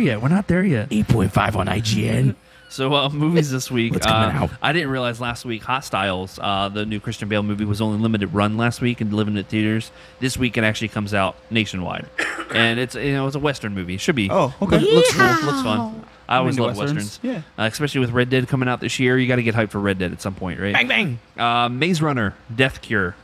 A: yet.
B: 8.5 on IGN.
A: So movies this week.
B: What's coming out?
A: I didn't realize last week Hot Styles, the new Christian Bale movie, was only limited run last week and limited theaters. This week it actually comes out nationwide, and it's it's a Western movie. Should be.
E: Oh, okay.
A: Looks cool. Looks fun. I always
E: into
A: love Westerns.
E: Yeah.
A: Especially with Red Dead coming out this year. You got to get hyped for Red Dead at some point, right?
C: Bang bang.
A: Maze Runner: Death Cure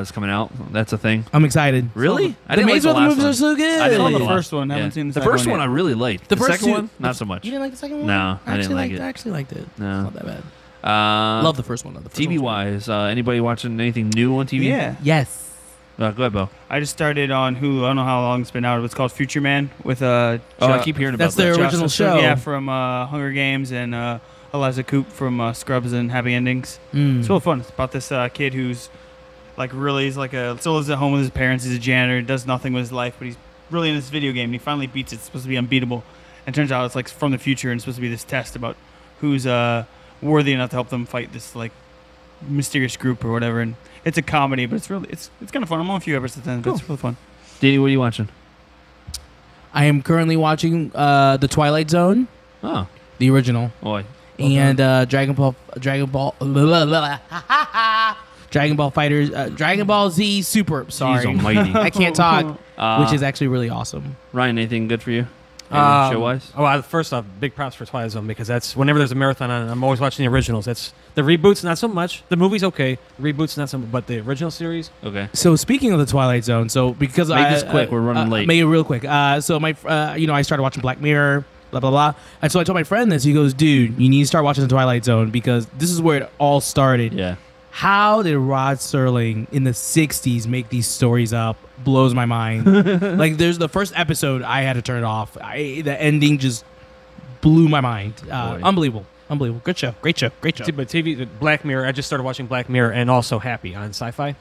A: is coming out. That's a thing.
C: I'm excited.
A: Really? I
C: The
A: didn't like
C: Maze
A: the
C: Runner
A: last
C: movies
A: one.
C: are so good.
A: I didn't
E: saw
A: like
E: the
A: it a lot.
E: first one. Haven't seen the
A: The
E: second
A: first
E: one
A: one I
E: yet.
A: really liked.
C: The first
A: second
C: two-
A: one, not so much.
C: You didn't like the second one?
A: No, I didn't like it.
C: I actually liked it.
A: No.
C: It's not that bad. Love the first one though. The first
A: TV
C: one's
A: wise, anybody watching anything new on TV?
E: Yeah.
C: good. Yes.
A: Go ahead, Bo.
E: I just started on Hulu. I don't know how long it's been out. It's called Future Man with
A: I keep hearing about
C: That's
A: that.
C: their
E: Josh
C: original
E: Sutton,
C: show.
E: Yeah, from Hunger Games and Eliza Coupe from Scrubs and Happy Endings.
C: Mm.
E: It's real fun. It's about this kid who's like really is like still lives at home with his parents. He's a janitor. Does nothing with his life, but he's really in this video game. And he finally beats it. It's supposed to be unbeatable. And it turns out it's like from the future and it's supposed to be this test about who's worthy enough to help them fight this like mysterious group or whatever. And it's a comedy, but it's kind of fun. I'm on a few episodes in, but it's really fun.
A: Didi, what are you watching?
C: I am currently watching The Twilight Zone,
A: Oh,
C: the original,
A: boy.
C: and Dragon Ball Fighters, Dragon Ball Z Super. Sorry,
A: Jeez almighty.
C: I can't talk, which is
A: Uh,
C: actually really awesome.
A: Ryan, anything good for you? Show-wise?
D: First off, big props for Twilight Zone because that's whenever there's a marathon on, I'm always watching the originals. That's the reboots, not so much. The movie's okay, reboots not so much, but the original series.
A: Okay.
C: So speaking of the Twilight Zone, so because
A: Make this quick, we're running late.
C: Make it real quick. So my, I started watching Black Mirror, blah blah blah, and so I told my friend this. He goes, "Dude, you need to start watching the Twilight Zone because this is where it all started."
A: Yeah.
C: How did Rod Serling in the '60s make these stories up? Blows my mind. Like, there's the first episode, I had to turn it off. The ending just blew my mind. Unbelievable. Good show. Great show. Great show.
D: But TV, Black Mirror. I just started watching Black Mirror and also Happy on Sci-Fi.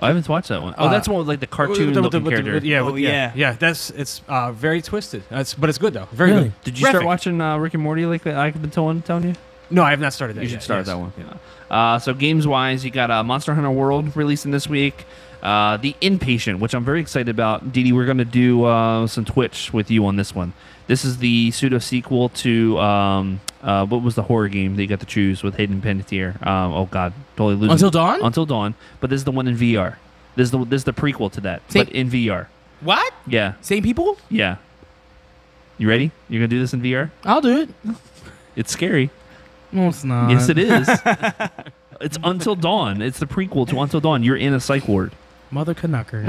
A: I haven't watched that one. Oh, that's one with like the cartoon-looking character.
D: Yeah. It's very twisted. But it's good though. Very
C: Really?
D: good.
A: Did you start watching Rick and Morty like I've been telling you?
D: No, I have not started that.
A: You
D: yet.
A: should start
D: Yes.
A: that one. So games-wise, you got Monster Hunter World releasing this week. The Inpatient, which I'm very excited about. Didi, we're going to do some Twitch with you on this one. This is the pseudo-sequel to, what was the horror game that you got to choose with Hayden Panettiere? Oh, God. Totally losing.
C: Until Dawn?
A: Until Dawn. But this is the one in VR. This is the prequel to that,
C: Same-
A: but in VR.
C: What?
A: Yeah.
C: Same people?
A: Yeah. You ready? You're going to do this in VR?
C: I'll do it.
A: It's scary.
C: No, it's not.
A: Yes, it is. It's Until Dawn. It's the prequel to Until Dawn. You're in a psych ward.
C: Mother Canucker.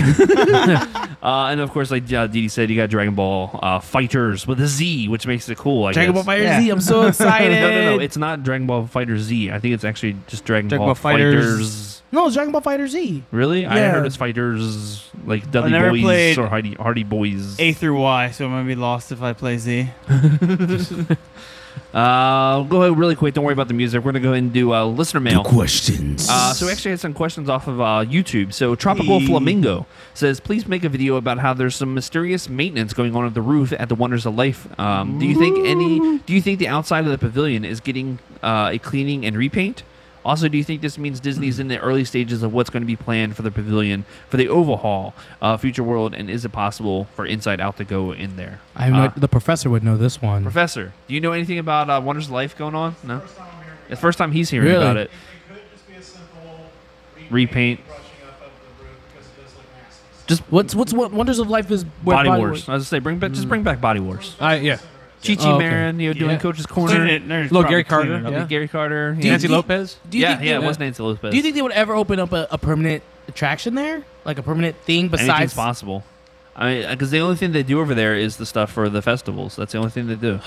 A: And of course, like Didi said, you got Dragon Ball Fighters with a Z, which makes it cool. I
C: Dragon Ball
A: guess.
C: Fighter Z. I'm so excited.
A: No. It's not Dragon Ball Fighter Z. I think it's actually just Dragon Ball
E: Fighters.
A: Fighters.
C: No, it's Dragon Ball Fighter Z.
A: Really? I
C: Yeah.
A: heard it's Fighters like Dudley
E: never
A: Boys
E: played
A: or Hardy Boys.
E: A through Y, so I'm gonna be lost if I play Z.
A: Go ahead really quick. Don't worry about the music. We're going to go ahead and do listener mail.
B: Questions.
A: So we actually had some questions off of YouTube. So Tropical Flamingo says, please make a video about how there's some mysterious maintenance going on at the roof at the Wonders of Life. Do you think the outside of the pavilion is getting a cleaning and repaint? Also, do you think this means Disney's in the early stages of what's going to be planned for the pavilion for the overhaul, Future World, and is it possible for Inside Out to go in there?
C: I have the professor would know this one.
A: Professor, do you know anything about Wonders of Life going on? No?
F: First time I'm hearing
A: It's the first time he's hearing
C: Really?
A: about it.
F: It could just be a simple
A: Repaint.
F: brushing up of the roof because it does look nasty.
A: Just
C: What Wonders of Life is where
A: Body Wars. I was going to say, just bring back Body Wars.
D: Yeah.
A: Chi-Chi
C: Oh, okay.
A: Marin, doing
D: Yeah.
A: Coach's Corner.
D: Little Gary Carter. Yeah.
A: Gary Carter.
C: you-
D: Nancy
C: do you-
D: Lopez.
C: Do you
A: Yeah,
C: think
A: it was Nancy Lopez.
C: Do you think they would ever open up a permanent attraction there? Like a permanent thing
A: anything's
C: besides
A: possible? I mean, because the only thing they do over there is the stuff for the festivals. That's the only thing they do.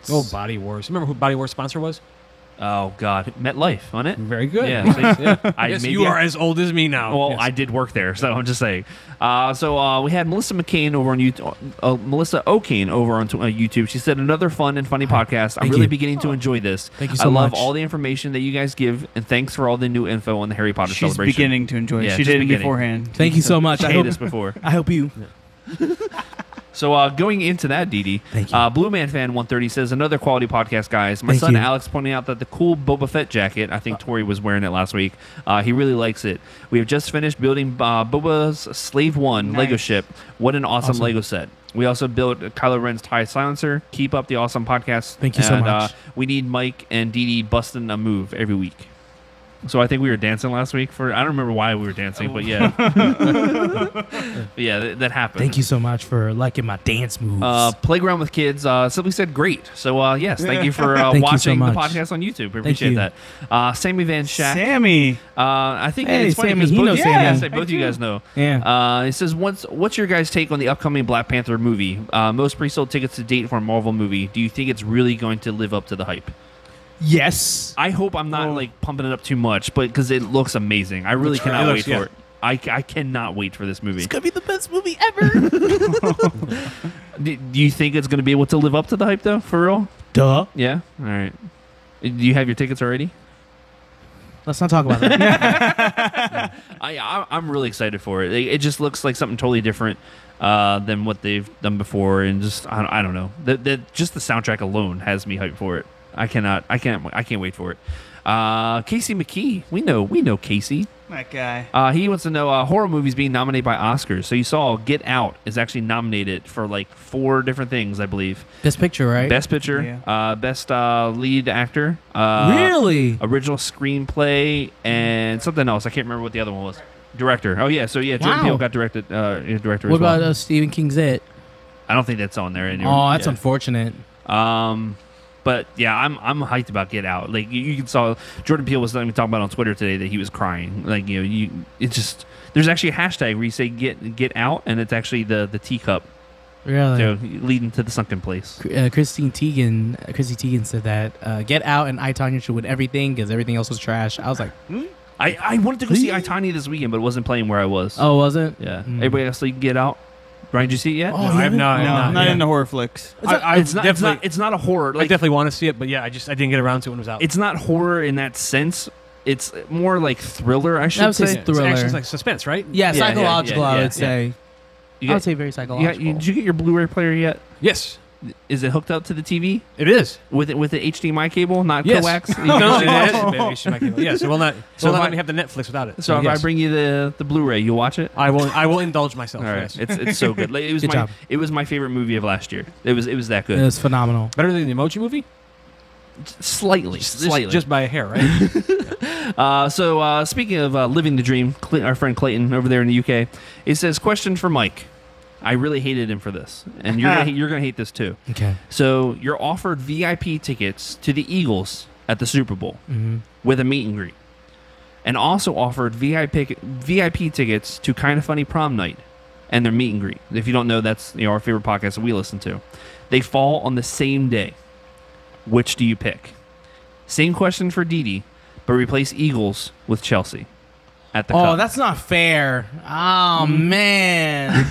D: Oh, Body Wars. Remember who Body Wars sponsor was?
A: Oh God, MetLife, wasn't it?
D: Very good.
A: Yeah. So,
D: I guess you are as old as me now.
A: Well,
D: Yes.
A: I did work there, so I'm just saying. So we had Melissa McCain over on YouTube. Melissa O'Kane over on YouTube. She said, another fun and funny podcast. I'm
C: Thank
A: really
C: you.
A: beginning to enjoy this.
C: Thank you
A: I
C: so
A: love
C: much.
A: all the information that you guys give, and thanks for all the new info on the Harry Potter
E: She's
A: celebration.
E: beginning to enjoy it.
A: Yeah,
E: She
A: just
E: did it
A: beginning.
E: beforehand.
C: Thank you so much.
A: I
C: I
A: hate
C: hope,
A: this before.
C: I hope you.
A: So going into that, Didi,
C: Thank you.
A: Blue Man Fan 130 says, another quality podcast, guys. My
C: Thank
A: son
C: you.
A: Alex pointing out that the cool Boba Fett jacket, I think Tori was wearing it last week, he really likes it. We have just finished building Boba's Slave One Lego
E: Nice.
A: ship. What an awesome Lego set. We also built Kylo Ren's TIE silencer. Keep up the awesome podcast.
C: Thank you so much.
A: We need Mike and Didi busting a move every week. So I think we were dancing last week I don't remember why we were dancing, but yeah. But yeah, that happened.
C: Thank you so much for liking my dance moves.
A: Playground with Kids simply said great. So yes, thank you for
C: Thank you so
A: watching the
C: much.
A: podcast on YouTube. We appreciate
C: you.
A: that. Sammy Van Shack.
E: Sammy.
A: I think
C: Hey,
A: it's funny
C: Sammy,
A: because
C: he
A: both,
C: knows
A: yeah,
C: Sammy.
A: I say both of you guys know.
C: Yeah.
A: It says, what's your guys' take on the upcoming Black Panther movie? Most pre-sold tickets to date for a Marvel movie. Do you think it's really going to live up to the hype?
C: Yes.
A: I hope I'm not like pumping it up too much, but because it looks amazing. I really
D: Looks great.
A: cannot
D: It
A: wait
D: looks-
A: for
D: yeah.
A: it. I cannot wait for this movie.
C: It's gonna be the best movie ever.
A: Do you think it's going to be able to live up to the hype, though, for real?
C: Duh.
A: Yeah? All right. Do you have your tickets already?
C: Let's not talk about that.
A: I'm really excited for it. It just looks like something totally different than what they've done before, and just I don't know. Just the soundtrack alone has me hyped for it. I can't wait for it. Casey McKee, we know Casey.
E: That guy.
A: He wants to know horror movies being nominated by Oscars. So you saw Get Out is actually nominated for like 4 different things, I believe.
C: Best Picture, right?
A: Best Picture,
E: Yeah.
A: Best Lead Actor,
C: Really?
A: Original Screenplay, and something else. I can't remember what the other one was. Director. Oh yeah, so yeah, Jordan
C: Wow.
A: Peele got director
C: What
A: as well.
C: about Stephen King's It?
A: I don't think that's on there anymore.
C: Oh, that's
A: Yeah.
C: unfortunate.
A: But yeah, I'm hyped about Get Out. Like you saw, Jordan Peele was talking about on Twitter today that he was crying. Like it's just there's actually a hashtag where you say get out, and it's actually the teacup,
C: Really?
A: so leading to the sunken place.
C: Chrissy Teigen said that Get Out and I, Tonya should win everything because everything else was trash. I was like,
A: I wanted to go see I, Tonya this weekend, but it wasn't playing where I was.
C: oh, was it?
A: Yeah.
C: Mm.
A: Everybody else like Get Out. Brian, did you see it yet?
C: Oh,
D: No, I have
C: you
D: not.
C: haven't?
E: No, I'm not
D: yeah.
E: into horror flicks.
A: It's not a horror.
D: I
A: Like
D: definitely want to see it, but yeah, I didn't get around to it when it was out.
A: it's not horror in that sense. It's more like thriller, I should
C: would say
A: say.
C: it's thriller.
D: It's like suspense, right?
C: Yeah,
A: Yeah,
C: psychological,
A: yeah,
C: I
A: yeah,
C: would say.
A: You
C: I would
A: got-
C: say very psychological.
A: did you get your Blu-ray player yet?
D: Yes,
A: Is it hooked up to the TV
D: it is.
A: with the HDMI cable, not
D: Yes.
A: coax?
D: No, it is. Yes, it will not.
A: So
D: So
A: if
D: let
A: I-
D: me have the Netflix without it.
A: So if
D: yes.
A: I bring you the Blu-ray, you'll watch it.
D: I will indulge myself.
A: All right,
D: Yes.
A: it's so good. Like, it was
C: Good job.
A: it was my favorite movie of last year. It was that good.
C: It was phenomenal.
D: Better than the Emoji Movie?
A: Slightly.
D: Just by a hair, right?
A: So speaking of living the dream, our friend Clayton over there in the UK, it says, question for Mike. I really hated him for this, and you're gonna hate this too.
C: Okay.
A: So you're offered VIP tickets to the Eagles at the Super Bowl
C: Mm-hmm.
A: with a meet and greet, and also offered VIP tickets to Kind of Funny Prom Night and their meet and greet. If you don't know, that's our favorite podcast that we listen to. They fall on the same day. Which do you pick? Same question for Didi, but replace Eagles with Chelsea at the
C: Oh,
A: Cup.
C: that's not fair. Oh, man.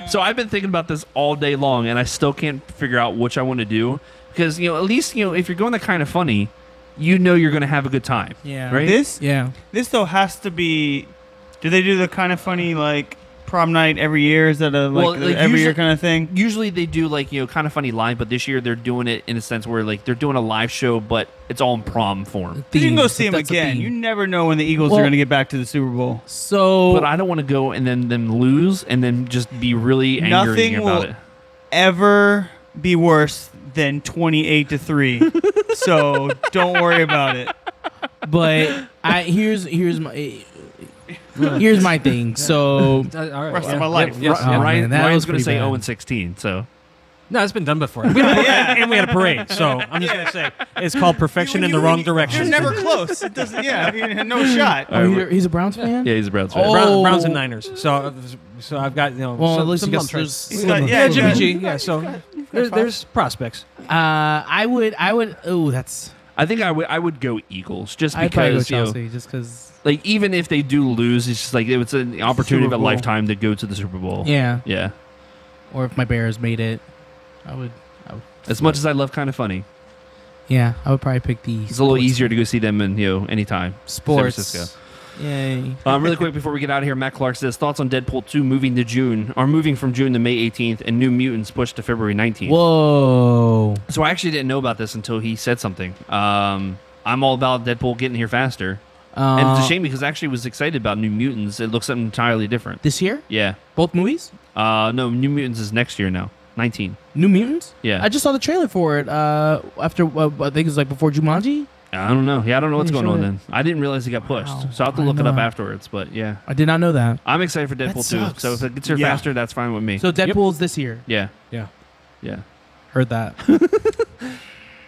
A: So I've been thinking about this all day long, and I still can't figure out which I want to do because at least if you're going to Kind of Funny, you're going to have a good time.
C: Yeah.
A: Right.
C: Yeah.
E: This though has to be. Do they do the Kind of Funny like prom night every year? Is that a every year kind of thing?
A: Usually they do Kind of Funny live, but this year they're doing it in a sense where they're doing a live show, but it's all in prom form.
E: You can go
C: Themes,
E: see them
C: that's a
E: again.
C: theme.
E: You never know when the Eagles
C: Well-
E: are going to get back to the Super Bowl.
C: So,
A: But I don't want to go and then them lose and then just be really angry
E: Nothing
A: about
E: will
A: it.
E: ever be worse than 28-3. So don't worry about it.
C: but here's my thing. So,
D: All right.
E: Rest of my life.
D: Yes,
C: Oh,
D: yeah.
C: man, that
A: Ryan's
C: was
A: going to
C: pretty
A: say
C: bad.
A: 0-16. So
D: No, it's been done before. And we had a parade, so I'm just gonna say it's called perfection in the wrong
E: You're
D: direction.
E: never close. It doesn't. Yeah, no shot.
C: he's a Browns fan?
A: yeah, he's a Browns fan.
C: Oh.
D: Browns and Niners. So I've got
C: Well,
D: some,
C: at least
D: some
C: you
D: lump
C: got
D: traits.
C: there's
E: He's got-
D: Yeah,
E: yeah,
D: Jimmy
E: yeah.
D: G. Yeah, so there's prospects.
C: I would. Oh, that's.
A: I think I would go Eagles just
C: I'd probably go
A: because
C: Chelsea just because.
A: even if they do lose, it's just it's an opportunity of
C: Super
A: a
C: Bowl.
A: lifetime to go to the Super Bowl.
C: Yeah.
A: Yeah.
C: Or if my Bears made it, I would.
A: As much as I love Kind of Funny,
C: Yeah, I would probably pick the.
A: it's a little easier to go see them in anytime.
C: Sports.
A: San Francisco.
C: Yay.
A: Really quick before we get out of here, Matt Clark says thoughts on Deadpool 2 moving from June to May 18th, and New Mutants pushed to February 19th.
C: Whoa.
A: So I actually didn't know about this until he said something. I'm all about Deadpool getting here faster, and it's a shame because I actually was excited about New Mutants. It looks something entirely different.
C: This year?
A: Yeah.
C: Both movies?
A: No, New Mutants is next year now. 19.
C: New Mutants?
A: Yeah.
C: I just saw the trailer for it. After I think it was before Jumanji.
A: I don't know. Yeah, I don't know what's
C: Pretty
A: going on
C: sure
A: then. I didn't realize it got pushed,
C: Wow.
A: so I'll have to
C: I
A: look it up
C: know.
A: afterwards. But yeah,
C: I did not know that.
A: I'm excited for
C: That
A: Deadpool 2.
C: sucks.
A: So if it gets here
E: Yeah.
A: faster, that's fine with me.
C: So Deadpool's this year.
A: yeah,
D: Yeah.
A: yeah.
C: Heard that.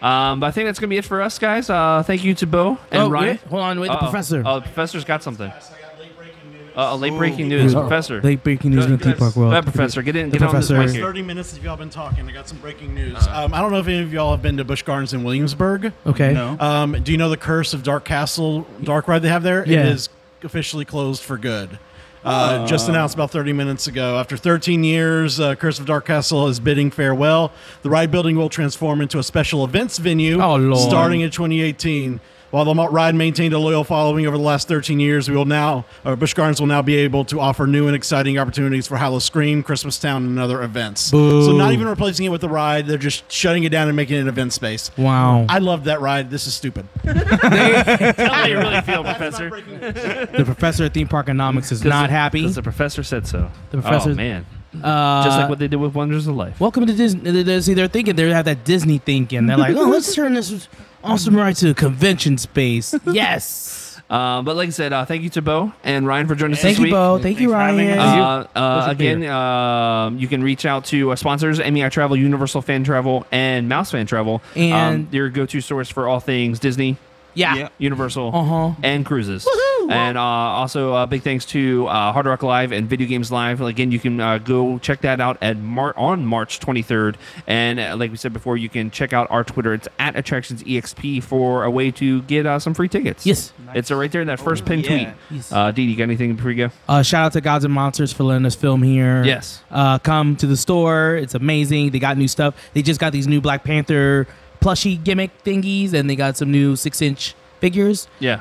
A: But I think that's gonna be it for us, guys. Thank you to Bo and Ryan.
C: Wait, hold on, wait. The
A: Uh-oh.
C: professor.
A: Oh, the professor's got something.
F: Yes, I got late breaking news.
A: Late breaking news,
C: Ooh.
A: Professor.
C: Late breaking news in the theme park world.
A: Go ahead, Professor. Get on this
C: Professor.
A: mic
F: It's
A: here.
F: 30 minutes if y'all been talking. I got some breaking news. I don't know if any of y'all have been to Busch Gardens in Williamsburg.
C: Okay.
E: No.
F: Do you know the Curse of Dark Castle Dark Ride they have there?
C: Yeah.
F: It is officially closed for good. Just announced about 30 minutes ago. After 13 years, Curse of Dark Castle is bidding farewell. The ride building will transform into a special events venue starting in 2018. While the ride maintained a loyal following over the last 13 years, Busch Gardens will now be able to offer new and exciting opportunities for Halloween, Christmas Town, and other events.
C: Boo.
F: So not even replacing it with the ride, they're just shutting it down and making it an event space.
C: Wow.
F: I loved that ride. This is stupid.
A: Tell me how you really feel, Professor.
C: The professor at Theme Parkonomics is not happy.
A: Because the professor said so.
C: The professor.
A: Oh, man. Just like what they did with Wonders of Life.
C: Welcome to Disney. See, they're thinking, they have that Disney thinking. They're like, oh, let's turn this awesome ride to a convention space. Yes.
A: But like I said, thank you to Bo and Ryan for joining us
C: Thank
A: this
C: you,
A: week.
C: Bo. Thank you,
E: for having
C: Ryan.
E: us.
A: Again, you can reach out to sponsors, MEI Travel, Universal Fan Travel, and Mouse Fan Travel.
C: And-
A: your go-to source for all things Disney,
C: Yeah.
A: Universal, and cruises. And also big thanks to Hard Rock Live and Video Games Live. Again, you can go check that out on March 23rd. And like we said before, you can check out our Twitter. It's at AttractionsEXP for a way to get some free tickets.
C: Yes.
A: It's right there in that first pinned
E: yeah.
A: tweet.
C: Yes.
A: Didi, you got anything before you go?
C: Shout out to Gods and Monsters for letting us film here.
A: Yes.
C: Come to the store. It's amazing. They got new stuff. They just got these new Black Panther plushie gimmick thingies, and they got some new 6-inch figures.
A: Yeah.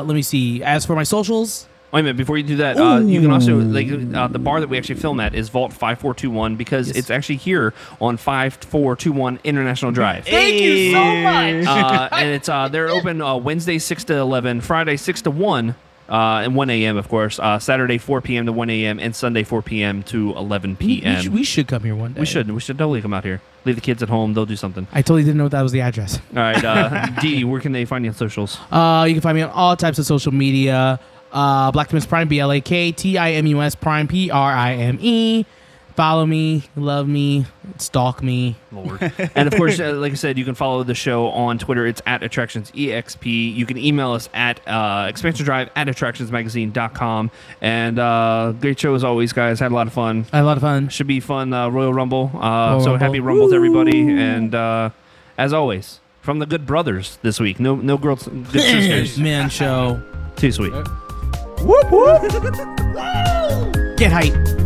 C: Let me see. As for my socials,
A: Wait a minute, before you do that, you can also, the bar that we actually film at is Vault 5421 because it's actually here on 5421 International Drive.
C: thank you so much.
A: And it's they're open Wednesday 6 to 11, Friday 6 to 1, and 1 a.m., of course, Saturday 4 p.m. to 1 a.m., and Sunday 4 p.m. to 11 p.m.
C: We should come here one day.
A: We should totally come out here. Leave the kids at home. They'll do something.
C: I totally didn't know that was the address.
A: All right, Dee, where can they find you on socials?
C: You can find me on all types of social media. Black Timus Prime, BLAKTIMUS Prime, PRIME. Follow me, love me, stalk me.
A: Lord. And of course, like I said, you can follow the show on Twitter. It's at AttractionsEXP. You can email us at expansiondrive@attractionsmagazine.com. And great show as always, guys. Had a lot of fun.
C: I had a lot of fun.
A: Should be fun. Royal Rumble. So
C: Rumble.
A: happy Rumble to everybody. And as always, from the good brothers this week. No girls, good sisters.
C: Man show.
A: Too sweet.
C: Get hype.